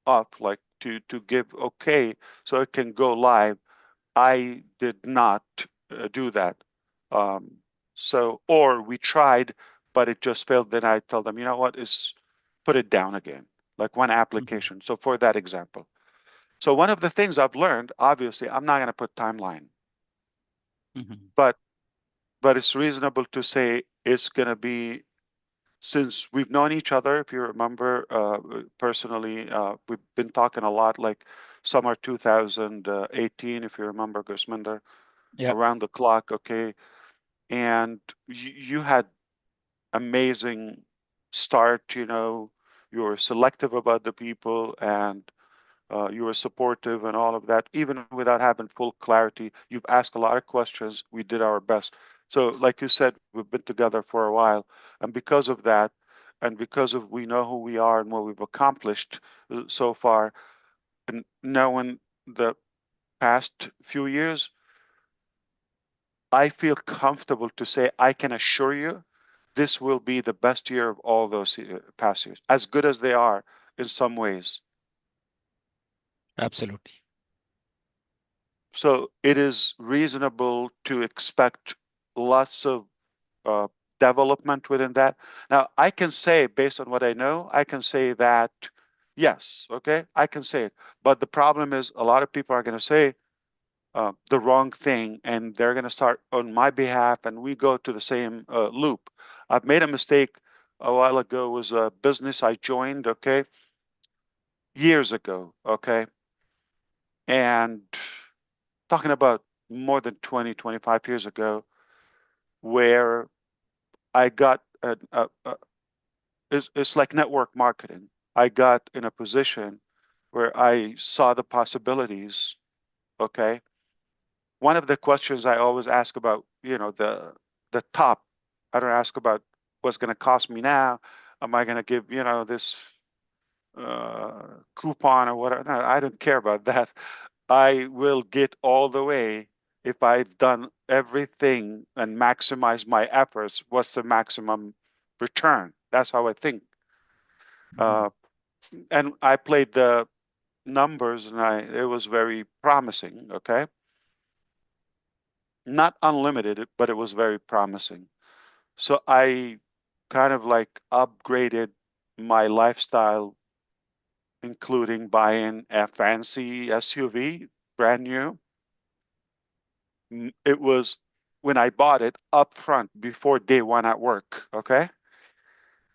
up, like to give okay so it can go live. I did not do that. Or we tried, but it just failed. Then I told them, you know what, is put it down again, like one application. So for that example. So one of the things I've learned, obviously, I'm not going to put timeline, but it's reasonable to say it's going to be, since we've known each other, if you remember, personally, we've been talking a lot, like summer 2018, if you remember, Gusminder, around the clock, okay? And you had amazing start, you know, you were selective about the people, and you were supportive and all of that, even without having full clarity. You've asked a lot of questions. We did our best. So like you said, we've been together for a while. And because of that, and because of we know who we are and what we've accomplished so far, and knowing the past few years, I feel comfortable to say I can assure you this will be the best year of all those past years, as good as they are in some ways. Absolutely. So it is reasonable to expect lots of development within that. Now, I can say, based on what I know, I can say that, yes, okay, I can say it. But the problem is a lot of people are going to say the wrong thing, and they're going to start on my behalf, and we go to the same loop. I've made a mistake a while ago. It was a business I joined, okay, years ago, okay, and talking about more than 20, 25 years ago, where I got, it's like network marketing. I got in a position where I saw the possibilities, okay? One of the questions I always ask about, you know, the top, I don't ask about what's going to cost me now. Am I going to give, you know, this coupon or whatever? No, I don't care about that. I will get all the way if I've done everything and maximize my efforts. What's the maximum return? That's how I think. And I played the numbers, and it was very promising. Okay, not unlimited, but it was very promising. So I kind of like upgraded my lifestyle, including buying a fancy SUV, brand new. It was when I bought it up front before day one at work. Okay.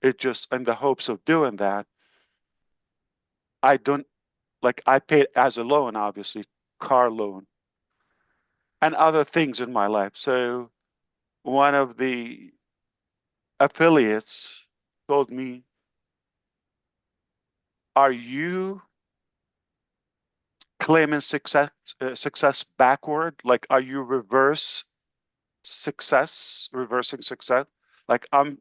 It just, in the hopes of doing that, I don't, like, I paid as a loan, obviously, car loan and other things in my life. So one of the affiliates told me, are you claiming success backward? Like, are you reversing success? Like, I'm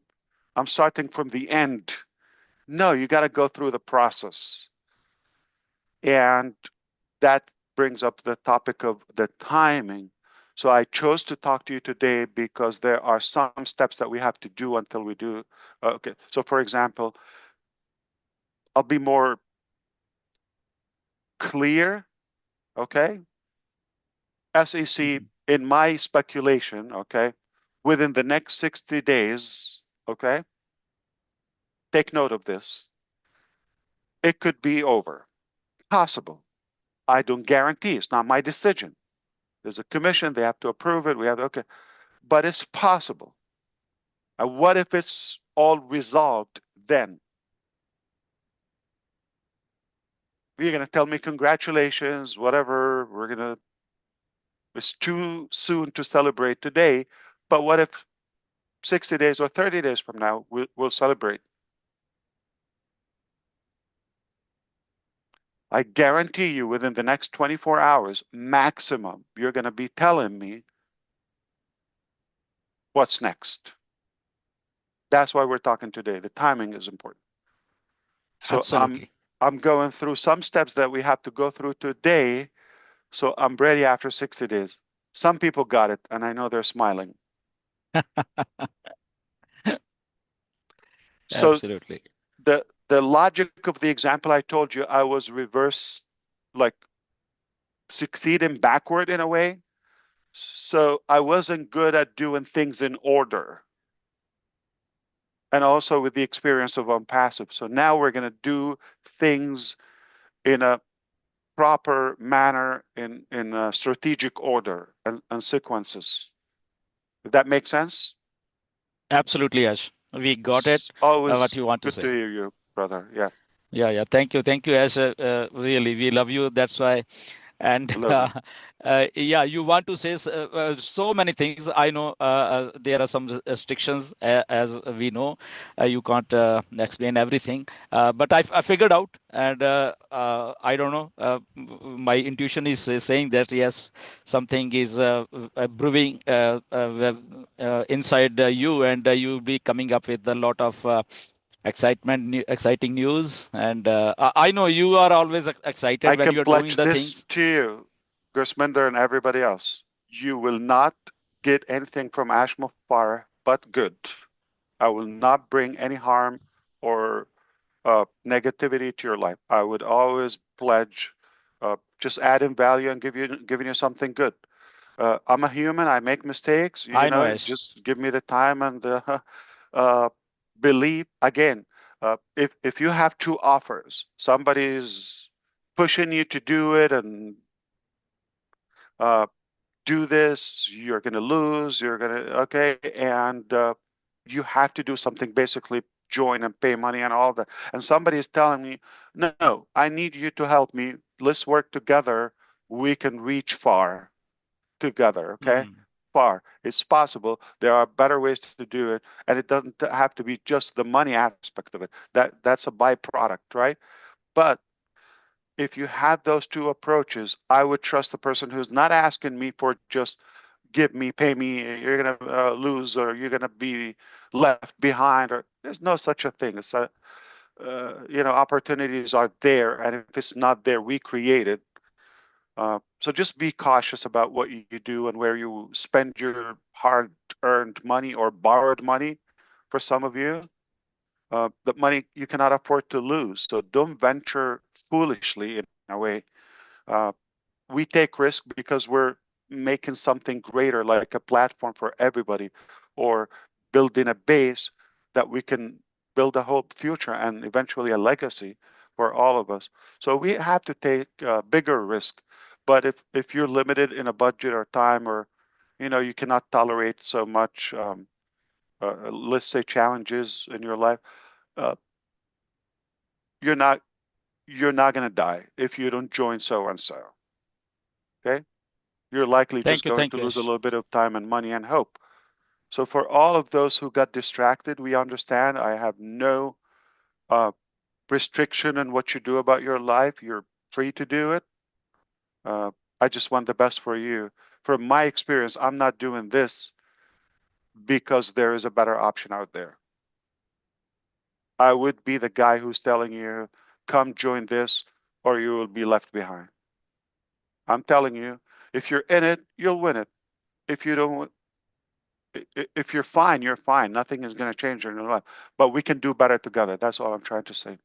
starting from the end. No, you got to go through the process. And that brings up the topic of the timing. So I chose to talk to you today because there are some steps that we have to do until we do. Okay. So for example, I'll be more clear. Okay. SEC, in my speculation, okay, within the next 60 days, okay, take note of this. It could be over. Possible. I don't guarantee. It's not my decision. There's a commission. They have to approve it. We have to, okay. But it's possible. And what if it's all resolved then? You're going to tell me congratulations, whatever. It's too soon to celebrate today. But what if 60 days or 30 days from now, we'll celebrate? I guarantee you within the next 24 hours, maximum, you're going to be telling me what's next. That's why we're talking today. The timing is important. So Absolutely. I'm going through some steps that we have to go through today. So I'm ready after 60 days. Some people got it, and I know they're smiling. So Absolutely. the logic of the example I told you, I was reverse like succeeding backward in a way. So I wasn't good at doing things in order. And also with the experience of unpassive. So now we're going to do things in a proper manner, in a strategic order and sequences. If that makes sense? Absolutely, Ash. We got it. It's always What you want to good say. to hear you, brother. Yeah. Yeah. Thank you, Ash. Really, we love you. That's why. And Love yeah, you want to say so many things. I know there are some restrictions, as we know. You can't explain everything, but I figured out, and I don't know. My intuition is saying that yes, something is brewing inside you, and you'll be coming up with a lot of exciting news. And I know you are always excited I when can you're doing pledge the this things. to you, Grisminder and everybody else. You will not get anything from Ash Mufareh but good. I will not bring any harm or negativity to your life. I would always pledge just adding value and giving you something good. I'm a human. I make mistakes. You I know, know, Ash. just give me the time and the belief. Again, if you have two offers, somebody's pushing you to do it and do this, you're going to lose. You're going to okay, and you have to do something. Basically, join and pay money and all that. And somebody is telling me, no, I need you to help me. Let's work together. We can reach far together. Okay. Far. It's possible. There are better ways to do it, and it doesn't have to be just the money aspect of it. That's a byproduct, right? But if you have those two approaches, I would trust the person who's not asking me for just give me, pay me, you're going to lose or you're going to be left behind, or there's no such a thing. It's opportunities are there, and if it's not there, we create it. So just be cautious about what you do and where you spend your hard-earned money or borrowed money. For some of you, the money you cannot afford to lose. So don't venture foolishly in a way. We take risk because we're making something greater, like a platform for everybody, or building a base that we can build a whole future and eventually a legacy for all of us. So we have to take bigger risk. But if you're limited in a budget or time, or you cannot tolerate so much, let's say, challenges in your life, uh, you're not going to die if you don't join so and so. Okay, you're likely just going Thank to you, lose a Ash. little bit of time and money and hope. So for all of those who got distracted, we understand. I have no restriction in what you do about your life. You're free to do it. I just want the best for you. From my experience, I'm not doing this because there is a better option out there. I would be the guy who's telling you, come join this, or you will be left behind. I'm telling you, if you're in it, you'll win it. If you don't, if you're fine, you're fine. Nothing is going to change in your life. But we can do better together. That's all I'm trying to say.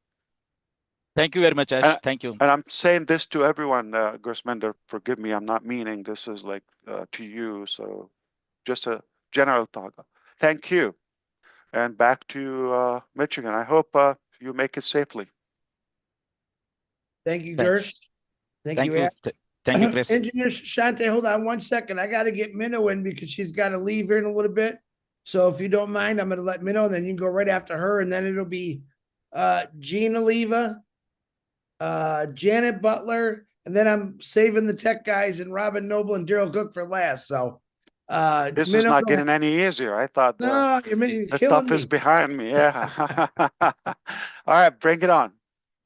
Thank you very much, Ash. Thank you. And I'm saying this to everyone, Grisminder, forgive me. I'm not meaning this is like to you. So just a general talk. Thank you. And back to Michigan. I hope you make it safely. Thank you, Thanks. Gersh. Thank Thank you, you. Ash. Thank you, Chris. Engineer Shante, hold on 1 second. I got to get Minnow in because she's got to leave here in a little bit. So if you don't mind, I'm going to let Minnow, then you can go right after her, and then it'll be Gina Leva, Janet Butler, and then I'm saving the tech guys and Robin Noble and Daryl Cook for last. So This is Minnow, not getting any easier. I thought no, you're the killing stuff is me. behind me. Yeah. All right, bring it on.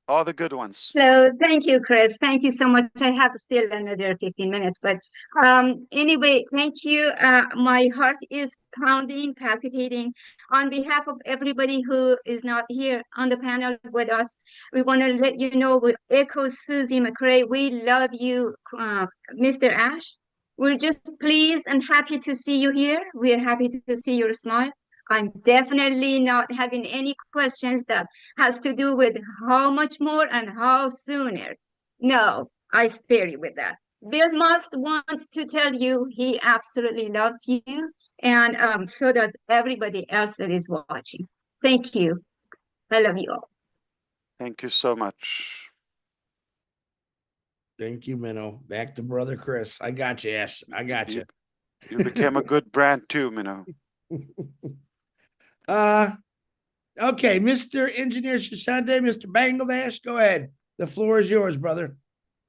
All the good ones. Hello, thank you, Chris. Thank you so much. I have still another 15 minutes, but anyway, thank you. My heart is pounding, palpitating. On behalf of everybody who is not here on the panel with us, we want to let you know, we echo Susie McRae. We love you, Mr. Ash. We're just pleased and happy to see you here. We're happy to see your smile. I'm definitely not having any questions that has to do with how much more and how sooner. No, I spare you with that. Bill must want to tell you he absolutely loves you, and so does everybody else that is watching. Thank you. I love you all. Thank you so much. Thank you, Minnow. Back to brother Chris. I got you, Ash. I got you. You became a good brand too, Minnow. Okay, Mr. Engineer Shashante, Mr. Bangladesh, go ahead. The floor is yours, brother.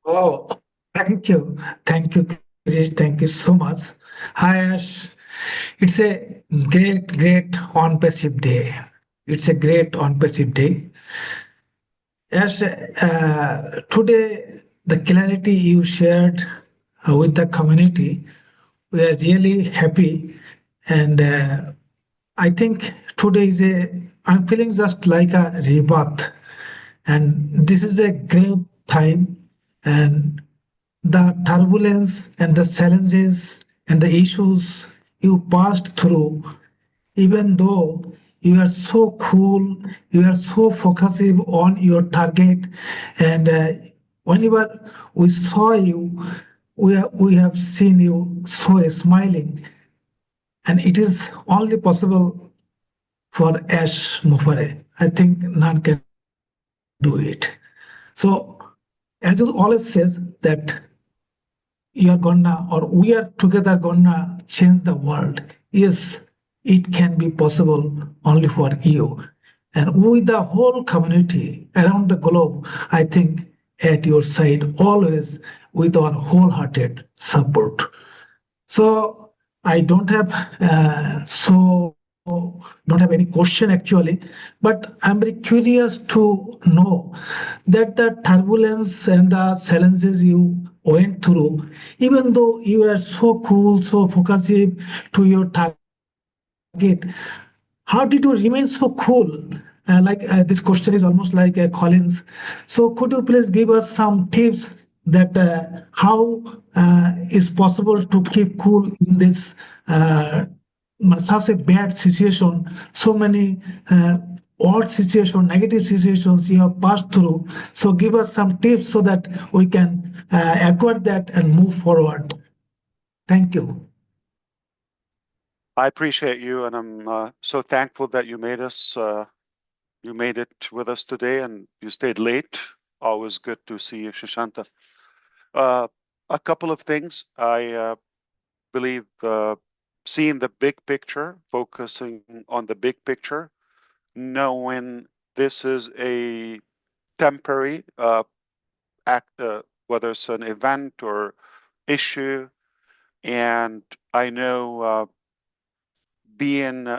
Oh, thank you. Thank you, Chris. Thank you so much. Hi, Ash. It's a great on-passive day. It's a great on-passive day. Ash, today, the clarity you shared with the community, we are really happy. And I think today I'm feeling just like a rebirth. And this is a great time. And the turbulence and the challenges and the issues you passed through, even though you are so cool, you are so focusing on your target, and whenever we saw you, we have seen you so smiling, and it is only possible for Ash Mufareh. I think none can do it. So, as it always says that you're gonna or we are together gonna change the world. Yes, it can be possible only for you. And with the whole community around the globe, I think at your side always with our wholehearted support. So I don't have any question actually, but I'm very curious to know that the turbulence and the challenges you went through, even though you are so cool, so focused to your target, how did you remain so cool? This question is almost like Collins. So could you please give us some tips that how is possible to keep cool in this such a bad situation, so many odd situations, negative situations you have passed through. So give us some tips so that we can acquire that and move forward. Thank you. I appreciate you, and I'm so thankful that you made it with us today, and you stayed late. Always good to see you, Shashanta. A couple of things. I believe seeing the big picture, focusing on the big picture, knowing this is a temporary act, whether it's an event or issue, and I know being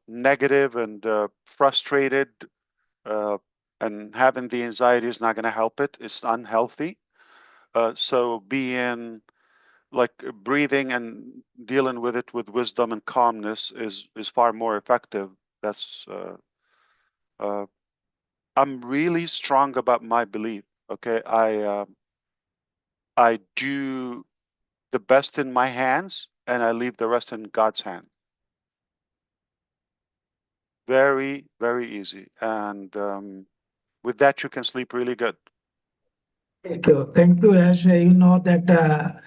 negative and frustrated and having the anxiety is not going to help it. It's unhealthy. So being like breathing and dealing with it with wisdom and calmness is far more effective. That's I'm really strong about my belief. Okay, I do the best in my hands and I leave the rest in God's hand. Very, very easy. And with that, you can sleep really good. Thank you. Thank you, Ash. You know that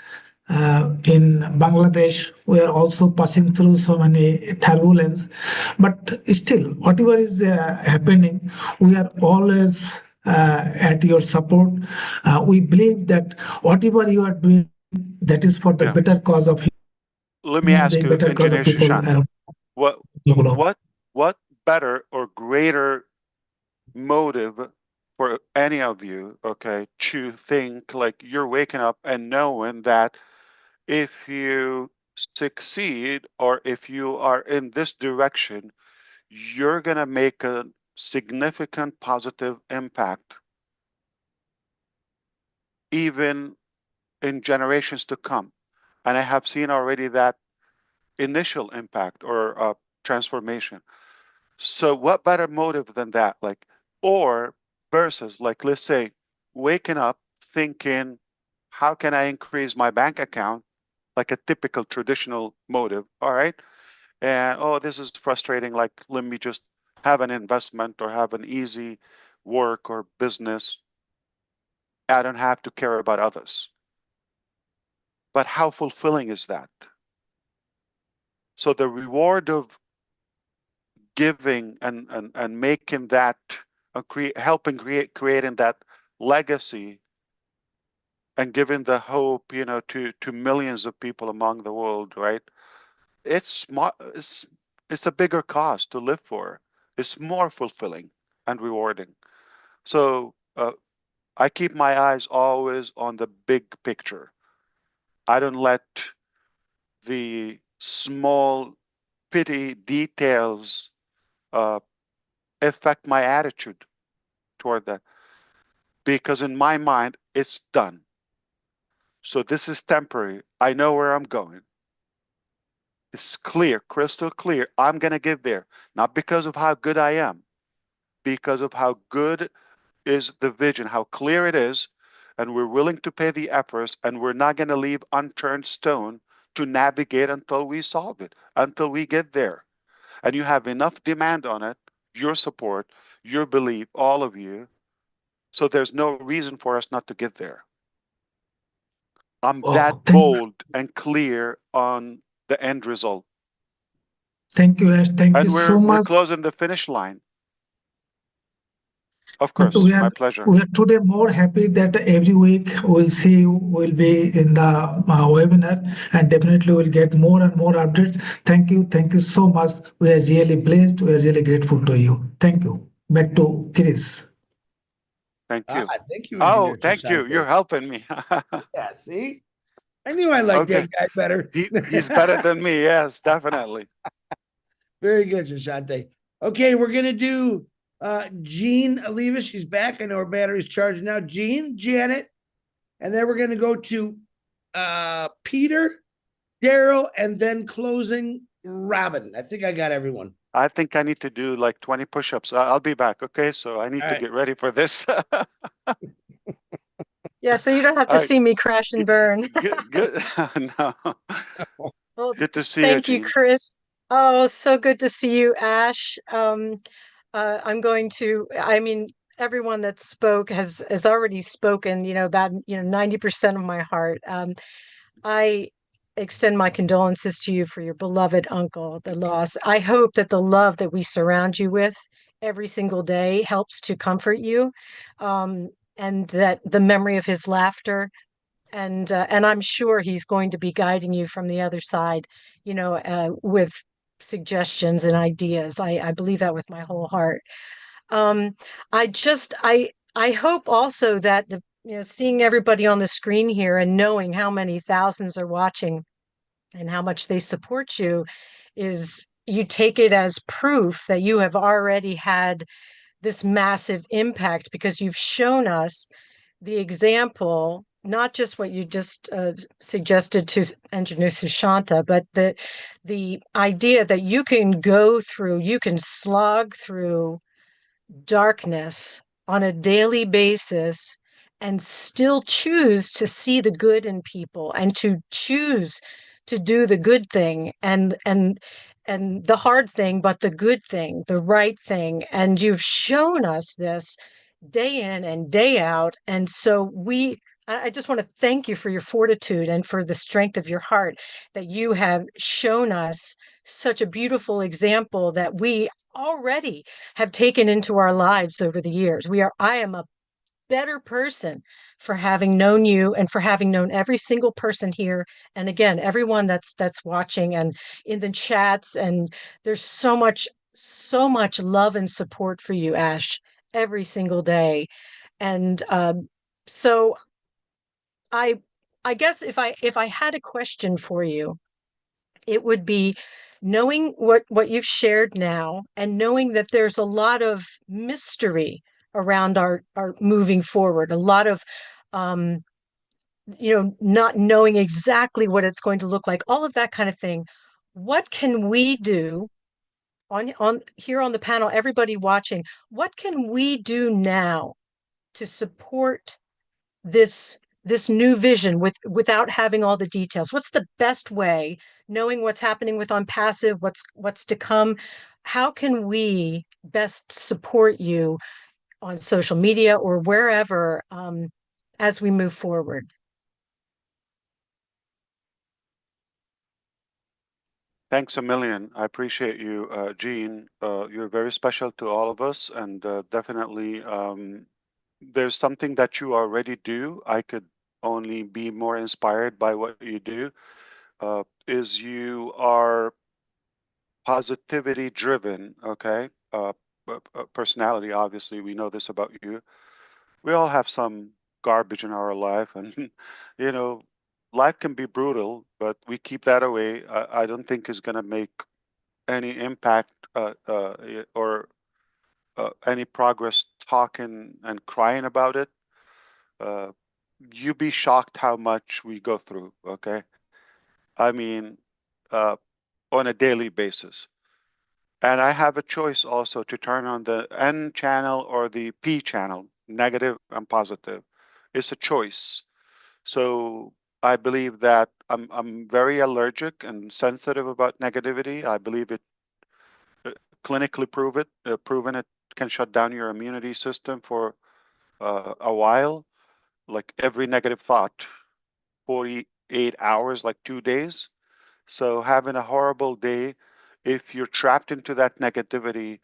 in Bangladesh, we are also passing through so many turbulence. But still, whatever is happening, we are always at your support. We believe that whatever you are doing, that is for the Yeah. better cause of Let me human ask being, you, better cause of Engineer people Shashank, around the globe. what better or greater motive for any of you, okay, to think like you're waking up and knowing that if you succeed or if you are in this direction, you're going to make a significant positive impact, even in generations to come. And I have seen already that initial impact or transformation. So what better motive than that? Like, or versus like, let's say, waking up thinking, how can I increase my bank account? Like a typical traditional motive. All right. And oh, this is frustrating. Like, let me just have an investment or have an easy work or business. I don't have to care about others. But how fulfilling is that? So the reward of giving and making that, helping creating that legacy and giving the hope, to millions of people among the world, right? It's a bigger cause to live for. It's more fulfilling and rewarding. So I keep my eyes always on the big picture. I don't let the small petty details affect my attitude toward that, because in my mind it's done. So this is temporary. I know where I'm going. It's clear, crystal clear. I'm going to get there, not because of how good I am, because of how good is the vision, how clear it is, and we're willing to pay the efforts, and we're not going to leave unturned stone to navigate until we solve it, until we get there. And you have enough demand on it, your support, your belief, all of you. So there's no reason for us not to get there. I'm that bold and clear on the end result. Thank you, Ash. Thank you And so we're much. closing the finish line. Of But course, my pleasure. we are today more happy that every week we'll see you, will be in the webinar, and definitely we'll get more and more updates. Thank you so much. We are really blessed. We are really grateful to you. Thank you. Back to Chris. Thank you. Thank you. Oh, Engineer thank you. Shashank. You're helping me. Yeah, see? I knew I liked that guy better. He's better than me. Yes, definitely. Very good, Shashante. Okay, we're gonna do Jean Aliva. She's back. I know her battery's charged now. Jean, Janet, and then we're gonna go to Peter, Daryl, and then closing Robin. I think I got everyone. I think I need to do like 20 push-ups. I'll be back. Okay, so I need to get ready for this. Yeah, so you don't have to see me crash and burn. Good. No. Well, Good to see thank you, you, Jean. Chris. Oh, so good to see you, Ash. I'm going to, I mean, everyone that spoke has already spoken, about, 90% of my heart. I extend my condolences to you for your beloved uncle, the loss. I hope that the love that we surround you with every single day helps to comfort you, and that the memory of his laughter, and I'm sure he's going to be guiding you from the other side, with suggestions and ideas. I believe that with my whole heart. Um, I hope also that seeing everybody on the screen here and knowing how many thousands are watching and how much they support you, is you take it as proof that you have already had this massive impact, because you've shown us the example, not just what you just suggested to Engineer Sushanta, but the idea that you can slog through darkness on a daily basis and still choose to see the good in people and to choose to do the good thing and the hard thing, but the good thing, the right thing. And you've shown us this day in and day out. And so I just want to thank you for your fortitude and for the strength of your heart, that you have shown us such a beautiful example that we already have taken into our lives over the years. I am a better person for having known you and for having known every single person here. And again, everyone that's watching and in the chats. And there's so much love and support for you, Ash, every single day. And so I guess if I had a question for you, it would be, knowing what you've shared now and knowing that there's a lot of mystery around our moving forward, a lot of not knowing exactly what it's going to look like, all of that kind of thing. What can we do on here on the panel, everybody watching, what can we do now to support this new vision without having all the details? What's the best way, knowing what's happening with On Passive, what's to come? How can we best support you on social media or wherever, as we move forward. Thanks a million. I appreciate you, Jean. You're very special to all of us, and definitely there's something that you already do. I could only be more inspired by what you do. Is you are positivity driven, okay? Personality, obviously, we know this about you. We all have some garbage in our life, and you know, life can be brutal, but we keep that away. I don't think it's going to make any impact or any progress talking and crying about it. You'd be shocked how much we go through, okay? I mean, uh, on a daily basis. And I have a choice also to turn on the N channel or the P channel, negative and positive. It's a choice. So I believe that I'm very allergic and sensitive about negativity. I believe it clinically proven it can shut down your immunity system for a while, like every negative thought, 48 hours, like 2 days. So having a horrible day, if you're trapped into that negativity,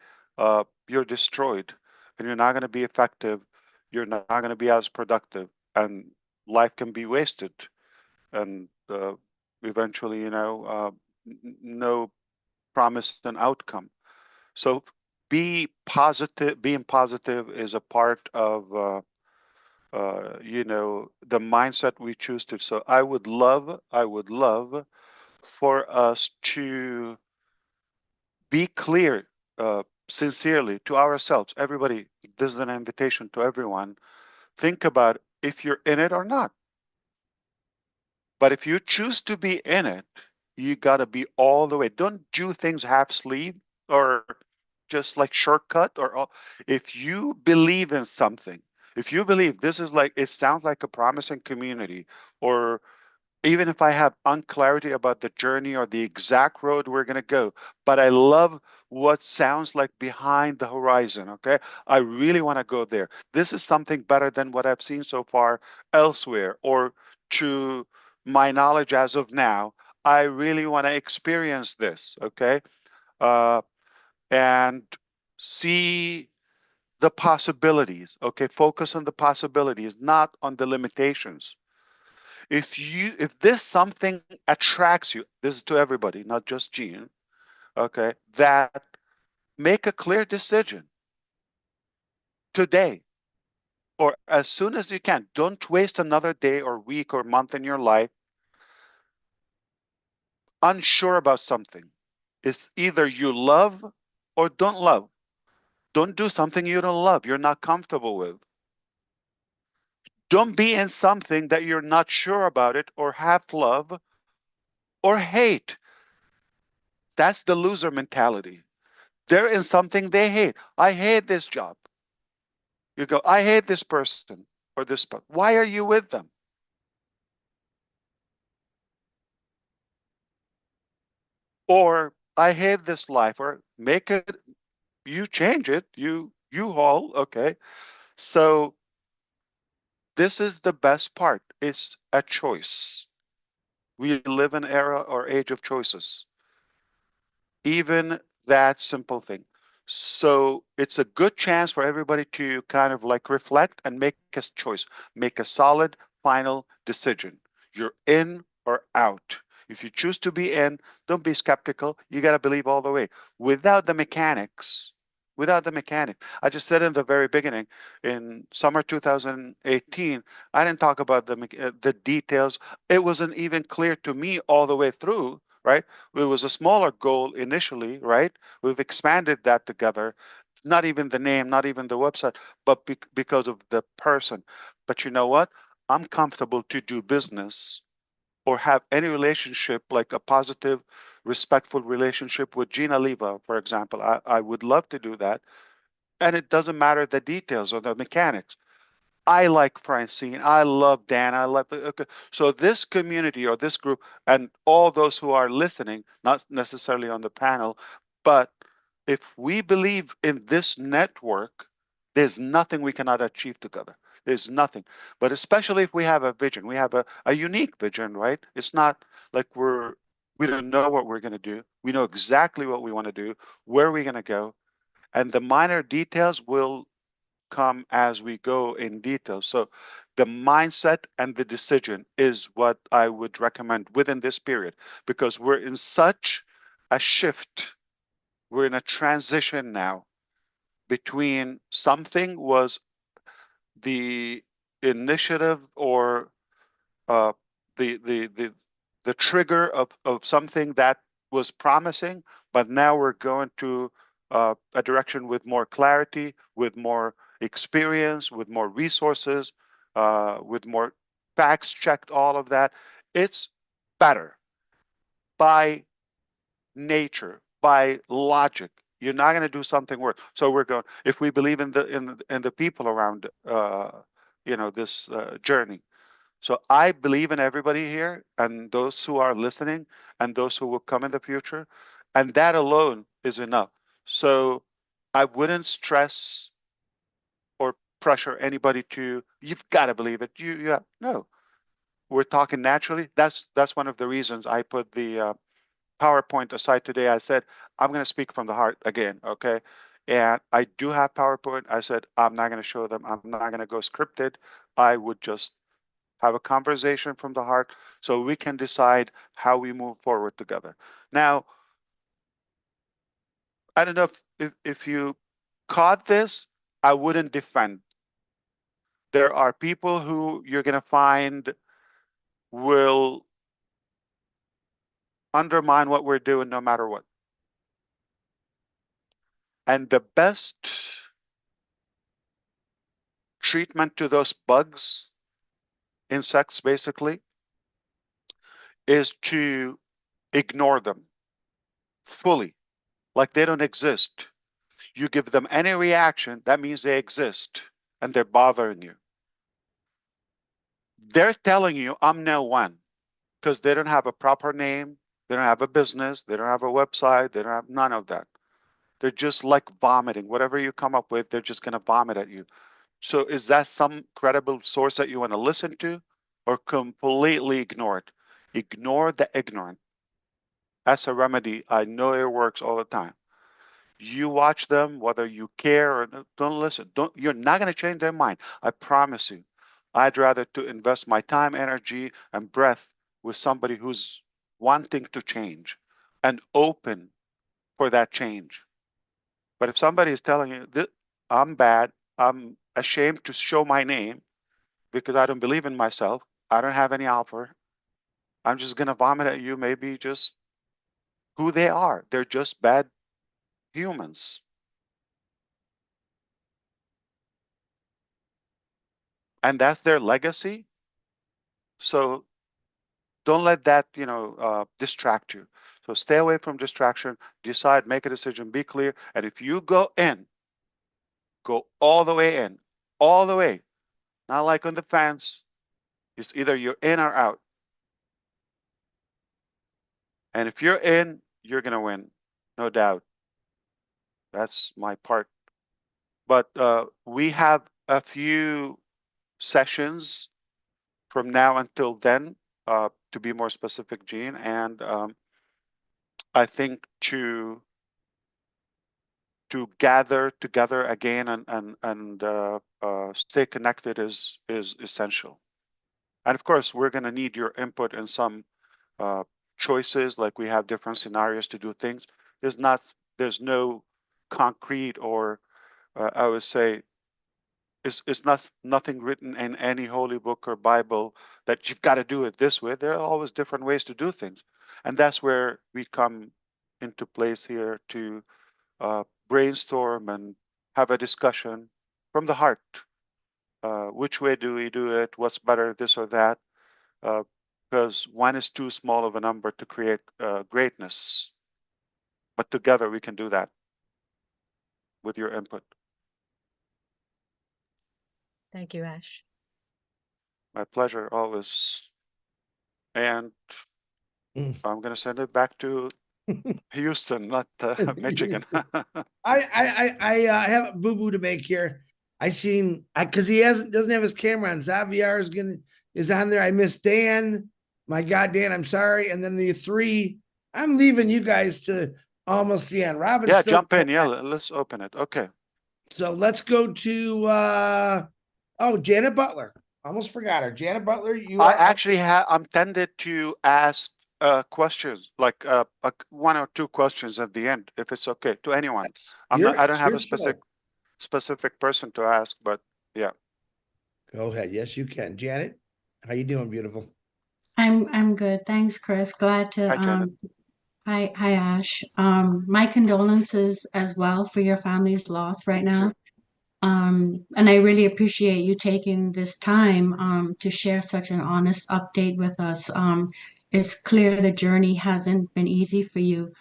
you're destroyed and you're not going to be effective. You're not going to be as productive, and life can be wasted. And eventually, no promised an outcome. So be positive. Being positive is a part of the mindset we choose to. So I would love for us to be clear, sincerely to ourselves. Everybody, this is an invitation to everyone. Think about if you're in it or not. But if you choose to be in it, you got to be all the way. Don't do things half sleeve or just like shortcut or all. If you believe in something, if you believe this is like, it sounds like a promising community, or even if I have unclarity about the journey or the exact road we're going to go, but I love what sounds like behind the horizon, okay? I really want to go there. This is something better than what I've seen so far elsewhere, or to my knowledge as of now. I really want to experience this, okay? And see the possibilities, okay? Focus on the possibilities, not on the limitations. If this something attracts you, this is to everybody, not just Gene, okay, that make a clear decision today or as soon as you can. Don't waste another day or week or month in your life unsure about something. It's either you love or don't love. Don't do something you don't love, you're not comfortable with. Don't be in something that you're not sure about it or half love or hate. That's the loser mentality. They're in something they hate. I hate this job. You go, I hate this person or this person. Why are you with them? Or I hate this life, or make it, you change it, you haul, okay? So this is the best part. It's a choice. We live in an era or age of choices. Even that simple thing. So it's a good chance for everybody to kind of like reflect and make a choice, make a solid final decision. You're in or out. If you choose to be in, don't be skeptical. You got to believe all the way. Without the mechanics, I just said in the very beginning, in summer 2018, I didn't talk about the details. It wasn't even clear to me all the way through, right? It was a smaller goal initially, right? We've expanded that together. Not even the name, not even the website, but because of the person. But you know what? I'm comfortable to do business or have any relationship, like a positive, respectful relationship with Gina Leva, for example. I would love to do that. And it doesn't matter the details or the mechanics. I like Francine. I love Dan. I love okay. So this community or this group and all those who are listening, not necessarily on the panel, but if we believe in this network, there's nothing we cannot achieve together. There's nothing. But especially if we have a vision, we have a unique vision, right? It's not like we don't know what we're going to do. We know exactly what we want to do, where we're going to go, and the minor details will come as we go in detail. So the mindset and the decision is what I would recommend within this period, because we're in such a shift. We're in a transition now between something was the initiative or uh, the trigger of something that was promising, but now we're going to a direction with more clarity, with more experience, with more resources, with more facts checked, all of that. It's better by nature, by logic. You're not going to do something worse. So we're going. If we believe in the people around, this journey. So I believe in everybody here, and those who are listening, and those who will come in the future, and that alone is enough. So I wouldn't stress or pressure anybody to. You've got to believe it. No. We're talking naturally. That's one of the reasons I put the PowerPoint aside today. I said, I'm going to speak from the heart again, okay? And I do have PowerPoint. I said, I'm not going to show them. I'm not going to go scripted. I would just have a conversation from the heart so we can decide how we move forward together. Now, I don't know if you caught this, I wouldn't defend. There are people who you're going to find will undermine what we're doing no matter what. And the best treatment to those bugs, insects basically, is to ignore them fully, like they don't exist. You give them any reaction, that means they exist and they're bothering you. They're telling you, I'm no one, because they don't have a proper name, they don't have a business, they don't have a website, they don't have none of that. They're just like vomiting. Whatever you come up with, they're just going to vomit at you. So is that some credible source that you want to listen to, or completely ignore it? Ignore the ignorant. That's a remedy. I know it works all the time. You watch them, whether you care or don't listen. You're not going to change their mind. I promise you. I'd rather to invest my time, energy, and breath with somebody who's wanting to change and open for that change. But if somebody is telling you that I'm bad, I'm ashamed to show my name because I don't believe in myself, I don't have any offer, I'm just going to vomit at you, maybe just who they are. They're just bad humans. And that's their legacy. So don't let that, distract you. So stay away from distraction, decide, make a decision, be clear. And if you go in, go all the way in, all the way. Not like on the fence. It's either you're in or out. And if you're in, you're going to win, no doubt. That's my part. But we have a few sessions from now until then, to be more specific, Gene. And I think to gather together again and stay connected is essential. And of course, we're going to need your input in some choices, like we have different scenarios to do things. There's no concrete or I would say it's nothing written in any holy book or Bible that you've got to do it this way. There are always different ways to do things. And that's where we come into place here to brainstorm and have a discussion from the heart. Which way do we do it? What's better, this or that? Because one is too small of a number to create greatness. But together we can do that with your input. Thank you, Ash. My pleasure, always. And I'm going to send it back to Houston, not Michigan. I have a boo-boo to make here. I seen, cause he doesn't have his camera on. Xavier is on there. I missed Dan. My God, Dan, I'm sorry. And then the three, I'm leaving you guys to almost the end. Robin, Yeah, still jump in. Yeah, let's open it. Okay. So let's go to Janet Butler. Almost forgot her. Janet Butler, you I are actually I'm tended to ask questions, like one or two questions at the end, if it's okay, to anyone. I don't it's have your a show. specific person to ask, but yeah. Go ahead. Yes, you can. Janet, how you doing, beautiful? I'm good. Thanks, Chris. Glad to Hi, Janet. hi Ash. My condolences as well for your family's loss right Thank now. you. And I really appreciate you taking this time to share such an honest update with us. It's clear the journey hasn't been easy for you.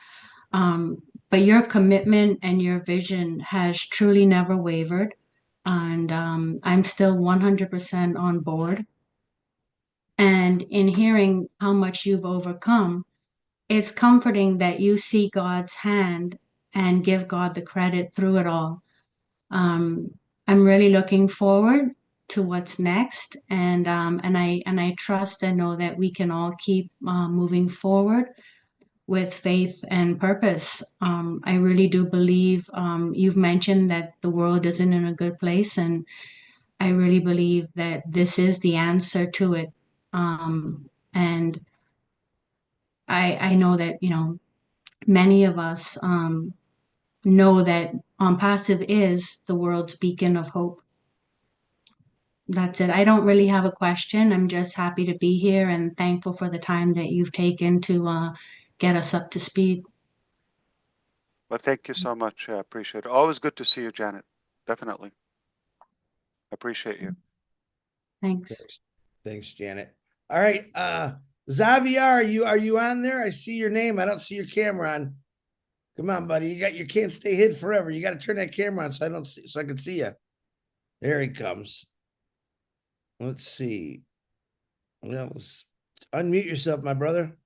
But your commitment and your vision has truly never wavered. And I'm still 100% on board. And in hearing how much you've overcome, it's comforting that you see God's hand and give God the credit through it all. Um, I'm really looking forward to what's next, and I trust and know that we can all keep moving forward with faith and purpose. I really do believe you've mentioned that the world isn't in a good place, and I really believe that this is the answer to it. And I know that, many of us know that Passive is the world's beacon of hope. That's it. I don't really have a question. I'm just happy to be here and thankful for the time that you've taken to get us up to speed. Well, thank you so much. I appreciate it. Always good to see you, Janet. Definitely. Appreciate you. Thanks. Thanks, Janet. All right. Xavier, are you on there? I see your name. I don't see your camera on. Come on, buddy. You can't stay hid forever. You got to turn that camera on so I can see you. There he comes. Let's see. Well, unmute yourself, my brother.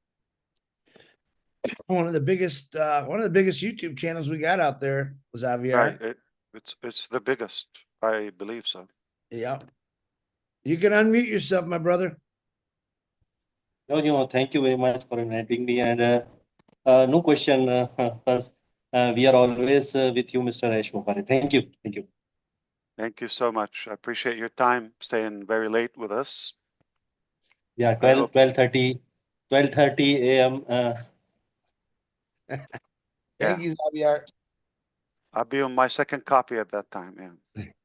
One of the biggest YouTube channels we got out there, Xavier. Right. It's the biggest. I believe so. Yeah. You can unmute yourself, my brother. No, thank you very much for inviting me. And no question. First, we are always with you, Mr. Ash Mufareh. Thank you. Thank you. Thank you so much. I appreciate your time staying very late with us. Yeah, 12:30 a.m. Thank you, Xavier. I'll be on my second coffee at that time.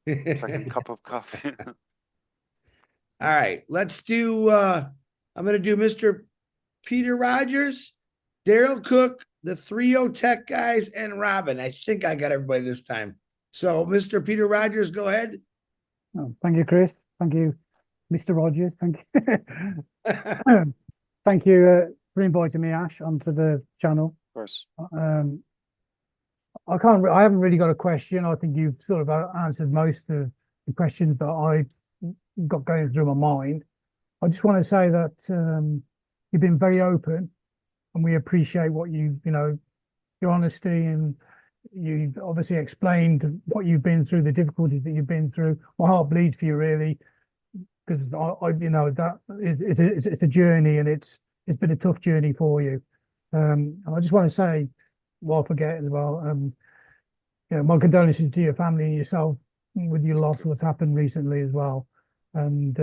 Yeah. Second cup of coffee. All right. Let's do I'm gonna do Mr. Peter Rogers, Daryl Cook, the 3O Tech guys, and Robin. I think I got everybody this time. So, Mr. Peter Rogers, go ahead. Oh, thank you, Chris. Thank you, Mr. Rogers. Thank you. Thank you for inviting me, Ash, onto the channel. Of course. I haven't really got a question. I think you've sort of answered most of the questions that I got going through my mind. I just want to say that you've been very open, and we appreciate what your honesty, and you've obviously explained what you've been through, the difficulties that you've been through. My heart bleeds for you, really, because it's a journey, and it's been a tough journey for you. And I just want to say, while I forget as well, my condolences to your family and yourself with your loss, what's happened recently as well. And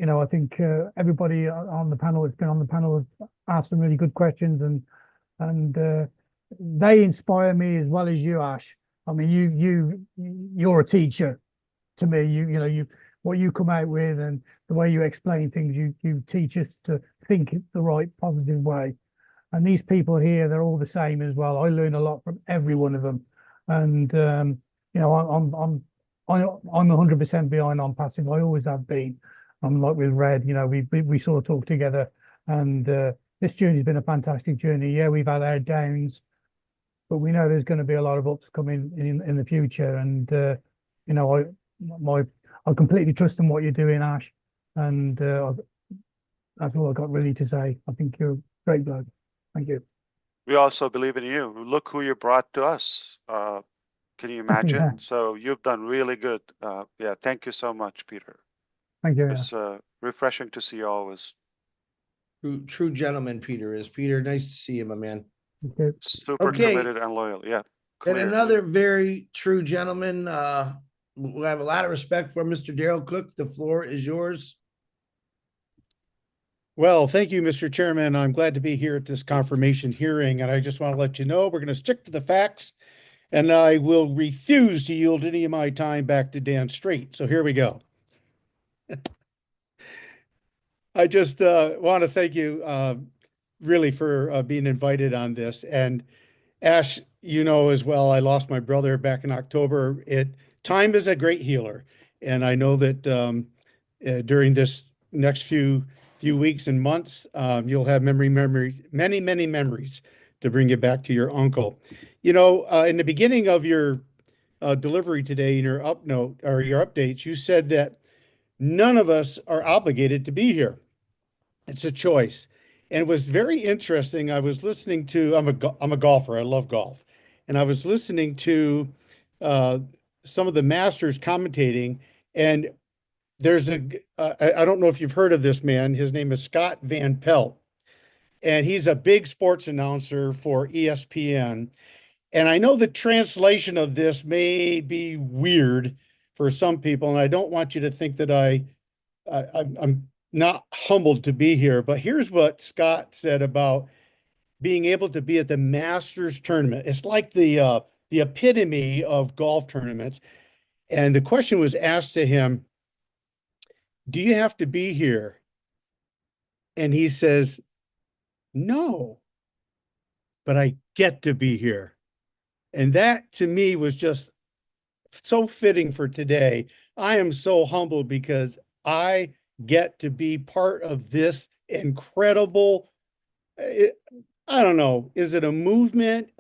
I think everybody on the panel that's been on the panel has asked some really good questions, and they inspire me as well as you, Ash. I mean, you're a teacher to me. What you come out with and the way you explain things, you teach us to think the right, positive way. And these people here, they're all the same as well. I learn a lot from every one of them, and I'm 100% behind on Passive. I always have been. I'm like with Red, we sort of talk together, and this journey's been a fantastic journey. Yeah, we've had our downs, but we know there's going to be a lot of ups coming in the future. And I completely trust in what you're doing, Ash, and that's all I got really to say. I think you're a great bloke. Thank you. We also believe in you. Look who you brought to us. Can you Thank you, imagine? yeah. So you've done really good. Yeah, thank you so much, Peter. Thank you. Yeah. It's refreshing to see you always. True gentleman, Peter is. Peter, nice to see you, my man. Okay. Super Okay. committed and loyal. Yeah. And Clear. another very true gentleman, we have a lot of respect for Mr. Daryl Cook. The floor is yours. Well, thank you, Mr. Chairman. I'm glad to be here at this confirmation hearing, and I just want to let you know we're going to stick to the facts, and I will refuse to yield any of my time back to Dan Straight. So here we go. I just want to thank you really for being invited on this. And Ash, you know as well, I lost my brother back in October. Time is a great healer, and I know that during this next few weeks and months, you'll have many memories to bring you back to your uncle. You know, in the beginning of your delivery today, in your upnote or your updates, you said that none of us are obligated to be here. It's a choice. And it was very interesting. I was listening to, I'm a golfer. I love golf. And I was listening to some of the masters commentating, and there's I don't know if you've heard of this man. His name is Scott Van Pelt, and he's a big sports announcer for ESPN. And I know the translation of this may be weird for some people, and I don't want you to think that I'm not humbled to be here, but here's what Scott said about being able to be at the Masters tournament. It's like the epitome of golf tournaments. And the question was asked to him, do you have to be here? And he says, no, but I get to be here. And that to me was just so fitting for today. I am so humbled because I get to be part of this incredible, I don't know, is it a movement?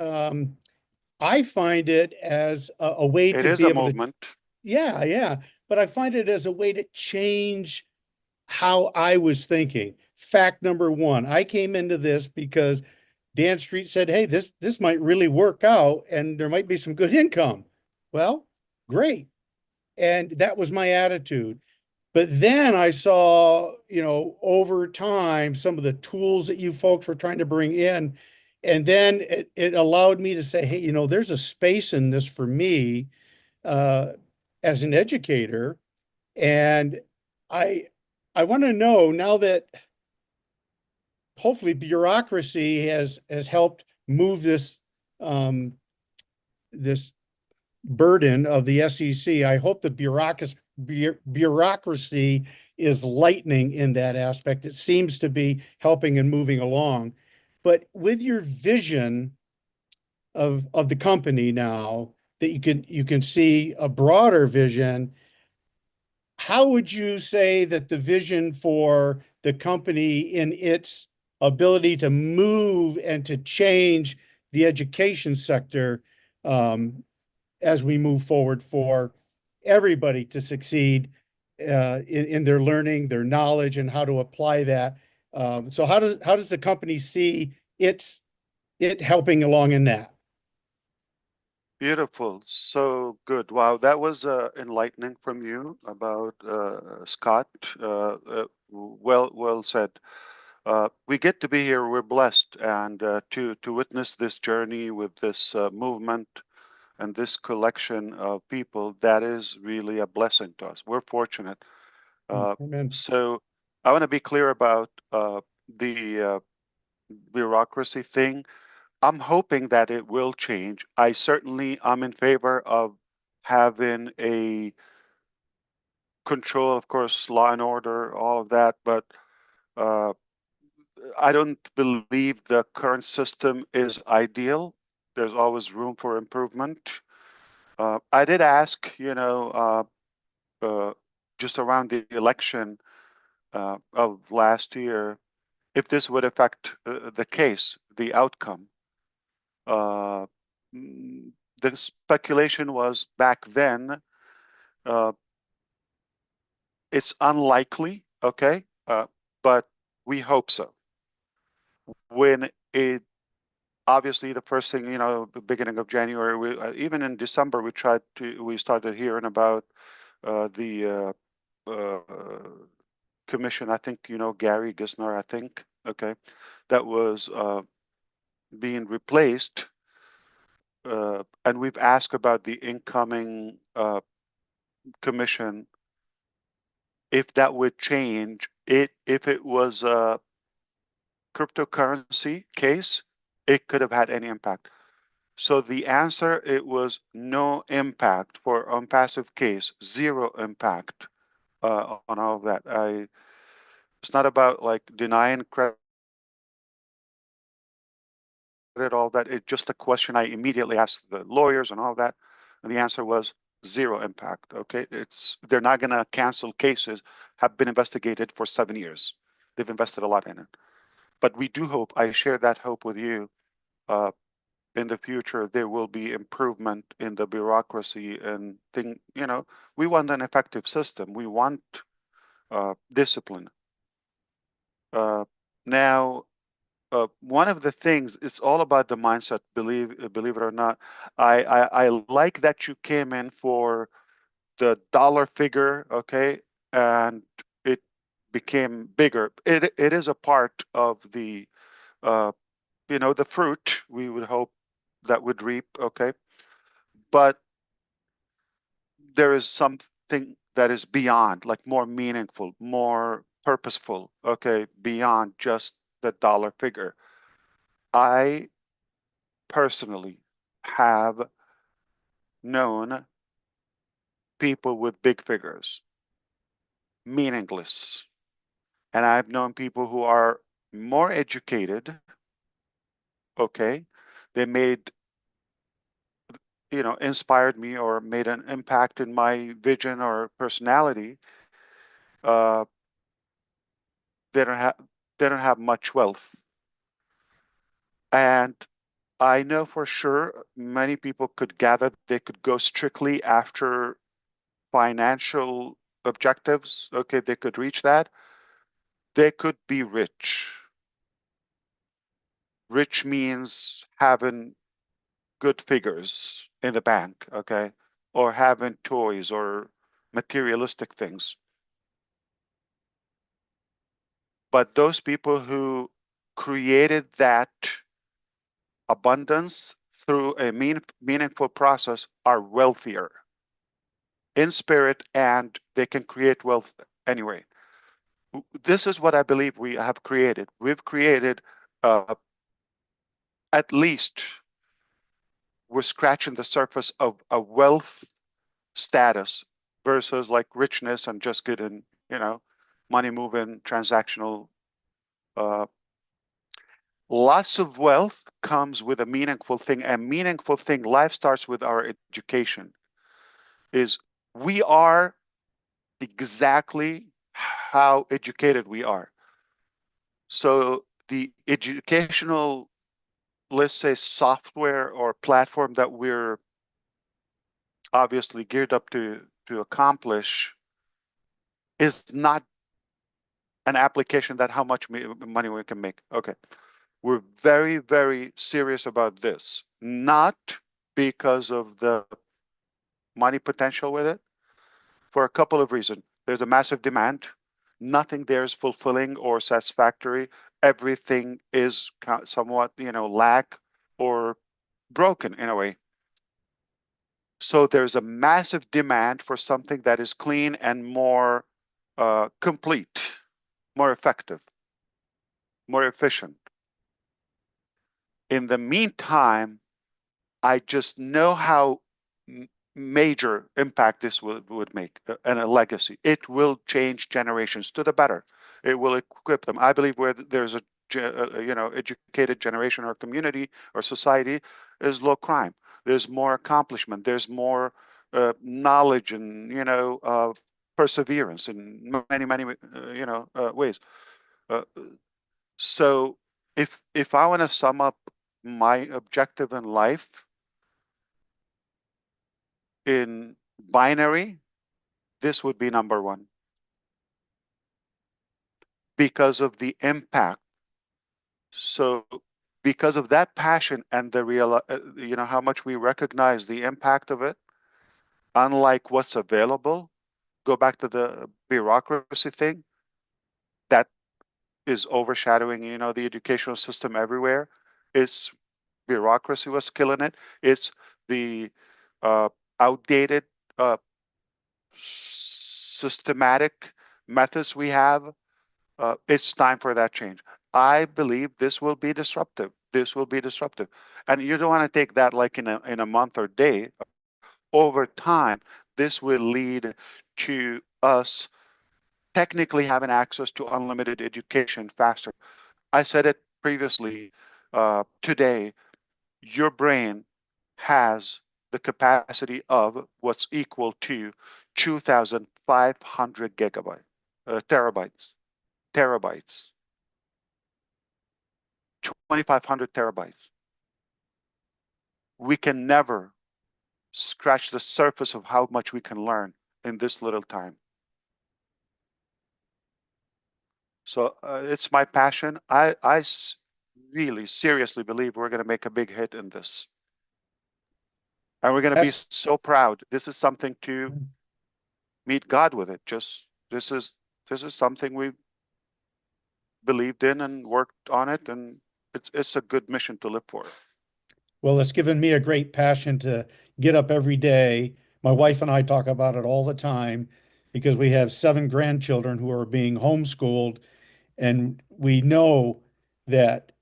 I find it as a way It to is be a able movement. yeah, but I find it as a way to change how I was thinking. Fact number one, I came into this because Dan Street said, hey, this might really work out and there might be some good income. Well, great. And that was my attitude. But then I saw, you know, over time, some of the tools that you folks were trying to bring in. And then it allowed me to say, hey, you know, there's a space in this for me as an educator. And I want to know now that hopefully bureaucracy has helped move this this burden of the SEC. I hope the bureaucracy is lightening in that aspect. It seems to be helping and moving along. But with your vision of the company now, that you can see a broader vision, how would you say that the vision for the company in its ability to move and to change the education sector as we move forward for everybody to succeed in their learning, their knowledge, and how to apply that? So how does the company see it helping along in that? Beautiful. So good. Wow, that was enlightening from you about Scott. Well said. We get to be here. We're blessed, and to witness this journey with this movement and this collection of people, that is really a blessing to us. We're fortunate. Amen. So I want to be clear about the bureaucracy thing. I'm hoping that it will change. I certainly am in favor of having a control, of course, law and order, all of that, but I don't believe the current system is ideal. There's always room for improvement. I did ask, you know, just around the election of last year, if this would affect the case, the outcome. The speculation was back then, it's unlikely, okay, but we hope so. When it obviously the first thing, the beginning of January, even in December, we started hearing about the commission. I think, Gary Gisner, I think, okay, that was being replaced. And we've asked about the incoming commission, if that would change it. If it was a cryptocurrency case, it could have had any impact. So the answer, it was no impact for on passive case, zero impact on all of that. It's not about like denying credit, all that. It's just a question I immediately asked the lawyers and all that, and the answer was zero impact. Okay, they're not going to cancel cases have been investigated for 7 years. They've invested a lot in it, but we do hope. I share that hope with you. In the future, there will be improvement in the bureaucracy and thing. We want an effective system. We want discipline. Now, one of the things, it's all about the mindset. Believe it or not, I like that you came in for the dollar figure, okay, and it became bigger. It is a part of the the fruit we would hope that would reap, okay, but there is something that is beyond, like more meaningful, more purposeful, okay, beyond just the dollar figure. I personally have known people with big figures, meaningless. And I've known people who are more educated, okay, they made, inspired me or made an impact in my vision or personality. They don't have much wealth. And I know for sure many people could gather, they could go strictly after financial objectives. Okay, they could reach that. They could be rich. Rich means having good figures in the bank, okay, or having toys or materialistic things. But those people who created that abundance through a meaningful process are wealthier in spirit, and they can create wealth anyway. This is what I believe we have created. We've created, at least we're scratching the surface of a wealth status versus like richness and just getting, money moving, transactional. Lots of wealth comes with a meaningful thing. A meaningful thing, life starts with our education. Is we are exactly how educated we are. So the educational, let's say, software or platform that we're obviously geared up to accomplish is not an application that how much money we can make. Okay. We're very, very serious about this, not because of the money potential with it, for a couple of reasons. There's a massive demand. Nothing there is fulfilling or satisfactory. Everything is somewhat, lack or broken in a way. So there's a massive demand for something that is clean and more complete, more effective, more efficient. In the meantime, I just know how major impact this would make and a legacy. It will change generations to the better. It will equip them. I believe where there's a educated generation or community or society is low crime. There's more accomplishment. There's more knowledge and perseverance in many ways. So if I want to sum up my objective in life in binary, this would be number one because of the impact. So because of that passion and the real, you know, how much we recognize the impact of it, unlike what's available, go back to the bureaucracy thing, that is overshadowing, you know, the educational system everywhere. It's bureaucracy was killing it. It's the outdated systematic methods we have. It's time for that change. I believe this will be disruptive. This will be disruptive. And you don't want to take that like in a month or day. Over time, this will lead to us technically having access to unlimited education faster. I said it previously today, your brain has the capacity of what's equal to 2,500 terabytes, 2,500 terabytes. We can never scratch the surface of how much we can learn in this little time. So it's my passion. I really seriously believe we're going to make a big hit in this. And we're going to be so proud. This is something to meet God with it. Just this is something we believed in and worked on it, and it's a good mission to live for. Well, it's given me a great passion to get up every day. My wife and I talk about it all the time because we have 7 grandchildren who are being homeschooled, and we know that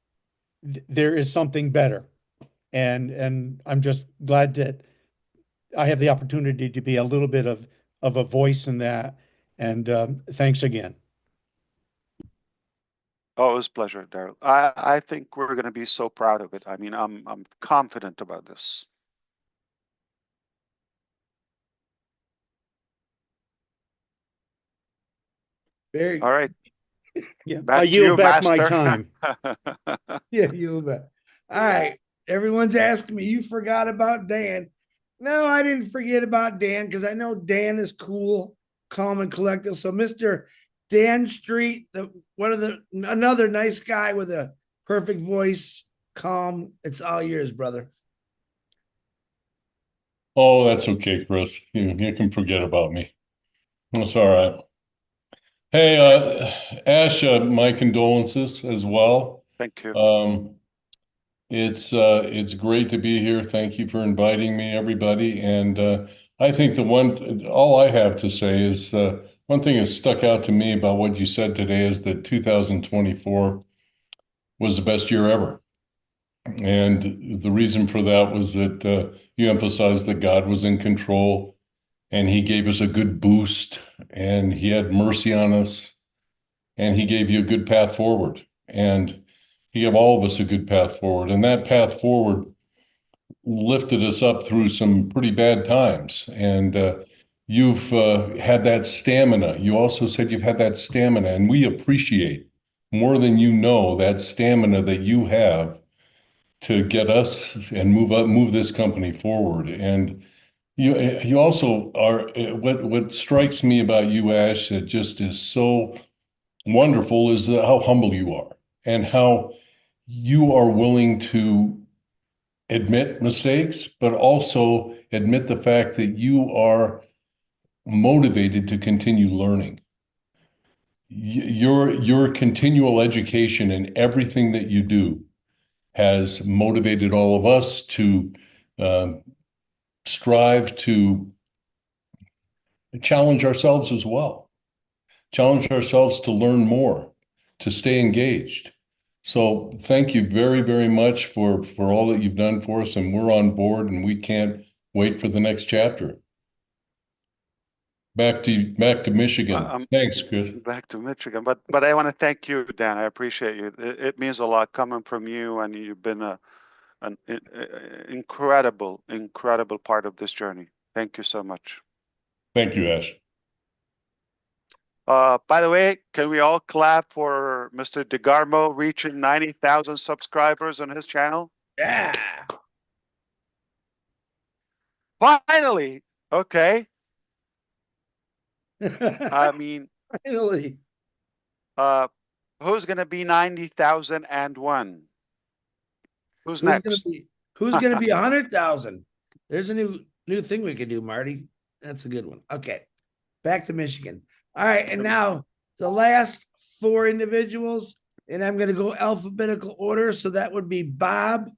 there is something better. And I'm just glad that I have the opportunity to be a little bit of a voice in that. And thanks again. Oh, it was a pleasure, Daryl. I think we're going to be so proud of it. I mean, I'm confident about this. All right. Yeah, Back I to you, yield back my Master. time. Yeah, you bet. All right. Everyone's asking me, you forgot about Dan. No, I didn't forget about Dan because I know Dan is cool, calm, and collected. So, Mr. Dan Street, another nice guy with a perfect voice, calm. It's all yours, brother. Oh, that's okay, Chris. You can forget about me. That's all right. Hey, Ash, my condolences as well. Thank you. It's great to be here. Thank you for inviting me, everybody. And I think all I have to say is one thing that stuck out to me about what you said today is that 2024 was the best year ever. And the reason for that was that you emphasized that God was in control and he gave us a good boost and he had mercy on us and he gave you a good path forward. And he gave all of us a good path forward. And that path forward lifted us up through some pretty bad times. And you've had that stamina. You also said you've had that stamina, and we appreciate more than you know that stamina that you have to get us and move this company forward. And you also are, what strikes me about you, Ash, that just is so wonderful is how humble you are and how you are willing to admit mistakes, but also admit the fact that you are motivated to continue learning. Your continual education in everything that you do has motivated all of us to strive to challenge ourselves as well, challenge ourselves to learn more, to stay engaged. So thank you very, very much for all that you've done for us, and we're on board, and we can't wait for the next chapter. Back to Michigan. Thanks, Chris. Back to Michigan, but I want to thank you, Dan. I appreciate you. It means a lot coming from you, and you've been an incredible part of this journey. Thank you so much. Thank you, Ash. By the way, can we all clap for Mr. DeGarmo reaching 90,000 subscribers on his channel? Yeah. Finally. Okay. I mean, finally. Who's going to be 90,001? Who's Who's next? gonna be 100,000? There's a new thing we can do, Marty. That's a good one. Okay, back to Michigan. All right, and now the last four individuals, and I'm gonna go alphabetical order. So that would be Bob,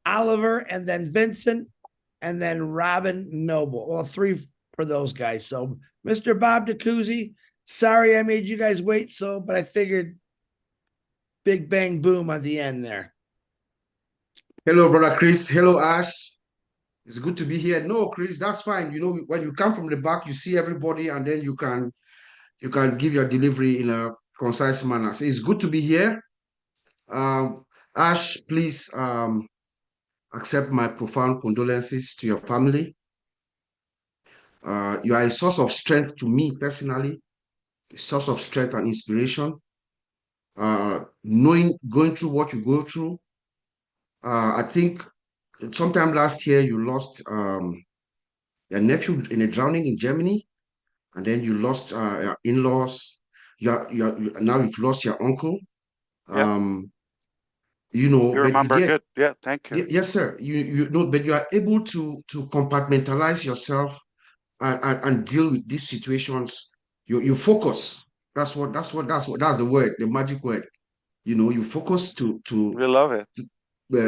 Oliver, and then Vincent, and then Robin Noble. Well, three for those guys. So Mr. Bob DeCouzy, sorry I made you guys wait but I figured big bang boom at the end there. Hello, brother Chris. Hello, Ash. It's good to be here. No, Chris, that's fine. You know, when you come from the back, you see everybody, and then you can give your delivery in a concise manner. So it's good to be here. Ash, please accept my profound condolences to your family. You are a source of strength to me personally, a source of strength and inspiration. Going through what you go through, I think sometime last year you lost your nephew in a drowning in Germany, and then you lost your in-laws. Now you've lost your uncle. You know, You remember good. Yeah, thank you. Yes, sir. You know, but you are able to compartmentalize yourself and deal with these situations. You focus. That's the word, the magic word. You know, you focus to we love it.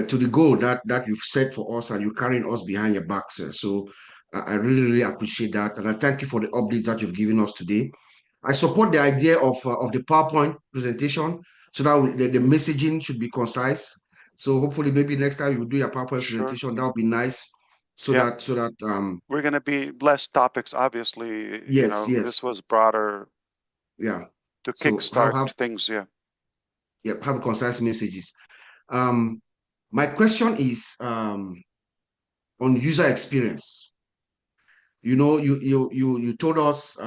To the goal that you've set for us, and you're carrying us behind your back, sir. So I really appreciate that, and I thank you for the updates that you've given us today. I support the idea of the PowerPoint presentation, so that the messaging should be concise. So hopefully, maybe next time you do your PowerPoint presentation, that would be nice. So that we're going to be less topics, obviously. Yes, this was broader. Yeah. To kickstart things. Yeah. Have concise messages. My question is on user experience. You know, you told us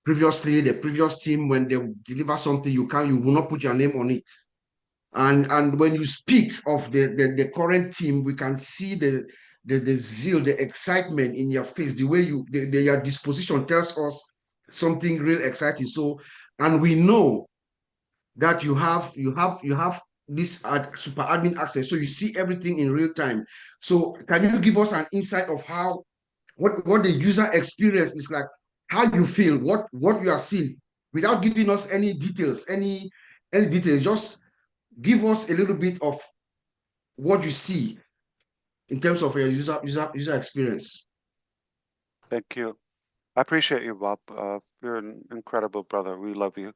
previously, the previous team, when they deliver something, you will not put your name on it. And when you speak of the current team, we can see the zeal, the excitement in your face, the way your disposition tells us something real exciting. So, and we know that you have this super admin access, so you see everything in real time. So can you give us an insight of how what the user experience is like, how you feel, what you are seeing, without giving us any details, any details? Just give us a little bit of what you see in terms of your user experience. Thank you. I appreciate you, Bob. You're an incredible brother. We love you.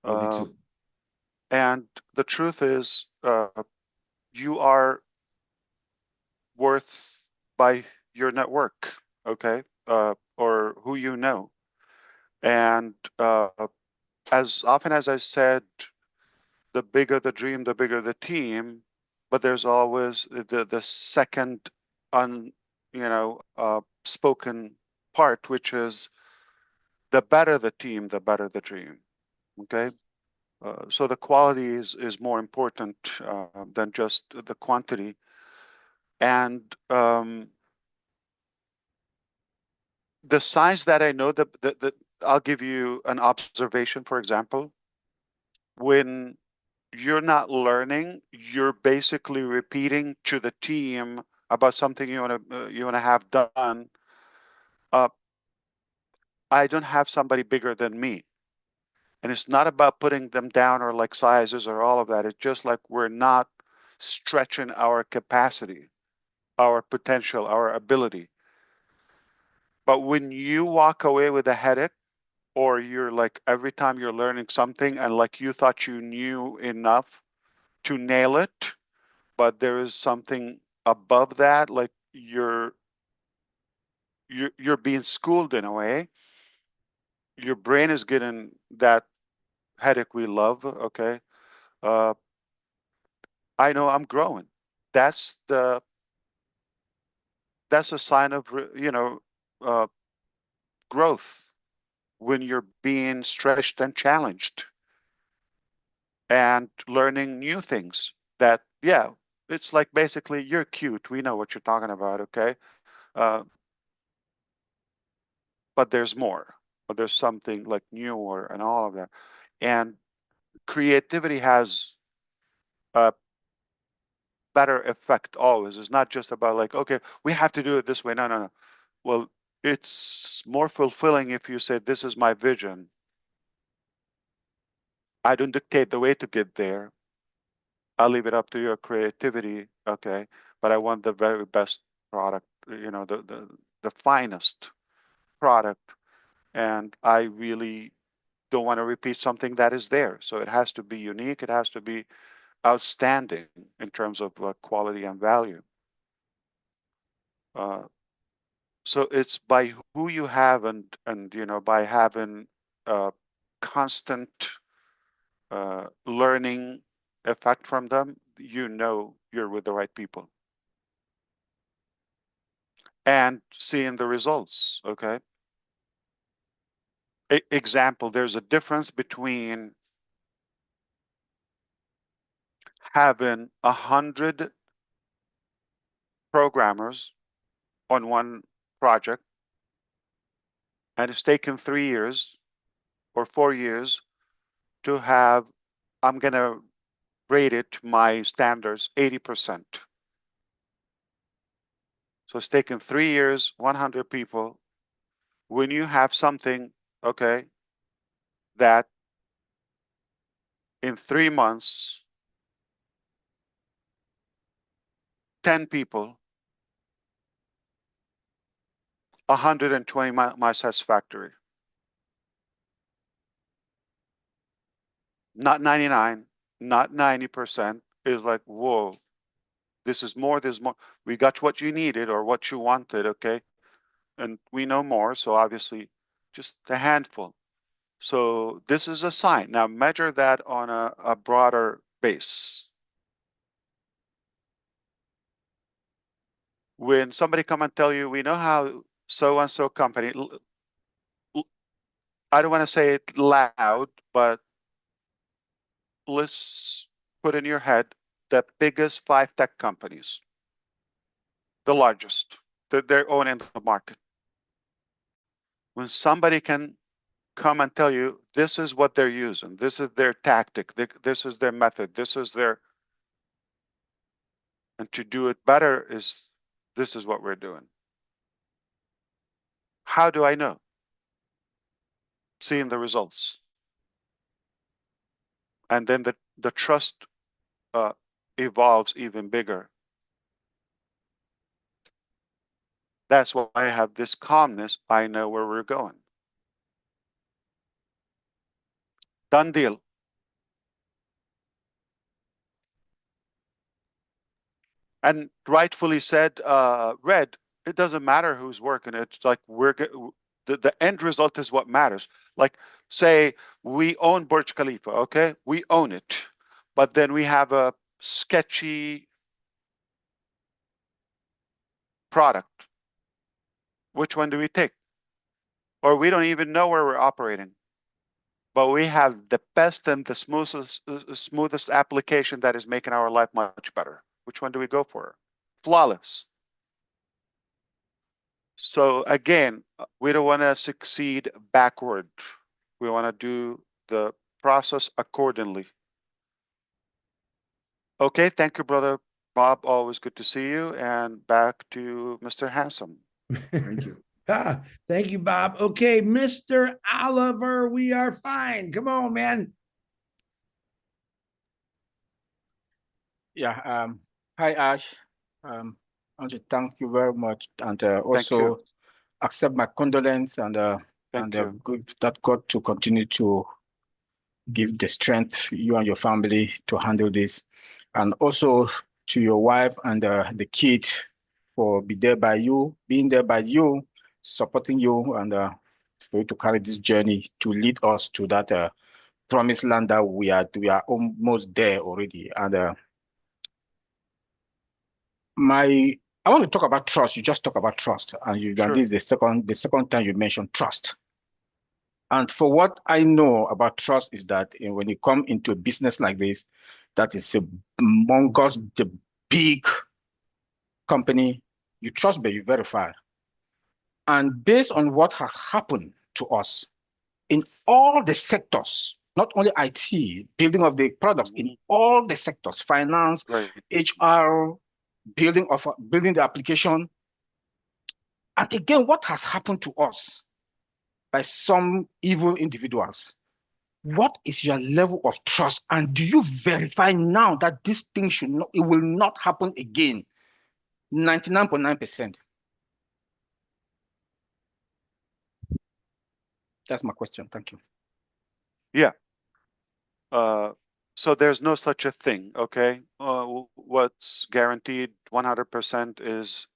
Love you too. And the truth is, you are worth by your network, okay, or who you know. And as often as I said, the bigger the dream, the bigger the team. But there's always the second spoken part, which is the better the team, the better the dream. Okay. So the quality is more important than just the quantity. And the signs that I know, that I'll give you an observation, for example. When you're not learning, you're basically repeating to the team about something you want to have done. I don't have somebody bigger than me. And it's not about putting them down or like sizes or all of that. It's just like we're not stretching our capacity, our potential, our ability. But when you walk away with a headache, or you're like, every time you're learning something and like you thought you knew enough to nail it, but there is something above that, like you're being schooled in a way. Your brain is getting that headache we love. Okay. I know I'm growing. That's a sign of growth, when you're being stretched and challenged and learning new things. That, yeah, it's like basically, you're cute, we know what you're talking about, okay, but there's more, but there's something like newer and all of that. And creativity has better effect always. It's not just about like, okay, we have to do it this way. No, no, no. Well, it's more fulfilling if you say, this is my vision. I don't dictate the way to get there. I'll leave it up to your creativity, okay? But I want the very best product, you know, the finest product. And I really don't want to repeat something that is there. So it has to be unique. It has to be outstanding in terms of quality and value. So it's by who you have and you know, by having constant learning effect from them, you know you're with the right people. And seeing the results, okay? Example, there's a difference between having 100 programmers on one project, and it's taken 3 years or 4 years to have, I'm going to rate it to my standards, 80%. So it's taken 3 years, 100 people. When you have something, okay, that in 3 months, 10 people, 120 my satisfactory. Not 99, not 90%. Is like, whoa, this is more, there's more. We got what you needed or what you wanted, okay? And we know more, so obviously just a handful. So this is a sign. Now measure that on a broader base. When somebody come and tell you, we know how so-and-so company, I don't want to say it loud, but let's put in your head the biggest 5 tech companies, the largest, that they're owning the market. When somebody can come and tell you, this is what they're using, this is their tactic, this is their method, this is their, and to do it better is, this is what we're doing. How do I know? Seeing the results. And then the trust evolves even bigger. That's why I have this calmness. I know where we're going. Done deal. And rightfully said, Red, it doesn't matter who's working. It's like the end result is what matters. Like, say we own Burj Khalifa, okay? We own it. But then we have a sketchy product. Which one do we take? Or we don't even know where we're operating. But we have the best and the smoothest application that is making our life much better. Which one do we go for? Flawless. So again, we don't want to succeed backward. We want to do the process accordingly. Okay, thank you, brother Bob. Always good to see you. And back to Mr. Handsome. Thank you. Thank you, Bob. Okay, Mr. Oliver, we are fine. Come on, man. Yeah. Hi, Ash. I want to thank you very much, and also accept my condolence and that God to continue to give the strength you and your family to handle this, and also to your wife and the kid for being there by you, supporting you, and for you to carry this journey to lead us to that promised land that we are almost there already. And I want to talk about trust. You just talk about trust, and this is the second time you mentioned trust. And for what I know about trust is that when you come into a business like this, that is amongst the big company, you trust, but you verify. And based on what has happened to us in all the sectors not only IT, building of the products in all the sectors, finance, HR, building the application. And again, what has happened to us by some evil individuals? What is your level of trust? And do you verify now that this thing it will not happen again? 99.9%. That's my question. Thank you. Yeah. So there's no such a thing, okay? What's guaranteed 100% is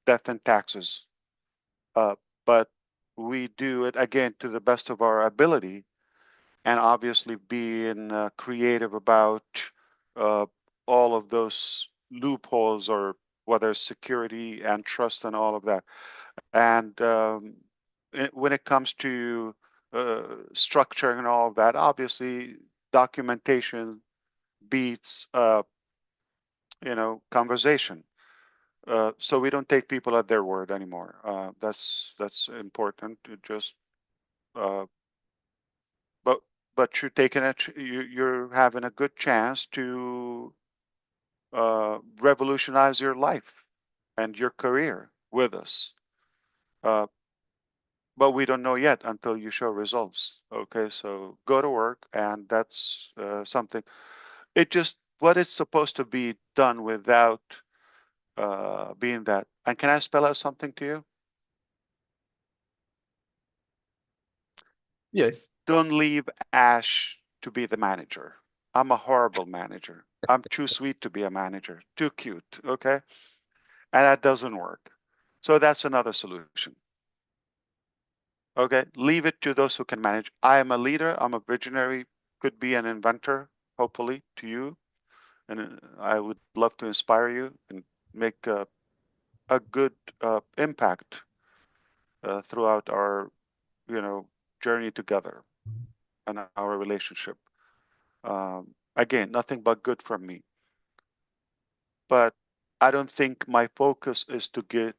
death and taxes. But we do it, again, to the best of our ability, and obviously being creative about all of those loopholes, or whether security and trust and all of that. And when it comes to structure and all of that, obviously documentation beats conversation. So we don't take people at their word anymore. That's important to just but you're taking it, you're having a good chance to revolutionize your life and your career with us. But we don't know yet until you show results. Okay, so go to work, and that's something. What it's supposed to be done without being that. And can I spell out something to you? Yes. Don't leave Ash to be the manager. I'm a horrible manager. I'm too sweet to be a manager, too cute, okay? And that doesn't work. So that's another solution. Okay, leave it to those who can manage. I am a leader, I'm a visionary, could be an inventor, hopefully, to you. And I would love to inspire you and make a good impact throughout our, journey together and our relationship. Again, nothing but good from me. But I don't think my focus is to get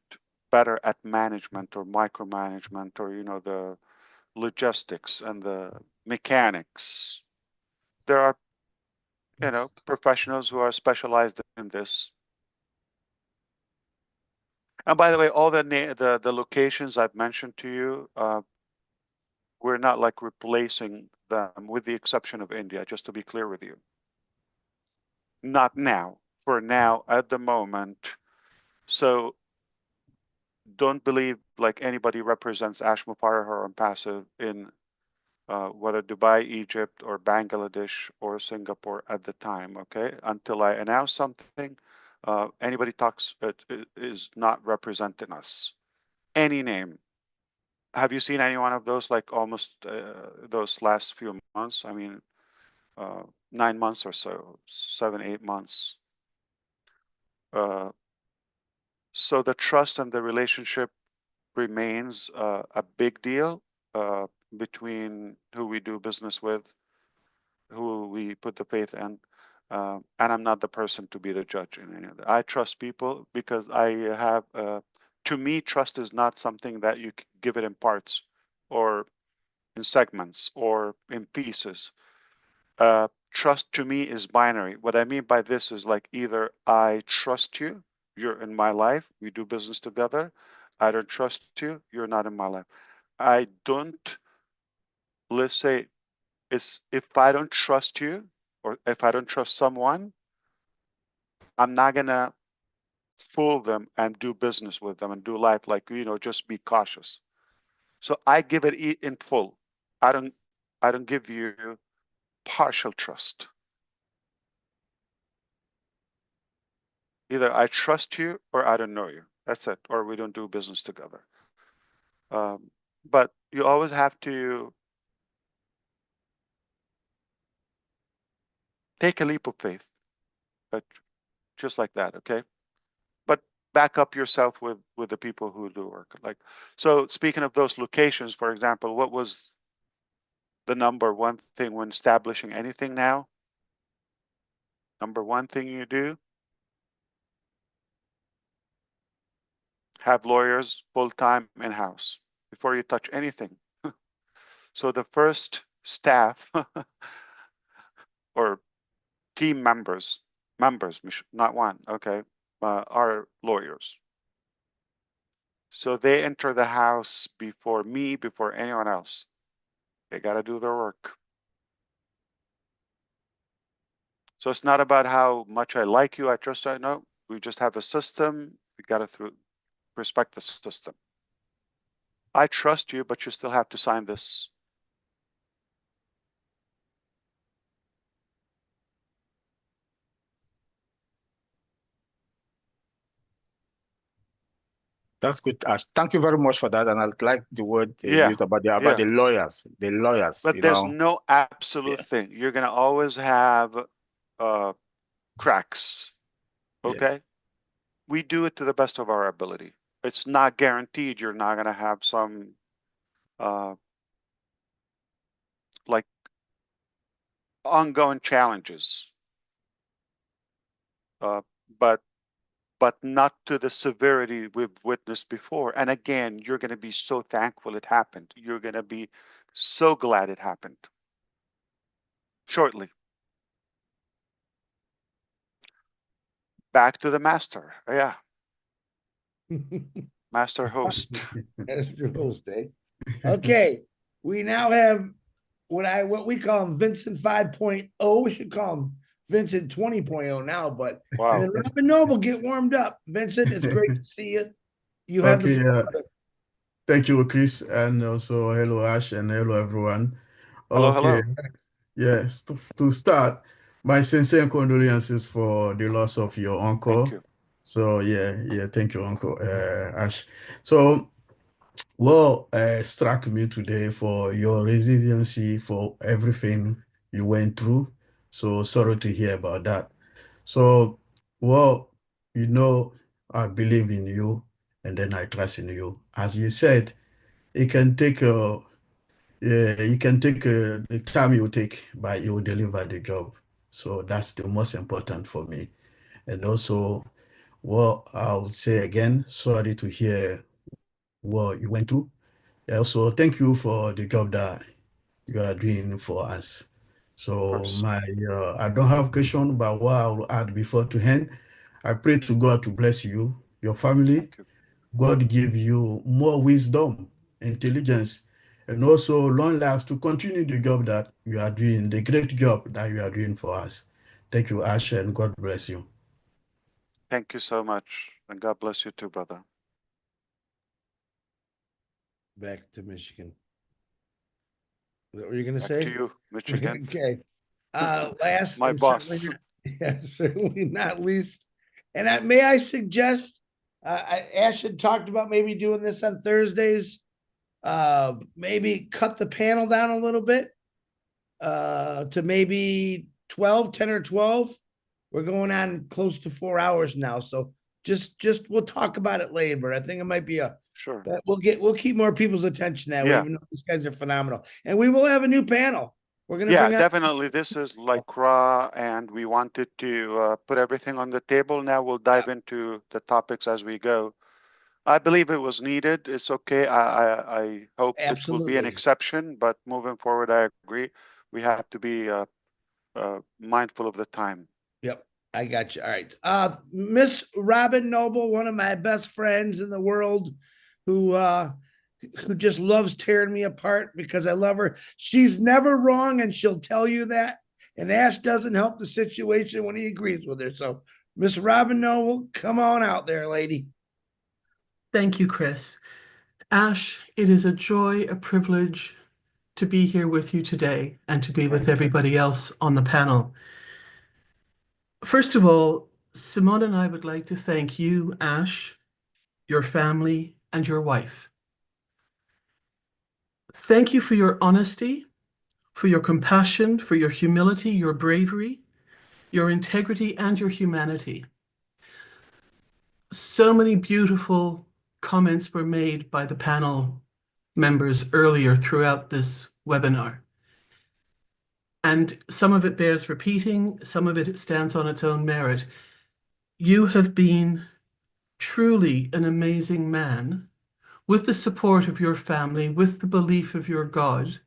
better at management or micromanagement, or the logistics and the mechanics. There are professionals who are specialized in this. And by the way, all the locations I've mentioned to you, we're not like replacing them, with the exception of India, just to be clear with you. Not now. For now, at the moment. So don't believe like anybody represents Ash Mufareh or Passive in whether Dubai, Egypt, or Bangladesh or Singapore at the time, okay? Until I announce something, anybody talks is not representing us. Any name. Have you seen any one of those, like almost those last few months? I mean, 9 months or so, 7, 8 months. So the trust and the relationship remains a big deal between who we do business with, who we put the faith in. And I'm not the person to be the judge in any of that. I trust people because I have, to me, trust is not something that you give it in parts or in segments or in pieces. Trust to me is binary. What I mean by this is like either I trust you, you're in my life, we do business together. I don't trust you, you're not in my life. I don't, let's say, if I don't trust you, or if I don't trust someone, I'm not gonna fool them and do business with them and do life like, just be cautious. So I give it in full. I don't give you partial trust. Either I trust you or I don't know you. That's it. Or we don't do business together. But you always have to take a leap of faith, but just like that, okay? But back up yourself with the people who do work. Like, so speaking of those locations, for example, what was the number one thing when establishing anything now? Number one thing you do? Have lawyers full-time in-house before you touch anything. So the first staff or team members, not one, okay, are lawyers. So they enter the house before me, before anyone else. They got to do their work. So it's not about how much I like you, I trust you. No, we just have a system. We got to respect the system. I trust you, but you still have to sign this. That's good, Ash. Thank you very much for that. And I like the word you Yeah, used about the yeah. lawyers. The lawyers, But you there's know. no absolute thing. You're gonna always have cracks. Okay? We do it to the best of our ability. It's not guaranteed you're not gonna have some like ongoing challenges. But not to the severity we've witnessed before. And again, you're going to be so thankful it happened. You're going to be so glad it happened. Shortly. Back to the master. Yeah. Master host. Master host, eh? Okay. We now have what we call him Vincent 5.0. We should call him Vincent 20.0 now, but wow. And then Robin Noble, get warmed up. Vincent, it's great to see you. You have Okay, the thank you, Chris, and also hello, Ash, and hello, everyone. Hello, Okay, hello. yes, to start, my sincere condolences for the loss of your uncle. Thank you. So thank you, Uncle Ash. So, what struck me today for your resiliency for everything you went through. So sorry to hear about that. So, well, I believe in you, and then I trust in you. As you said, it can take the time you take, but you will deliver the job. So that's the most important for me. And also, what I would say again, sorry to hear what you went through. Also, thank you for the job that you are doing for us. So I don't have question, but what I will add before to end, I pray to God to bless you, your family. God give you more wisdom, intelligence, and also long life to continue the job that you are doing, the great job that you are doing for us. Thank you, Ash, and God bless you. Thank you so much. And God bless you too, brother. back to Michigan. Is that what you're going to Back say? to you, Michigan. Okay. Last My and boss. certainly not least. And may I suggest, Ash had talked about maybe doing this on Thursdays. Maybe cut the panel down a little bit to maybe 10 or 12. We're going on close to 4 hours now. So just we'll talk about it later. But I think it might be sure. We'll keep more people's attention that way, Yeah. even though these guys are phenomenal. And we will have a new panel. We're gonna bring definitely. This is like raw, and we wanted to put everything on the table. Now we'll dive into the topics as we go. I believe it was needed. It's okay. I hope it will be an Absolutely. exception, but moving forward, I agree. We have to be mindful of the time. Yep, I got you. All right. Miss Robin Noble, one of my best friends in the world, who just loves tearing me apart because I love her. She's never wrong, and she'll tell you that. And Ash doesn't help the situation when he agrees with her. So, Miss Robin Noble, come on out there, lady. Thank you, Chris. Ash, it is a joy, a privilege to be here with you today and to be with everybody else on the panel. First of all, Simone and I would like to thank you, Ash, your family, and your wife. Thank you for your honesty, for your compassion, for your humility, your bravery, your integrity, and your humanity. So many beautiful comments were made by the panel members earlier throughout this webinar. And some of it bears repeating, some of it stands on its own merit. You have been truly an amazing man with the support of your family, with the belief of your God,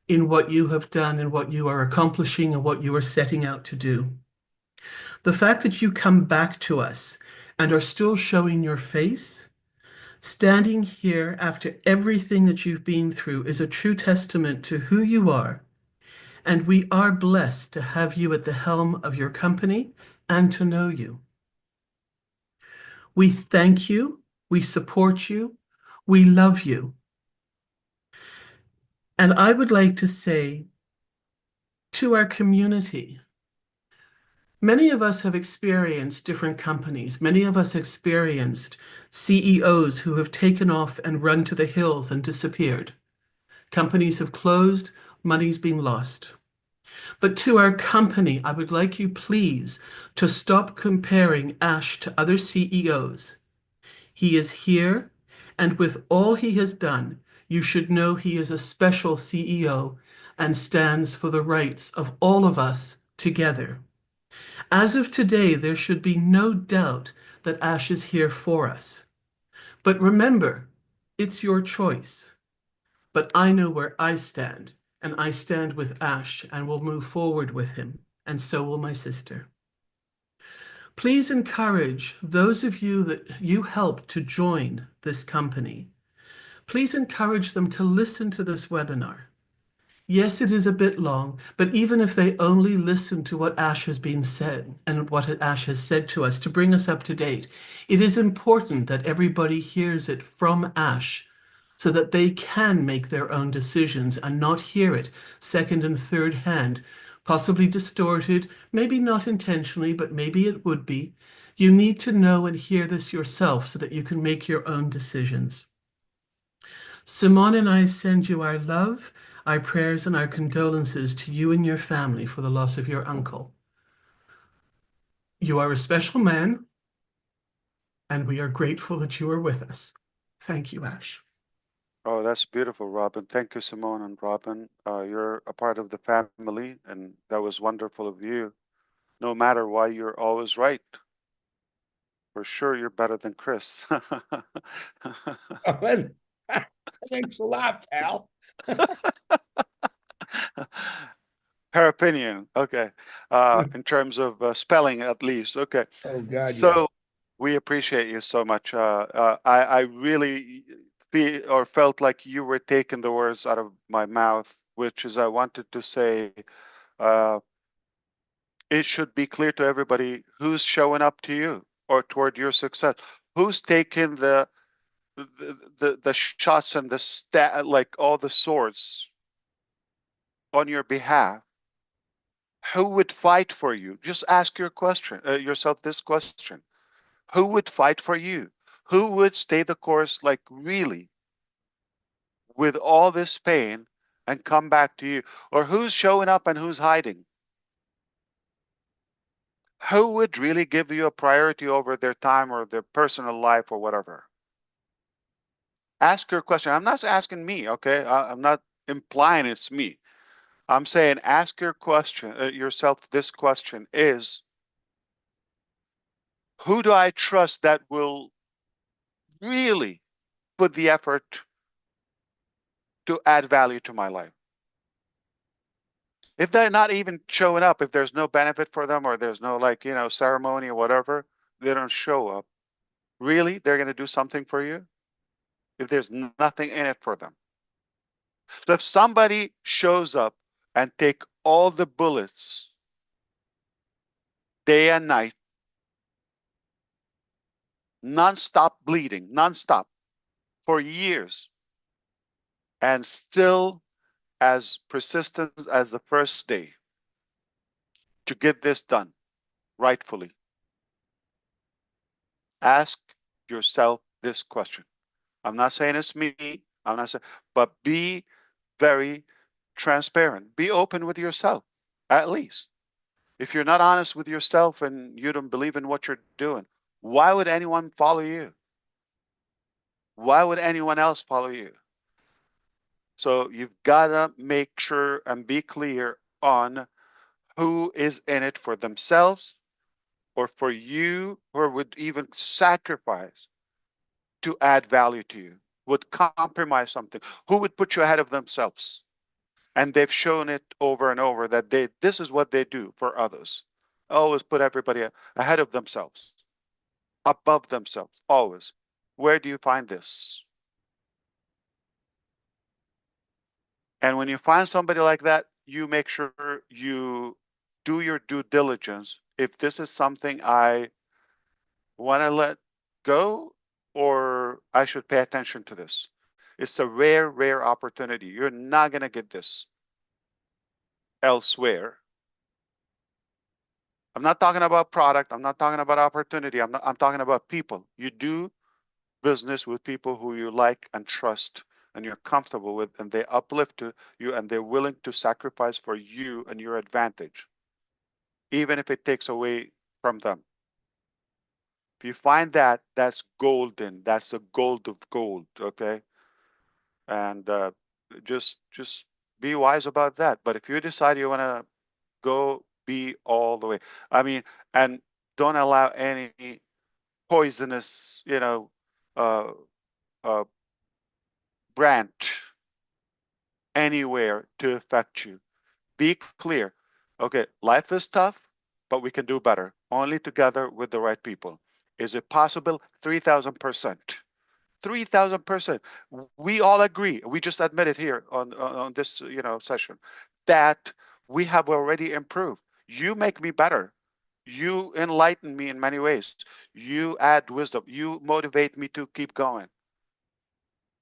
in what you have done and what you are accomplishing and what you are setting out to do. The fact that you come back to us and are still showing your face, standing here after everything that you've been through, is a true testament to who you are. And we are blessed to have you at the helm of your company and to know you. We thank you, we support you, we love you. And I would like to say to our community, many of us have experienced different companies. Many of us experienced CEOs who have taken off and run to the hills and disappeared. Companies have closed, money's been lost. But to our company, I would like you please to stop comparing Ash to other CEOs. He is here, and with all he has done, you should know he is a special CEO and stands for the rights of all of us together. As of today, there should be no doubt that Ash is here for us. But remember, it's your choice. But I know where I stand, and I stand with Ash and will move forward with him, and so will my sister. Please encourage those of you that you help to join this company. Please encourage them to listen to this webinar. Yes, it is a bit long, but even if they only listen to what Ash has been said and what Ash has said to us to bring us up to date, it is important that everybody hears it from Ash so that they can make their own decisions and not hear it second and third hand, possibly distorted, maybe not intentionally, but maybe it would be. You need to know and hear this yourself so that you can make your own decisions. Simone and I send you our love, our prayers, and our condolences to you and your family for the loss of your uncle. You are a special man, and we are grateful that you are with us. Thank you, Ash. Oh, that's beautiful, Robin. Thank you, Simone and Robin. You're a part of the family, and that was wonderful of you. No matter why, you're always right. For sure, you're better than Chris. Thanks a lot, pal. Her opinion, okay. In terms of spelling, at least, okay. Oh God, So we appreciate you so much. I really feel or felt like you were taking the words out of my mouth, which is I wanted to say, it should be clear to everybody who's showing up to you or toward your success. Who's taking the shots and like all the swords on your behalf? Who would fight for you? Just ask yourself this question. Who would fight for you? Who would stay the course, like really, with all this pain and come back to you? Or who's showing up and who's hiding? Who would really give you a priority over their time or their personal life or whatever? Ask your question. I'm not asking me, okay? I'm not implying it's me. I'm saying ask your question, yourself this question is, who do I trust that will really put the effort to add value to my life? If they're not even showing up, if there's no benefit for them or there's no ceremony or whatever, they don't show up. Really, they're going to do something for you if there's nothing in it for them. So if somebody shows up and take all the bullets day and night, non-stop bleeding, non-stop for years, and still as persistent as the first day to get this done rightfully, ask yourself this question. I'm not saying it's me, I'm not saying, but be very transparent. Be open with yourself, at least. If you're not honest with yourself and you don't believe in what you're doing, why would anyone follow you? Why would anyone else follow you? So you've got to make sure and be clear on who is in it for themselves or for you, or would even sacrifice to add value to you, would compromise something. Who would put you ahead of themselves? And they've shown it over and over that this is what they do for others. Always put everybody ahead of themselves, above themselves, always. Where do you find this? And when you find somebody like that, you make sure you do your due diligence. If this is something I want to let go, or I should pay attention to this. It's a rare, rare opportunity. You're not going to get this elsewhere. I'm not talking about product. I'm not talking about opportunity. I'm talking about people. You do business with people who you like and trust and you're comfortable with, and they uplift you and they're willing to sacrifice for you and your advantage, even if it takes away from them. If you find that, that's golden. That's the gold of gold, okay? And just be wise about that. But if you decide you want to go, be all the way. I mean, and don't allow any poisonous, brand anywhere to affect you. Be clear. Okay, life is tough, but we can do better. Only together with the right people. Is it possible? 3,000%. 3,000%. We all agree. We just admitted here on this session that we have already improved. You make me better. You enlighten me in many ways. You add wisdom. You motivate me to keep going.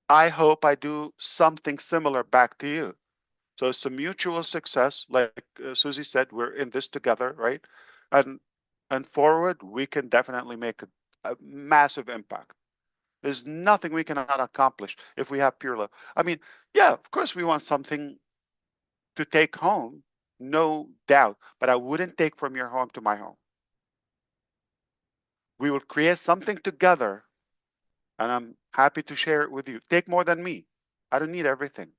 I hope I do something similar back to you. So it's a mutual success. Like Susie said, we're in this together, right? And forward, we can definitely make a massive impact. There's nothing we cannot accomplish if we have pure love. I mean, yeah, of course we want something to take home, no doubt, but I wouldn't take from your home to my home. We will create something together, and I'm happy to share it with you. Take more than me. I don't need everything.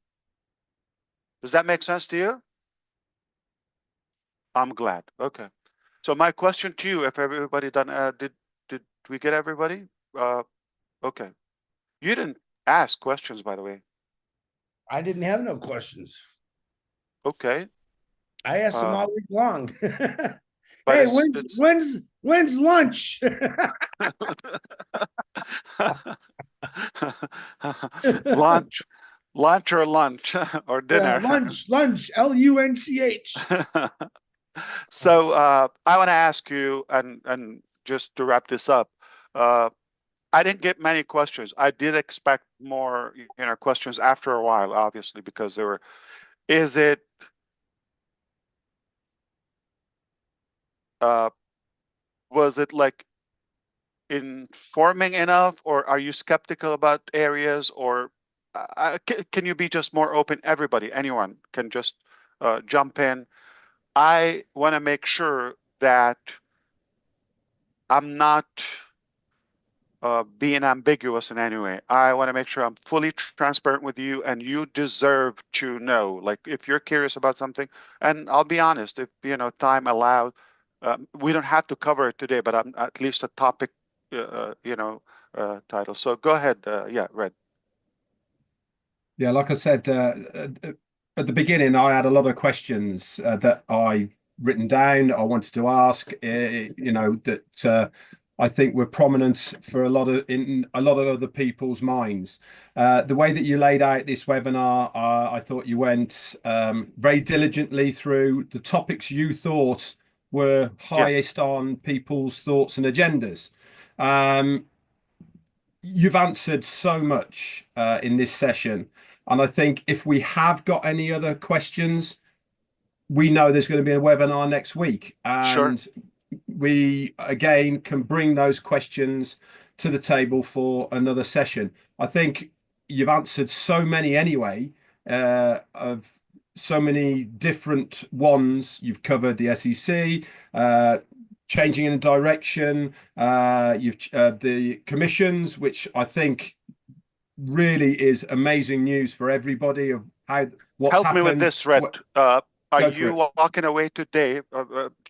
Does that make sense to you? I'm glad. Okay. So my question to you, if everybody done, did we get everybody? Okay. You didn't ask questions, by the way. I didn't have no questions. Okay. I asked them all week long. But hey, when's lunch? lunch or lunch or dinner. Lunch, LUNCH. So I want to ask you, and just to wrap this up, I didn't get many questions. I did expect more, questions after a while, obviously, because there were. Is it? Was it like informing enough, or are you skeptical about areas, or can you be just more open? Everybody, anyone can just jump in. I want to make sure that I'm not being ambiguous in any way. I want to make sure I'm fully transparent with you, and you deserve to know. Like if you're curious about something, and I'll be honest, if time allowed, we don't have to cover it today, but I'm at least a topic, title. So go ahead. Yeah, Red. Yeah, like I said at the beginning, I had a lot of questions that I written down. I wanted to ask. That I think were prominent for in a lot of other people's minds. The way that you laid out this webinar, I thought you went very diligently through the topics you thought were highest on people's thoughts and agendas. You've answered so much in this session. And I think if we have got any other questions, we know there's going to be a webinar next week. And we, again, can bring those questions to the table for another session. I think you've answered so many anyway, of so many different ones. You've covered the SEC, changing in direction, the commissions, which I think really is amazing news for everybody of what's Help happened. me with this, Red. Are you walking away today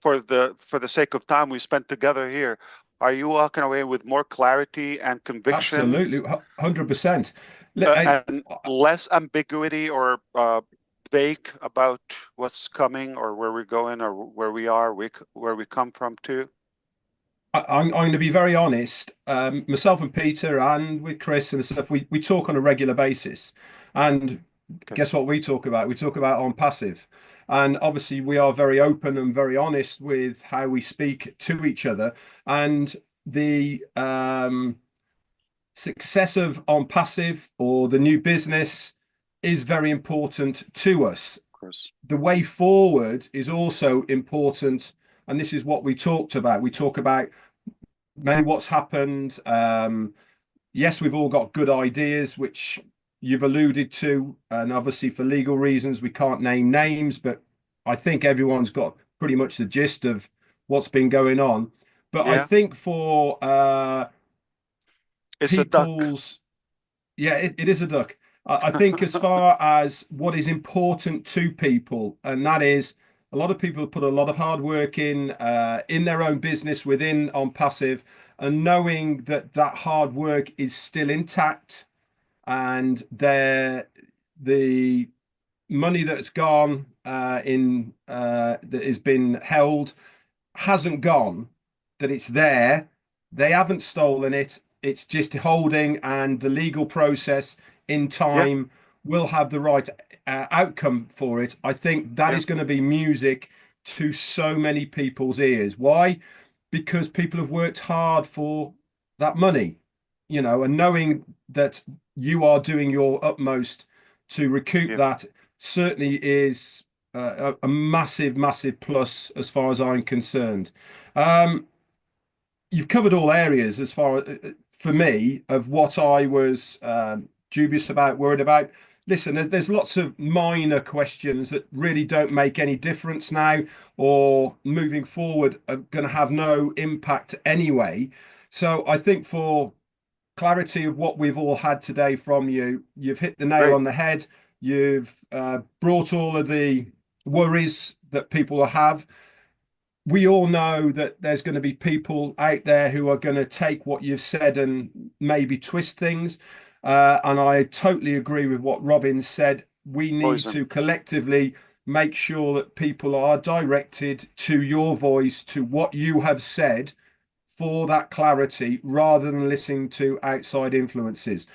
for the sake of time we spent together here? Are you walking away with more clarity and conviction? Absolutely, 100%. And less ambiguity or vague about what's coming or where we're going or where we are, where we come from too? I'm going to be very honest. Myself and Peter and with Chris and stuff, we talk on a regular basis. And guess what we talk about? We talk about on passive. And obviously we are very open and very honest with how we speak to each other. And the success of on passive or the new business is very important to us. Of course. The way forward is also important. And this is what we talked about. We talk about maybe what's happened. Yes, we've all got good ideas, which you've alluded to. And obviously for legal reasons, we can't name names, but I think everyone's got pretty much the gist of what's been going on. But I think for it's people's, it is a duck. I think as far as what is important to people, and that is a lot of people put a lot of hard work in their own business within on passive, and knowing that that hard work is still intact, and the money that's gone that has been held hasn't gone, that it's there. They haven't stolen it. It's just holding, and the legal process in time will have the right outcome for it. I think that is going to be music to so many people's ears. Why? Because people have worked hard for that money, and knowing that you are doing your utmost to recoup that certainly is a massive, massive plus as far as I'm concerned. You've covered all areas as far for me of what I was dubious about, worried about. Listen, there's lots of minor questions that really don't make any difference now or moving forward are going to have no impact anyway. So I think for clarity of what we've all had today from you, you've hit the nail on the head. You've brought all of the worries that people have. We all know that there's going to be people out there who are going to take what you've said and maybe twist things. And I totally agree with what Robin said. We need to collectively make sure that people are directed to your voice, to what you have said for that clarity, rather than listening to outside influences.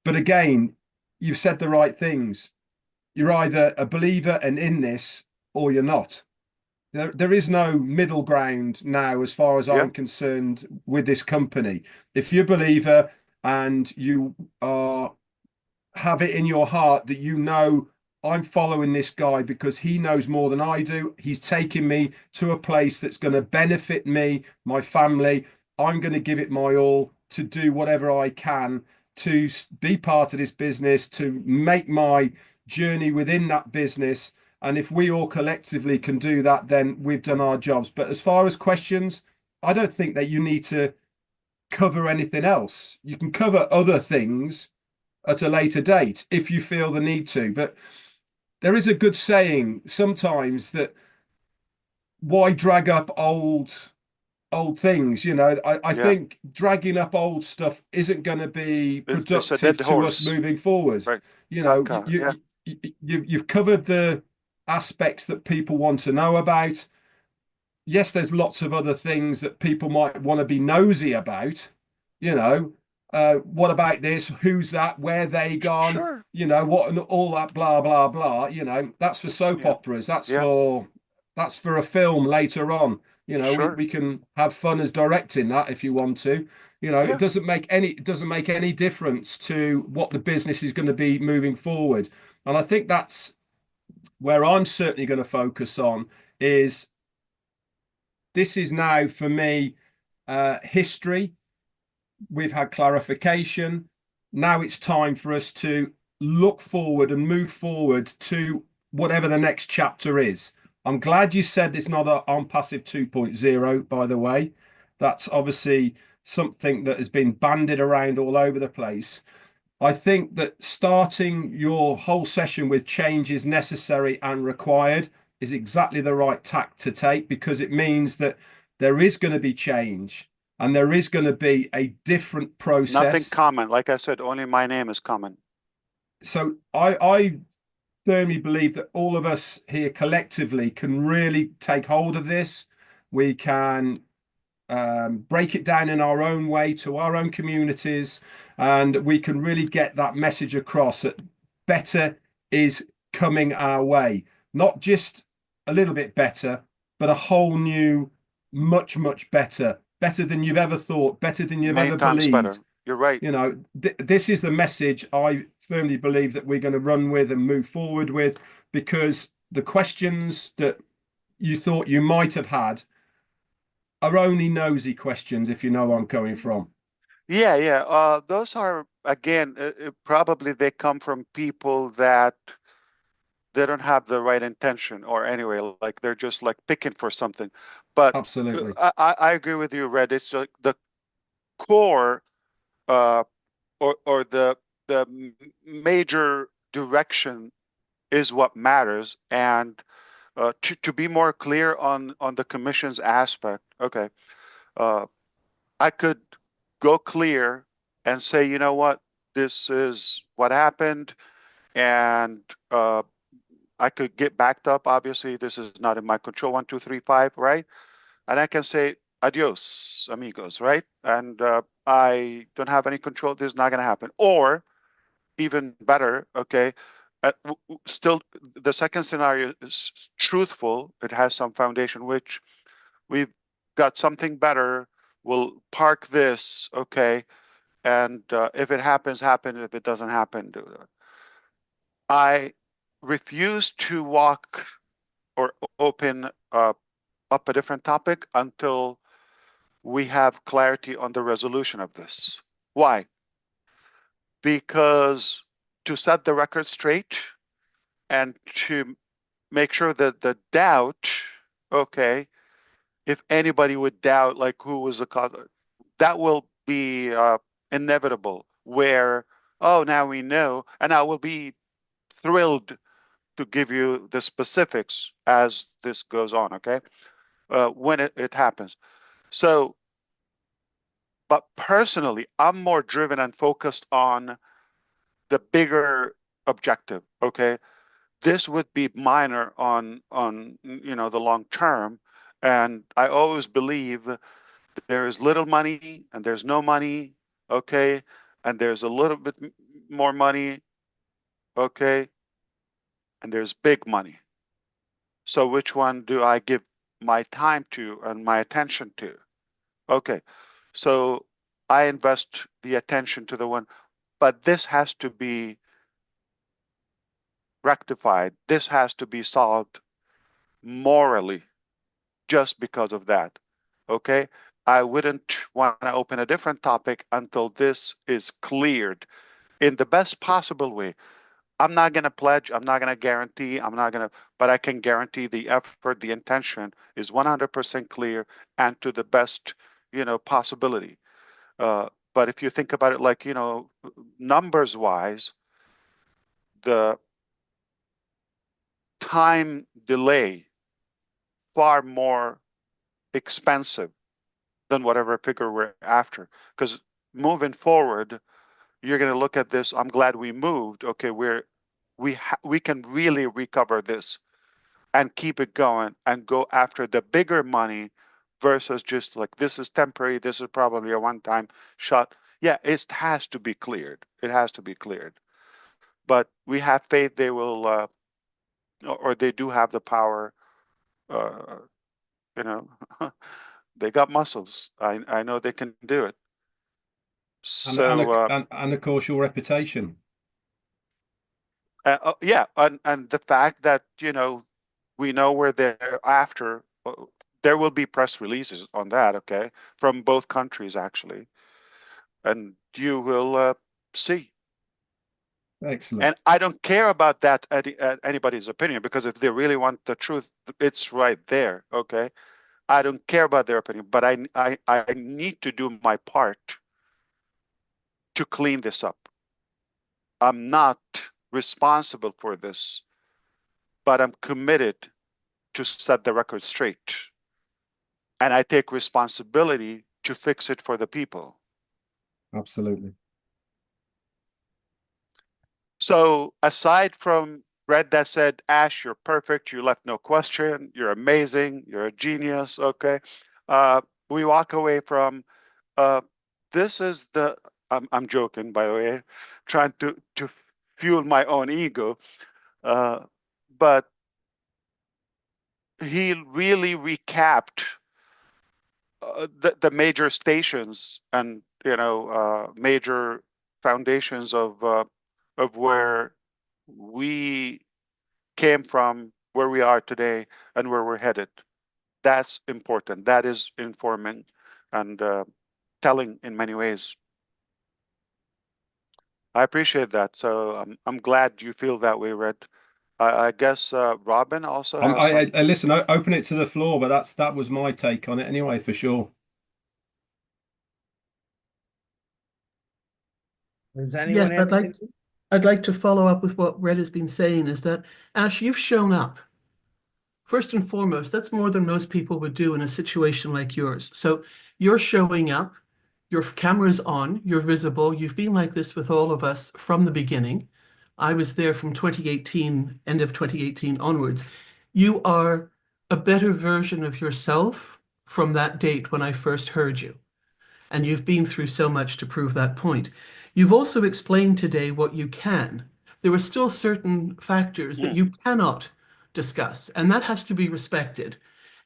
But again, you've said the right things. You're either a believer and in this, or you're not. There is no middle ground now, as far as I'm concerned, with this company. If you're a believer and you have it in your heart that I'm following this guy because he knows more than I do, he's taking me to a place that's going to benefit me, my family, I'm going to give it my all to do whatever I can to be part of this business, to make my journey within that business. And if we all collectively can do that, then we've done our jobs. But as far as questions, I don't think that you need to cover anything else. You can cover other things at a later date if you feel the need to. But there is a good saying sometimes that why drag up old things? I think dragging up old stuff isn't going to be productive to us moving forward. Right. You've covered the aspects that people want to know about. Yes, there's lots of other things that people might want to be nosy about. What about this? Who's that? Where they gone? Sure. What and all that blah blah blah. That's for soap operas. That's for a film later on. We can have fun as directing that if you want to. It doesn't make any difference to what the business is going to be moving forward. And I think that's where I'm certainly going to focus on is this is now for me history. We've had clarification. Now it's time for us to look forward and move forward to whatever the next chapter is. I'm glad you said it's not on passive 2.0, by the way. That's obviously something that has been bandied around all over the place. I think that starting your whole session with change is necessary and required is exactly the right tack to take, because it means that there is going to be change and there is going to be a different process. Nothing common. Like I said, only my name is common. So I firmly believe that all of us here collectively can really take hold of this. We can break it down in our own way to our own communities, and we can really get that message across that better is coming our way. Not just a little bit better, but a whole new, much, much better than you've ever thought, better than you've Many ever times believed. better. You're right. You know, this is the message I firmly believe that we're going to run with and move forward with, because the questions that you thought you might have had are only nosy questions, if you know where I'm coming from. Yeah. Those are, again, probably they come from people that they don't have the right intention, or anyway, like they're just like picking for something. But absolutely, I agree with you, Red. It's like the core, or the major direction is what matters. And to be more clear on the commission's aspect, okay, I could go clear and say, you know what, this is what happened, and I could get backed up. Obviously, this is not in my control. 1, 2, 3, 5, right? And I can say adios, amigos, right? And I don't have any control. This is not going to happen. Or even better, okay, still the second scenario is truthful. It has some foundation, which we've got something better. We'll park this, okay, and if it happens, happen. If it doesn't happen, do it. I refuse to walk or open up a different topic until we have clarity on the resolution of this. Why? Because to set the record straight and to make sure that the doubt, okay, if anybody would doubt like who was the cause, that will be inevitable, where, oh, now we know, and I will be thrilled to give you the specifics as this goes on, okay, when it happens. So, but personally, I'm more driven and focused on the bigger objective, okay? This would be minor on the long term, and I always believe that there is little money and there's no money, okay, and there's a little bit more money, okay, and there's big money. So which one do I give my time to and my attention to? Okay, so I invest the attention to the one, but this has to be rectified. This has to be solved morally just because of that. Okay, I wouldn't want to open a different topic until this is cleared in the best possible way. I'm not going to pledge, I'm not going to guarantee, but I can guarantee the effort, the intention is 100% clear and to the best, possibility. But if you think about it like, numbers wise, the time delay far more expensive than whatever figure we're after. Because moving forward, you're going to look at this. I'm glad we moved. Okay, we can really recover this and keep it going and go after the bigger money versus just like this is temporary. This is probably a one-time shot. Yeah, it has to be cleared. It has to be cleared. But we have faith they will, or they do have the power. You know, they got muscles. I know they can do it. So and of course your reputation. Yeah, and the fact that we know where they're after. There will be press releases on that, okay, from both countries actually, and you will see. Excellent. And I don't care about that anybody's opinion, because if they really want the truth, it's right there, okay. I don't care about their opinion, but I need to do my part to clean this up. I'm not responsible for this, but I'm committed to set the record straight. And I take responsibility to fix it for the people. Absolutely. So aside from read that said, Ash, you're perfect. You left no question. You're amazing. You're a genius. Okay. We walk away from this is the I'm joking, by the way, trying to fuel my own ego. But he really recapped the major stations and major foundations of where we came from, where we are today, and where we're headed. That's important. That is informing and telling in many ways. I appreciate that. So I'm glad you feel that way, Red. I guess Robin also has I listen. I open it to the floor, but that was my take on it anyway, for sure. Does anyone Yes, have I'd like to follow up with what Red has been saying, is that, Ash, you've shown up. First and foremost, that's more than most people would do in a situation like yours. So you're showing up, your camera's on, you're visible. You've been like this with all of us from the beginning. I was there from 2018, end of 2018 onwards. You are a better version of yourself from that date when I first heard you. And you've been through so much to prove that point. You've also explained today what you can. There are still certain factors that you cannot discuss, and that has to be respected.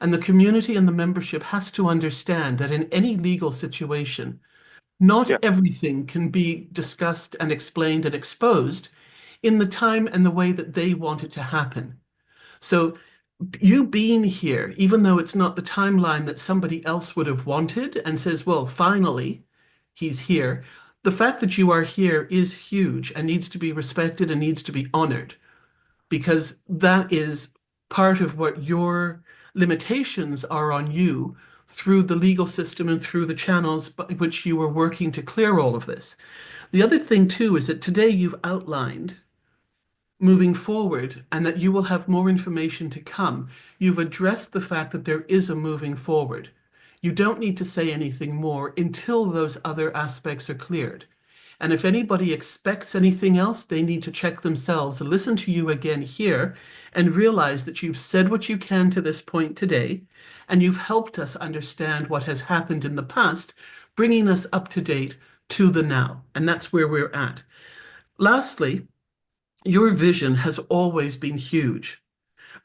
And the community and the membership has to understand that in any legal situation, not everything can be discussed and explained and exposed in the time and the way that they want it to happen. So you being here, even though it's not the timeline that somebody else would have wanted and says, well, finally, he's here. The fact that you are here is huge and needs to be respected and needs to be honored, because that is part of what your limitations are on you through the legal system and through the channels by which you are working to clear all of this. The other thing, too, is that today you've outlined moving forward and that you will have more information to come. You've addressed the fact that there is a moving forward. You don't need to say anything more until those other aspects are cleared. And if anybody expects anything else, they need to check themselves, listen to you again here, and realize that you've said what you can to this point today, and you've helped us understand what has happened in the past, bringing us up to date to the now. And that's where we're at. Lastly, your vision has always been huge,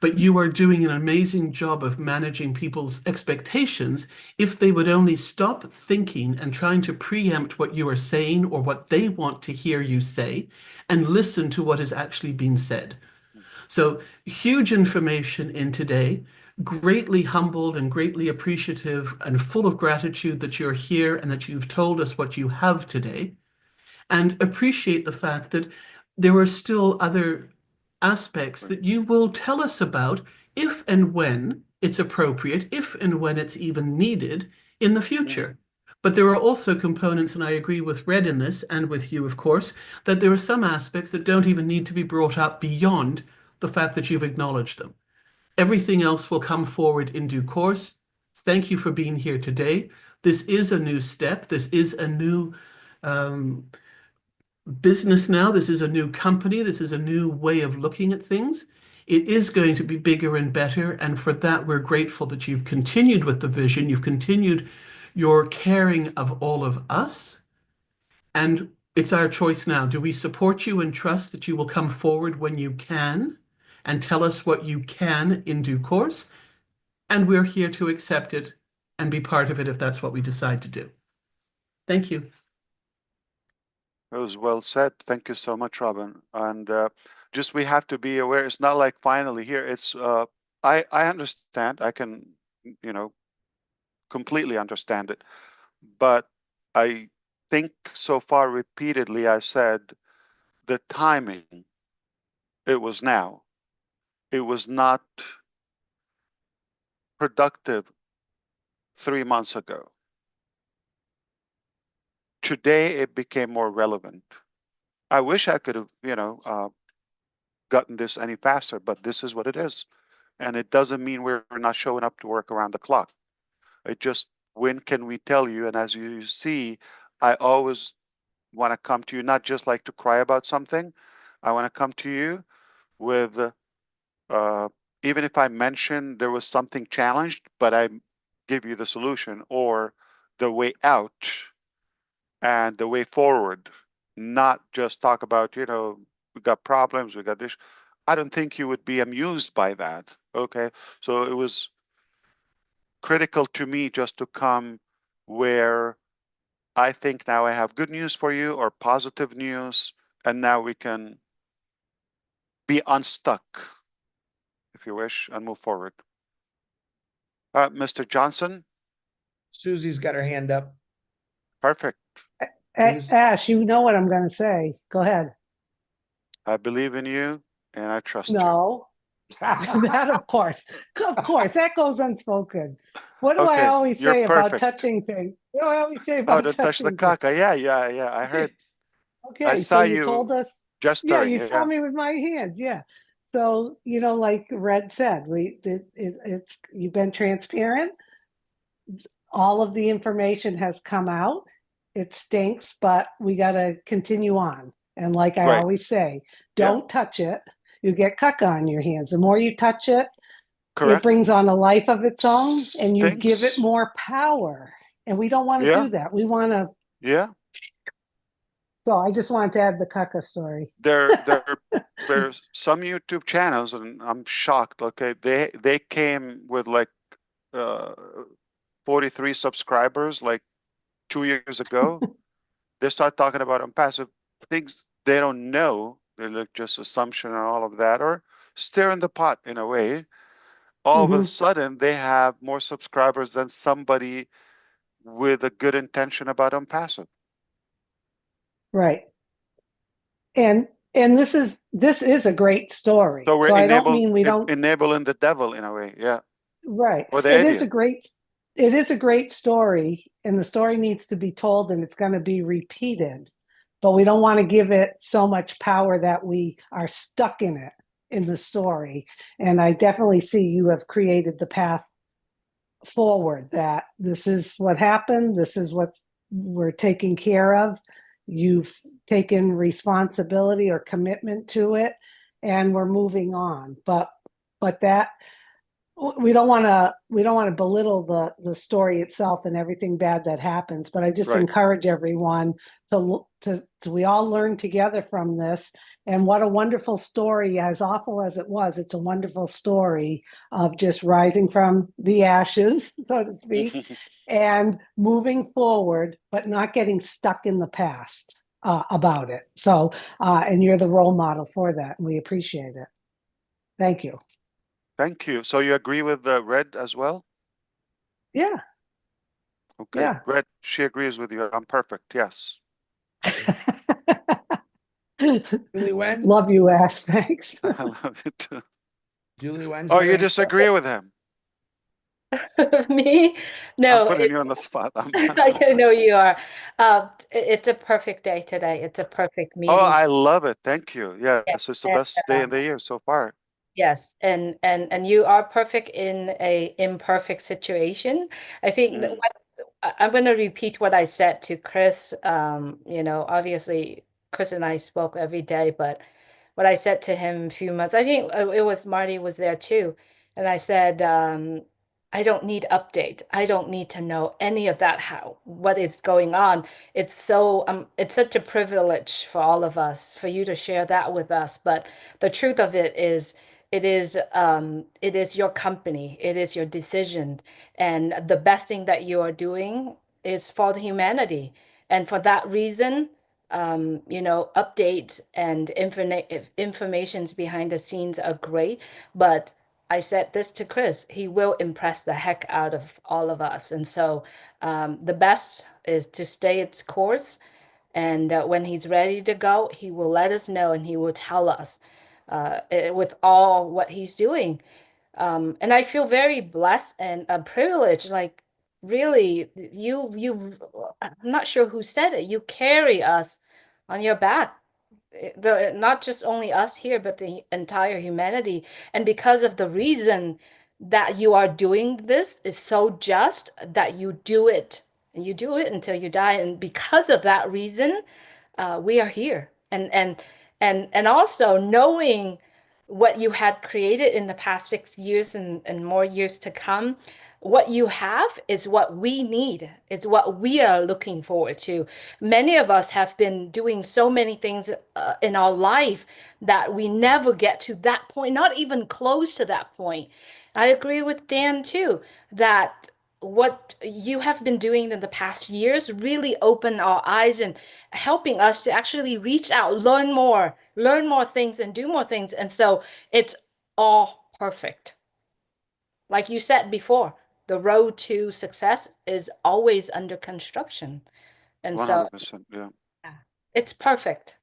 but you are doing an amazing job of managing people's expectations if they would only stop thinking and trying to preempt what you are saying or what they want to hear you say and listen to what is actually being said. So huge information in today, greatly humbled and greatly appreciative and full of gratitude that you're here and that you've told us what you have today, and appreciate the fact that there are still other aspects that you will tell us about if and when it's appropriate, if and when it's even needed in the future. But there are also components, and I agree with Red in this, and with you, of course, that there are some aspects that don't even need to be brought up beyond the fact that you've acknowledged them. Everything else will come forward in due course. Thank you for being here today. This is a new step. This is a new business now. This is a new company. This is a new way of looking at things. It is going to be bigger and better. And for that, we're grateful that you've continued with the vision. You've continued your caring of all of us. And it's our choice now. Do we support you and trust that you will come forward when you can and tell us what you can in due course? And we're here to accept it and be part of it if that's what we decide to do. Thank you. It was well said. Thank you so much, Robin. And just we have to be aware. It's not like finally here. It's I understand. I can completely understand it. But I think so far repeatedly I said the timing. It was now. It was not productive 3 months ago. Today it became more relevant. I wish I could have, gotten this any faster, but this is what it is. And it doesn't mean we're not showing up to work around the clock. It just, when can we tell you? And as you see, I always want to come to you, not just like to cry about something. I want to come to you with even if I mention there was something challenged, but I give you the solution or the way out and the way forward, not just talk about, you know, we got problems, we got this. I don't think you would be amused by that. Okay. So it was critical to me just to come where I think now I have good news for you or positive news, and now we can be unstuck, if you wish, and move forward. Mr. Johnson? Susie's got her hand up. Perfect. Ash, you know what I'm going to say. Go ahead. I believe in you and I trust you. No, that of course, that goes unspoken. What do I Okay, always you're say about perfect. touching things? What do I always say Oh, about don't touch the touching things? caca. Yeah. I heard. I Okay, saw so you told us, yeah, gesturing. you saw me with my hands, yeah. So, you know, like Red said, it's you've been transparent. All of the information has come out. It stinks, but we got to continue on. And like I Right. always say, Yeah. don't touch it. You get caca on your hands. The more you touch it, Correct. it brings on a life of its own, and you give it Stinks. more power. And we don't want to Yeah. do that. We want to. Yeah. So I just wanted to add the caca story. There's some YouTube channels, and I'm shocked. Okay, they came with like 43 subscribers like 2 years ago. They start talking about unpassive things they don't know. They look just assumption and all of that, or stir in the pot in a way. All of a sudden, they have more subscribers than somebody with a good intention about unpassive. Right. And this is a great story. So we're So I don't mean we don't. enabling the devil in a way, yeah. Right. Or the It is idiot. a great story, and the story needs to be told, and it's going to be repeated. But we don't want to give it so much power that we are stuck in it, in the story. And I definitely see you have created the path forward, that this is what happened, this is what we're taking care of. You've taken responsibility or commitment to it, and we're moving on. But that we don't want to belittle the story itself and everything bad that happens. But I just Right. encourage everyone to we all learn together from this. And what a wonderful story, as awful as it was, it's a wonderful story of just rising from the ashes, so to speak, and moving forward, but not getting stuck in the past about it. So, and you're the role model for that, and we appreciate it. Thank you. Thank you. So you agree with Red as well? Yeah. Okay. Yeah. Red, she agrees with you. I'm perfect. Yes. Julie Wen? Love you, Ash. Thanks. I love it too. Julie Wen's Oh, got her you hand up. disagree with him? Me? I'm No, putting you on the spot. I know you are. It's a perfect day today. It's a perfect Oh, meeting. I love it. Thank you. Yes, Yeah, it's the and, best day in the year so far. yes, and you are perfect in a imperfect situation. I think that I'm going to repeat what I said to Chris. You know, obviously Chris and I spoke every day, but what I said to him a few months, I think it was Marty was there too, and I said, I don't need update. I don't need to know any of that. What is going on? It's such a privilege for all of us for you to share that with us. But the truth of it is, it is your company, it is your decision, and the best thing that you are doing is for the humanity. And for that reason, you know, updates and informations behind the scenes are great. But I said this to Chris, he will impress the heck out of all of us. And so the best is to stay its course. And when he's ready to go, he will let us know and he will tell us with all what he's doing. And I feel very blessed and privileged. Like, really, I'm not sure who said it. You carry us on your back, not just only us here, but the entire humanity. And because of the reason that you are doing this is so just that you do it, and you do it until you die. And because of that reason, we are here. And also knowing what you had created in the past 6 years and more years to come. What you have is what we need. It's what we are looking forward to. Many of us have been doing so many things in our life that we never get to that point, not even close to that point. I agree with Dan too, that what you have been doing in the past years really opened our eyes and helping us to actually reach out, learn more things and do more things. And so it's all perfect. Like you said before, the road to success is always under construction. And so 100%, yeah. it's perfect.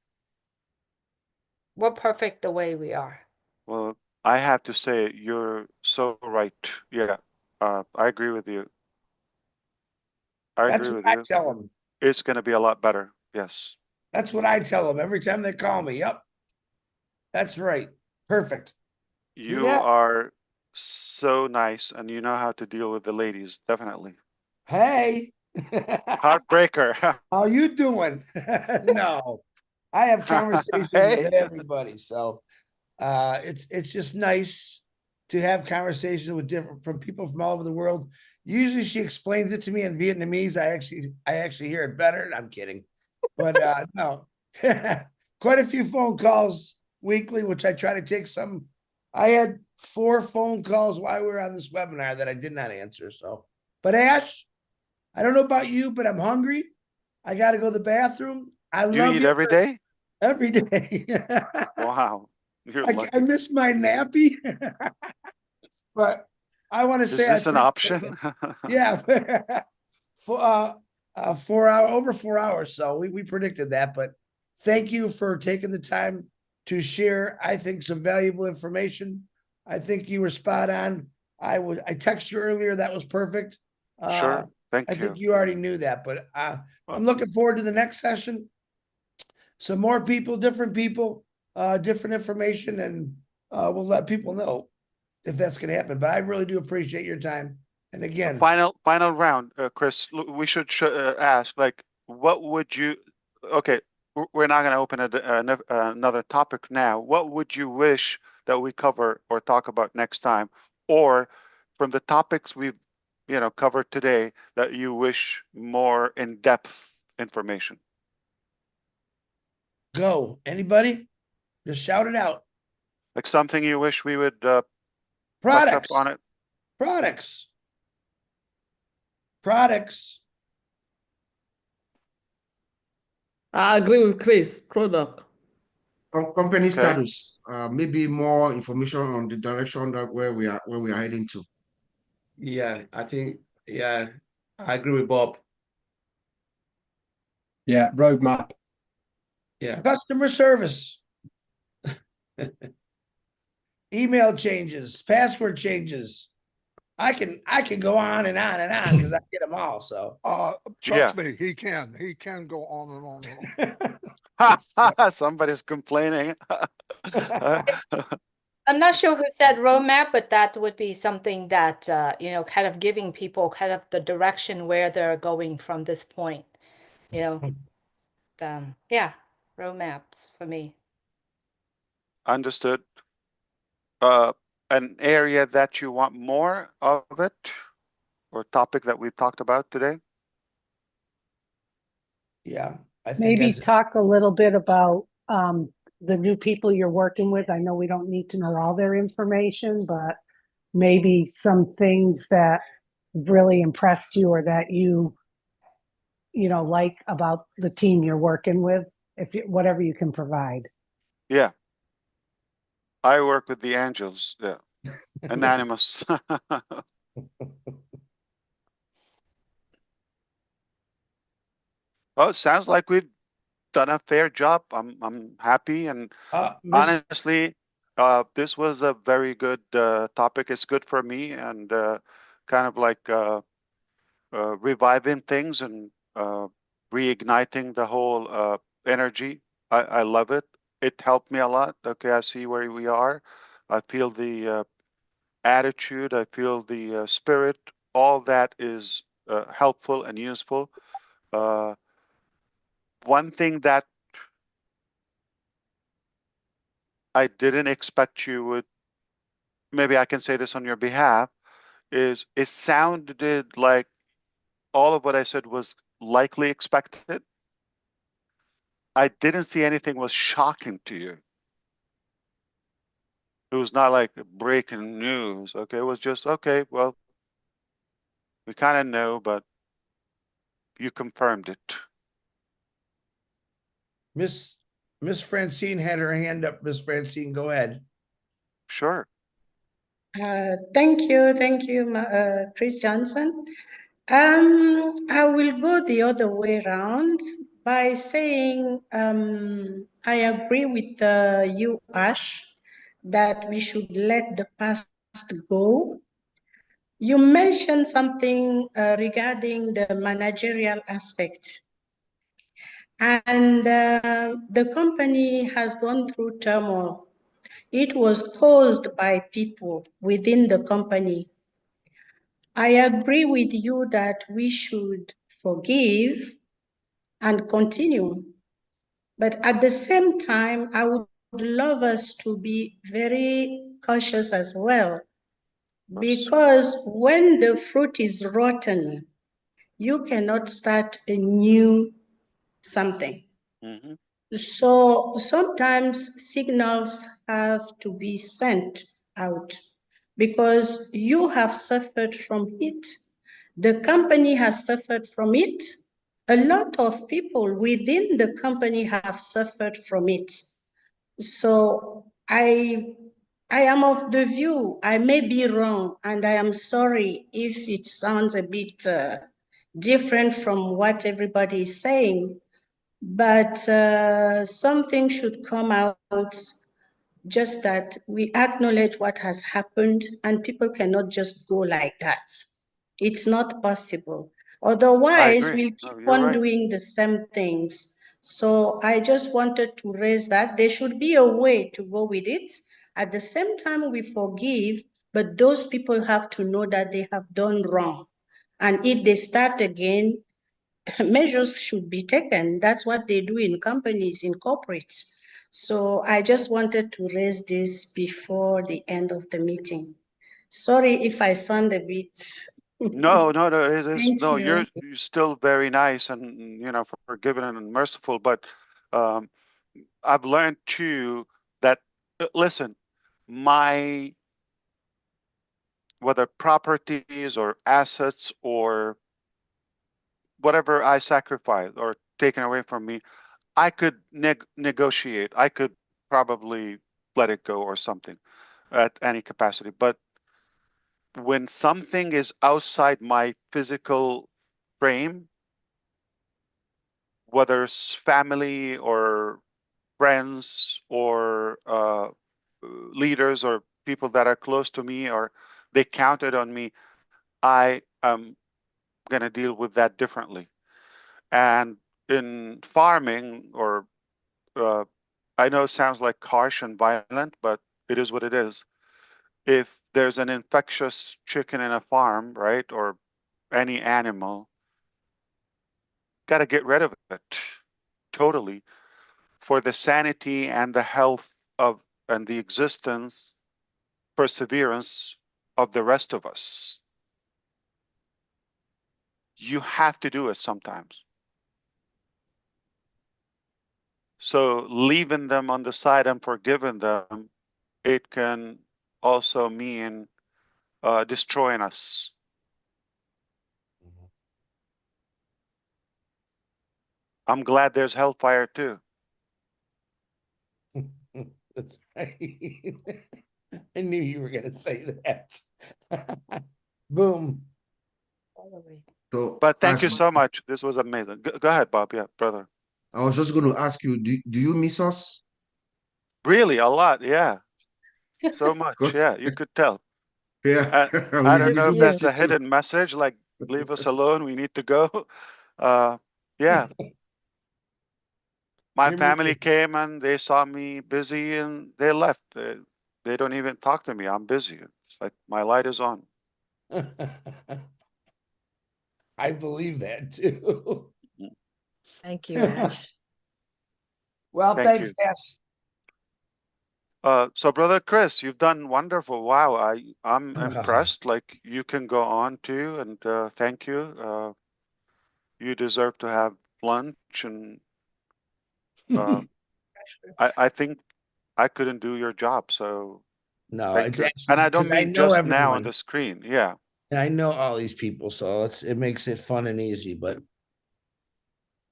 We're perfect the way we are. Well, I have to say, you're so right. Yeah, I agree with you. I That's agree what with I you. tell them. It's going to be a lot better. Yes. That's what I tell them every time they call me. Yep. That's right. Perfect. You are so nice and you know how to deal with the ladies, definitely. Hey. Heartbreaker. How you doing? No. I have conversations Hey. with everybody. So it's just nice to have conversations with from people from all over the world. Usually she explains it to me in Vietnamese. I actually hear it better. I'm kidding. But no. Quite a few phone calls weekly, which I try to take some. I had 4 phone calls while we were on this webinar that I did not answer. So, but Ash, I don't know about you, but I'm hungry. I got to go to the bathroom. I Do you love eat you every day? every day. Wow. You're I lucky. miss my nappy, but I want to Is say I this an appreciate option? it. Yeah, for 4 hours. So we predicted that, but thank you for taking the time to share. I think some valuable information. I think you were spot on. I texted you earlier. That was perfect. Sure. I Thank think you. you already knew that, but I'm looking forward to the next session. Some more people, different information, and we'll let people know if that's going to happen. But I really do appreciate your time. And again, Final round, Chris. We should ask, like, what would you? Okay, we're not going to open another topic now. What would you wish that we cover or talk about next time, or from the topics we've covered today that you wish more in-depth information? Go. Anybody? Just shout it out. Like something you wish we would touch up Products. on it. Products. I agree with Chris. Product. Company status. Maybe more information on the direction that where we are heading to. Yeah, I think. Yeah, I agree with Bob. Yeah, roadmap. Yeah. Customer service. Email changes, password changes. I can go on and on and on because I get them all. So Trust me, he can go on and on and on. Somebody's complaining. I'm not sure who said roadmap, but that would be something that, kind of giving people kind of the direction where they're going from this point, yeah, roadmaps for me. Understood. An area that you want more of it, or topic that we've talked about today? Yeah, I think maybe talk a little bit about the new people you're working with. I know we don't need to know all their information, but maybe some things that really impressed you or that you like about the team you're working with, whatever you can provide. Yeah. I work with the angels. Yeah. Anonymous. Oh, it sounds like we've done a fair job. I'm happy, and honestly, this was a very good topic. It's good for me, and kind of like reviving things and reigniting the whole energy. I love it. It helped me a lot. Okay, I see where we are. I feel the attitude. I feel the spirit. All that is helpful and useful. One thing that I didn't expect you would, maybe I can say this on your behalf, is it sounded like all of what I said was likely expected. I didn't see anything was shocking to you. It was not like breaking news. Okay, it was just, okay, well, we kind of know, but you confirmed it. Miss Francine had her hand up. Miss Francine, go ahead. Sure. Thank you, Chris Johnson. I will go the other way around by saying I agree with you, Ash, that we should let the past go. You mentioned something regarding the managerial aspect. And the company has gone through turmoil. It was caused by people within the company. I agree with you that we should forgive and continue. But at the same time, I would love us to be very cautious as well. Because when the fruit is rotten, you cannot start a new something. Mm-hmm. So sometimes signals have to be sent out because you have suffered from it. The company has suffered from it. A lot of people within the company have suffered from it. So I am of the view, I may be wrong, and I am sorry if it sounds a bit different from what everybody is saying, but something should come out, just that we acknowledge what has happened, and people cannot just go like that. It's not possible. Otherwise, we'll keep on doing the same things. So I just wanted to raise that. There should be a way to go with it. At the same time, we forgive, but those people have to know that they have done wrong. And if they start again, measures should be taken. That's what they do in companies, in corporates. So I just wanted to raise this before the end of the meeting. Sorry if I sound a bit. No, it is, Thank no, you. you're still very nice and, you know, forgiving and merciful, but I've learned too that, listen, whether properties or assets or whatever I sacrifice or taken away from me, I could negotiate. I could probably let it go or something at any capacity. But when something is outside my physical frame, whether it's family or friends or leaders or people that are close to me or they counted on me, I am going to deal with that differently. And in farming, or I know it sounds like harsh and violent, but it is what it is. If there's an infectious chicken in a farm, right, or any animal, got to get rid of it totally for the sanity and the health of and the existence, perseverance of the rest of us. You have to do it sometimes. So leaving them on the side and forgiving them, it can also mean destroying us. I'm glad there's hellfire too. That's right. I knew you were going to say that. Boom. So, But thank you so much. This was amazing. Go ahead, Bob. Yeah, brother. I was just going to ask you, do you miss us? Really, a lot. Yeah. So much. Yeah, you could tell. Yeah, I we don't know if miss that's you a too. hidden message, like leave us alone. We need to go. Yeah. My family came and they saw me busy and they left. They don't even talk to me. I'm busy. It's like my light is on. I believe that too. Thank you, Ash. Well, Thank thanks, you. Ash. So brother Chris, you've done wonderful. Wow, I'm impressed. Like you can go on too, and thank you. You deserve to have lunch, and I think I couldn't do your job. So No, thank it's you. actually And I because don't I mean know just now on everyone. the screen. Yeah. And I know all these people, so it makes it fun and easy, but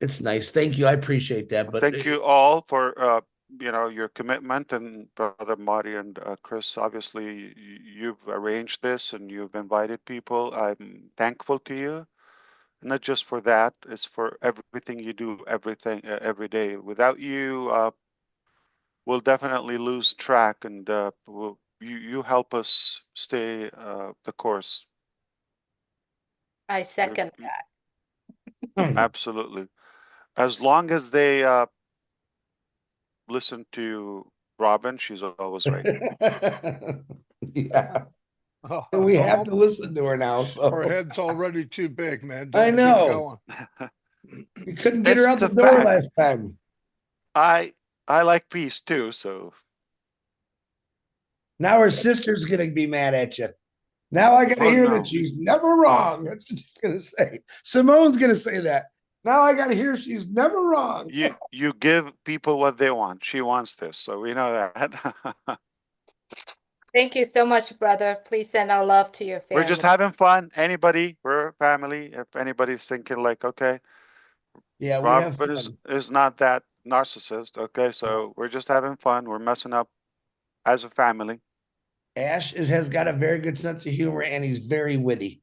it's nice. Thank you. I appreciate that. But Thank you all for your commitment, and brother Marty and Chris. Obviously, you've arranged this and you've invited people. I'm thankful to you. Not just for that, it's for everything you do, every day. Without you, we'll definitely lose track, and you help us stay the course. I second that. Absolutely. As long as they listen to Robin, she's always right. Yeah. And we have to listen to her now. So Her head's already too big, man. I Don't keep know. going. We couldn't get It's her out the a door fact. last time. I like peace too, so Now her sister's gonna be mad at you. Now I gotta Oh, hear no. that she's never wrong. That's what she's gonna say. Simone's gonna say that. Now I gotta hear she's never wrong. you give people what they want. She wants this, so we know that. Thank you so much, brother. Please send our love to your family. We're just having fun. Anybody, we're family. If anybody's thinking like, okay, Yeah, we have Robin fun. is not that narcissist. Okay, so we're just having fun. We're messing up as a family. Ash has got a very good sense of humor and he's very witty.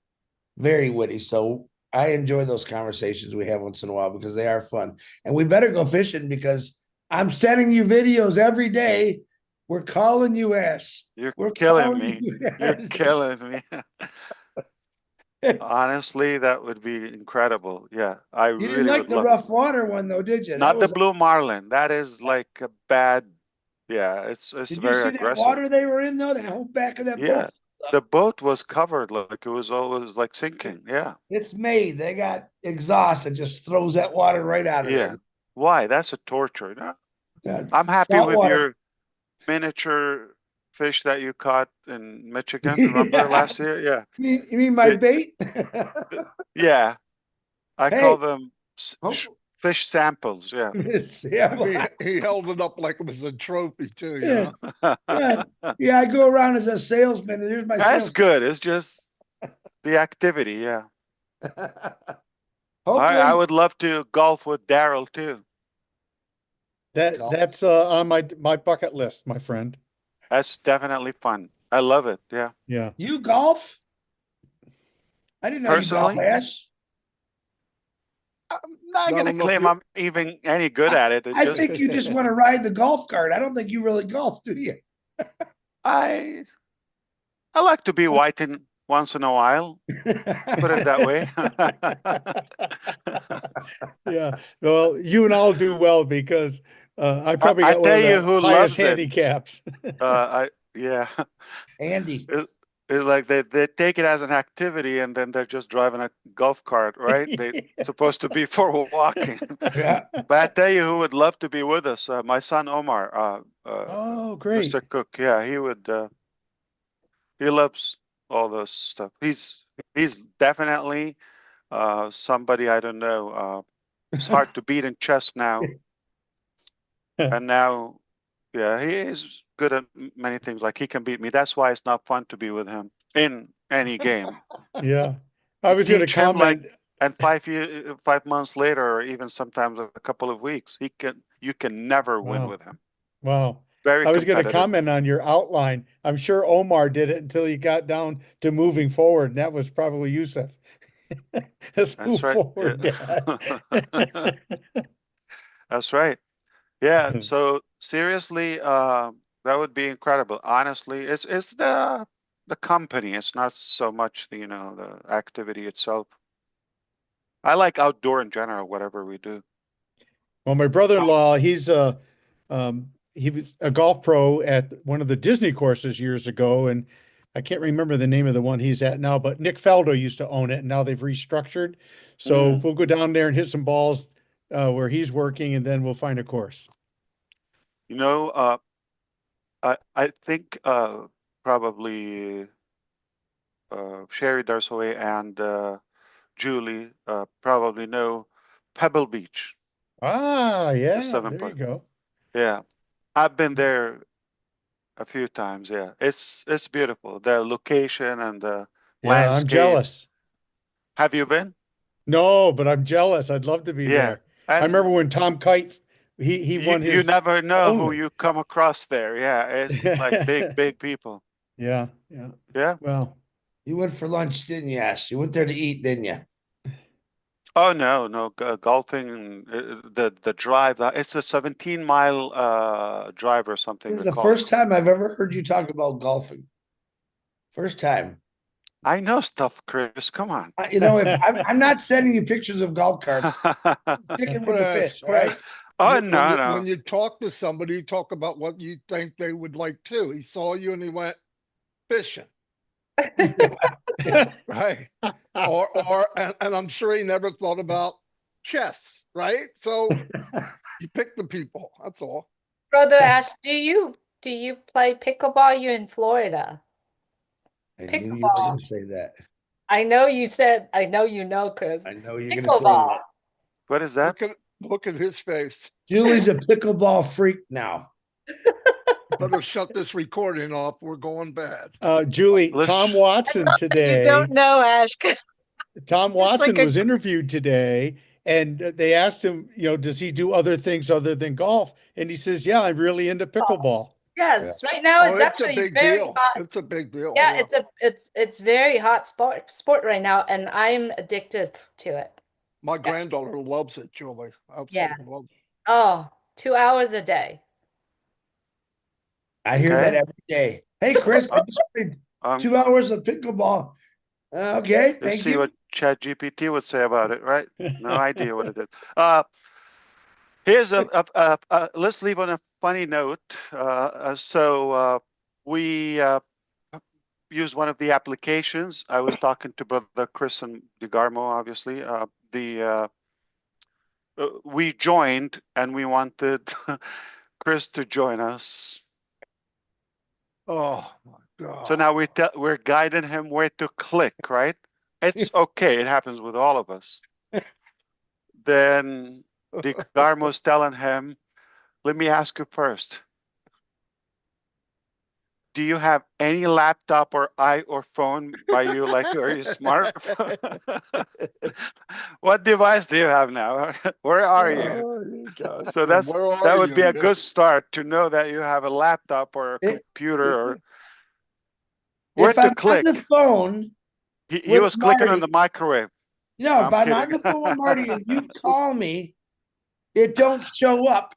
Very witty. So I enjoy those conversations we have once in a while because they are fun. And we better go fishing because I'm sending you videos every day. We're calling you, Ash. We're Killing me. you, You're Ash. killing me. Honestly, that would be incredible. Yeah, I You didn't really like would the love rough water one though, did you? That Not the was. blue marlin. That is like a bad. Yeah, it's Did you very see that aggressive. water they were in though? The whole back of that Yeah, boat. the boat was covered like it was always like sinking. Yeah, It's made. They got exhaust that just throws that water right out of yeah. there. Why? That's a torture. No, That's I'm happy salt with water. your miniature fish that you caught in Michigan. Remember last year? Yeah. You mean my bait? Yeah. I Hey. call them fish samples. Yeah. He held it up like it was a trophy too, you Yeah. know. Yeah, I go around as a salesman, and here's my That's sales. good. It's just the activity. Yeah. I Hopefully, would love to golf with Daryl too. That's on my bucket list, my friend. That's definitely fun. I love it. Yeah. Yeah. you golf? I didn't know you golf, Personally, Ash. I'm not gonna claim I'm even any good at it. I think you just want to ride the golf cart. I don't think you really golf, do you? I like to be whiting once in a while. Let's put it that way. Yeah. Well, you and I'll do well because I probably got one of tell you the who highest loves it. handicaps. Yeah. Andy. It's like they take it as an activity and then they're just driving a golf cart, right? They're supposed to be for walking. Yeah. But I tell you who would love to be with us. My son Omar. Oh, great. Mr. Cook. Yeah, he would. He loves all this stuff. He's definitely somebody I don't know. It's hard to beat in chess now. And now, yeah, he is good at many things. Like he can beat me. That's why it's not fun to be with him in any game. Yeah. I was going to Teach him comment. and 5 months later, or even sometimes a couple of weeks, you can never win Wow. with him. Wow. Very I was going to competitive. comment on your outline. I'm sure Omar did it until you got down to moving forward. And that was probably Yusuf. Let's move right. forward, Yeah. Dad. That's right. Yeah. So seriously, that would be incredible. Honestly, it's the company. It's not so much the the activity itself. I like outdoor in general, whatever we do. Well, my brother-in-law, he was a golf pro at one of the Disney courses years ago, and I can't remember the name of the one he's at now, but Nick Faldo used to own it, and now they've restructured. So we'll go down there and hit some balls where he's working, and then we'll find a course. I think probably Sherry Darsoy and Julie probably know Pebble Beach. Ah, The yeah, Seven there you Point. go. Yeah, I've been there a few times. Yeah, it's beautiful. The location and the Yeah, I'm landscape. jealous. Have you been? No, but I'm jealous. I'd love to be Yeah, there. I and remember when Tom Kite he won you his never know who only. you come across there. Yeah, it's like big people. Yeah, yeah. Yeah. Well, You went for lunch, didn't you, Ash? You went there to eat, didn't you? Oh no, golfing, the drive. It's a 17-mile drive or something. This is They the call it. first time I've ever heard you talk about golfing. First time. I know stuff, Chris. Come on. You know, if I'm not sending you pictures of golf carts, sticking with the fish, all right? Oh when no, you, no. when you talk to somebody, you talk about what you think they would like too. He saw you and he went fishing. Right. And I'm sure he never thought about chess, right? So you pick the people. That's all. Brother Ash, do you play pickleball? You in Florida? I knew you were Pickleball. going to say that. I know you said. I know you know, Chris. I know you're going to say Pickleball. that. What is that? Look at his face. Julie's a pickleball freak now. Better shut this recording off. We're going bad. Julie, Tom Watson You today. don't know, Ash. 'Cause Tom Watson like a- was interviewed today, and they asked him, does he do other things other than golf? And he says, yeah, I'm really into pickleball. Yes, right now it's a actually big very deal. hot. It's a big deal. Yeah, it's very hot sport right now, and I'm addicted to it. My granddaughter loves it, Julie. Absolutely Yes. loves it. Oh, 2 hours a day. I hear that every day. Hey, Chris, I just played 2 hours of pickleball. Okay, Let's thank see you. what ChatGPT would say about it, right? No idea what it is. Here's let's leave on a funny note. We used one of the applications. I was talking to Brother Chris and DeGarmo, obviously. We joined and we wanted Chris to join us. Oh my God. So now we're guiding him where to click, right? It's okay. It happens with all of us. Then DeGarmo's telling him, let me ask you first. Do you have any laptop or phone by you? Like, are you smart? What device do you have now? Where are you? So that would be a good start to know that you have a laptop or a computer or where If I'm to click. on the phone, He was clicking on Marty- the microwave. No, if I'm on kidding. the phone with Marty and you call me, it don't show up.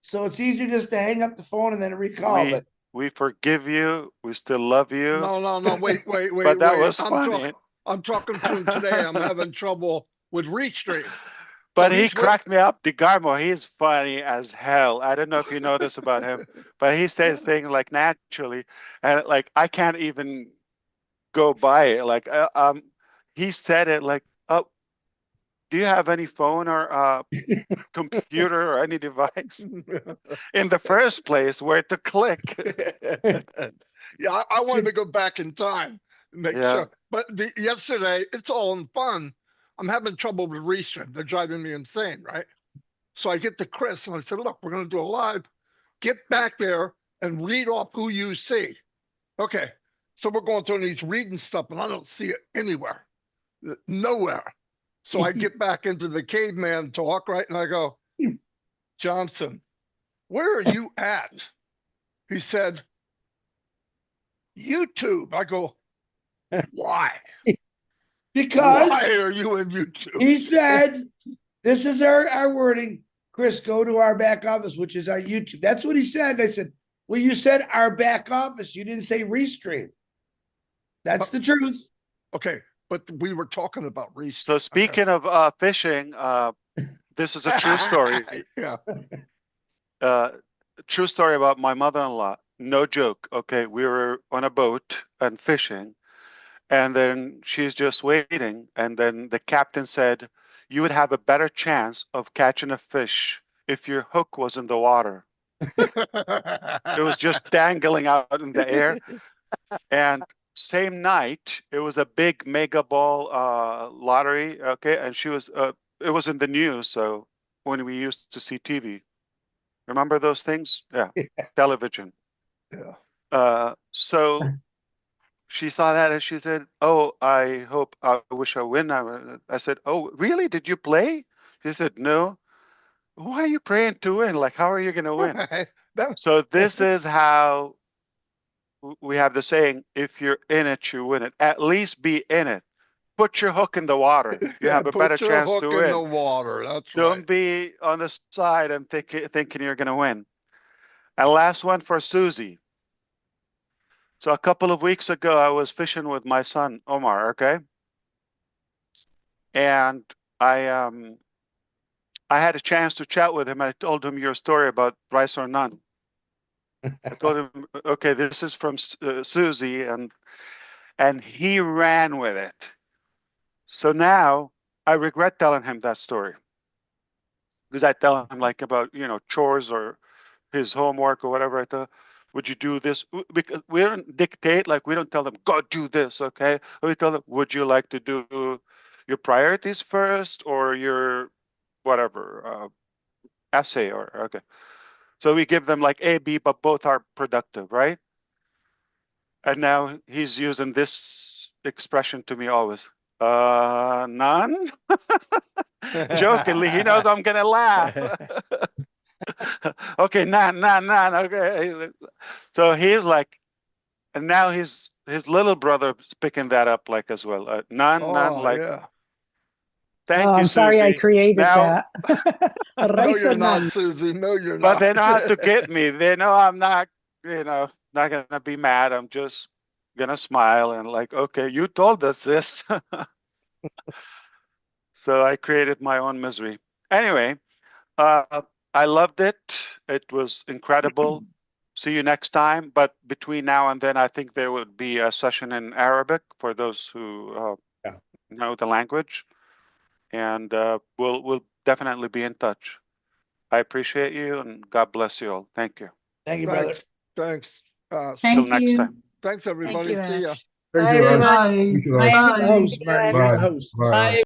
So it's easier just to hang up the phone and then recall. We forgive you. We still love you. No, wait. But that was funny. I'm talking to him today. I'm having trouble with Restream. But he cracked me up. DeGarmo, he's funny as hell. I don't know if you know this about him, but he says things like naturally, and like I can't even go by it. Like he said it like, "Oh, do you have any phone or computer or any device in the first place where to click?" Yeah, I wanted to go back in time and make sure. But yesterday, it's all in fun. I'm having trouble with Restream. They're driving me insane, right? So I get to Chris and I said, look, we're going to do a live. Get back there and read off who you see. Okay. So we're going through and he's reading stuff and I don't see it anywhere. Nowhere. So I get back into the caveman talk, right? And I go, Johnson, where are you at? He said, YouTube. I go, why? Because why are you in YouTube? He said, this is our wording. Chris, go to our back office, which is our YouTube. That's what he said. I said, well, you said our back office. You didn't say Restream. That's the truth. Okay, but we were talking about Restream. So speaking of fishing, this is a true story. Yeah. True story about my mother-in-law. No joke. Okay, we were on a boat and fishing, and then she's just waiting. And then the captain said, "You would have a better chance of catching a fish if your hook was in the water." It was just dangling out in the air. And same night, it was a big mega ball lottery. Okay, and she was it was in the news. So when we used to see TV, remember those things? Yeah, television. Yeah. So she saw that and she said, "Oh, I wish I win." I said, "Oh, really? Did you play?" She said, "No." Why are you praying to win? Like, how are you going to win? So this is how we have the saying, if you're in it, you win it. At least be in it. Put your hook in the water. You have a better Put your chance hook to in win. the water. That's Don't right. be on the side and thinking you're going to win. And last one for Susie. So a couple of weeks ago, I was fishing with my son, Omar, okay? And I had a chance to chat with him. I told him your story about rice or none. I told him, okay, this is from Susie, and he ran with it. So now I regret telling him that story because I tell him like about chores or his homework or whatever. I thought, would you do this? Because we don't dictate, like we don't tell them go do this, okay? We tell them, would you like to do your priorities first or your whatever essay or okay? So we give them like A, B, but both are productive, right? And now he's using this expression to me always. None? Jokingly, he knows I'm gonna laugh. Okay, none. Okay. So he's like, and now his little brother is picking that up like as well. None, like. Yeah. Thank Oh, you, I'm sorry I Susie. created Now, that. No, Rice you're and not, none. Susie. No, you're but not. they know how to get me. They know I'm not, not gonna be mad. I'm just gonna smile and like, okay, you told us this. So I created my own misery. Anyway, I loved it. It was incredible. See you next time. But between now and then, I think there would be a session in Arabic for those who know the language, and we'll definitely be in touch. I appreciate you, and God bless you all. Thank you. Thank you, brother. Thanks. Till next time. Thanks, everybody. Thank you, See ya. Ash. Thank Bye, you, Ash. everyone. Thank you, Bye, Ash. everybody. Host, Marty, you're the Bye. host. Bye, Ash.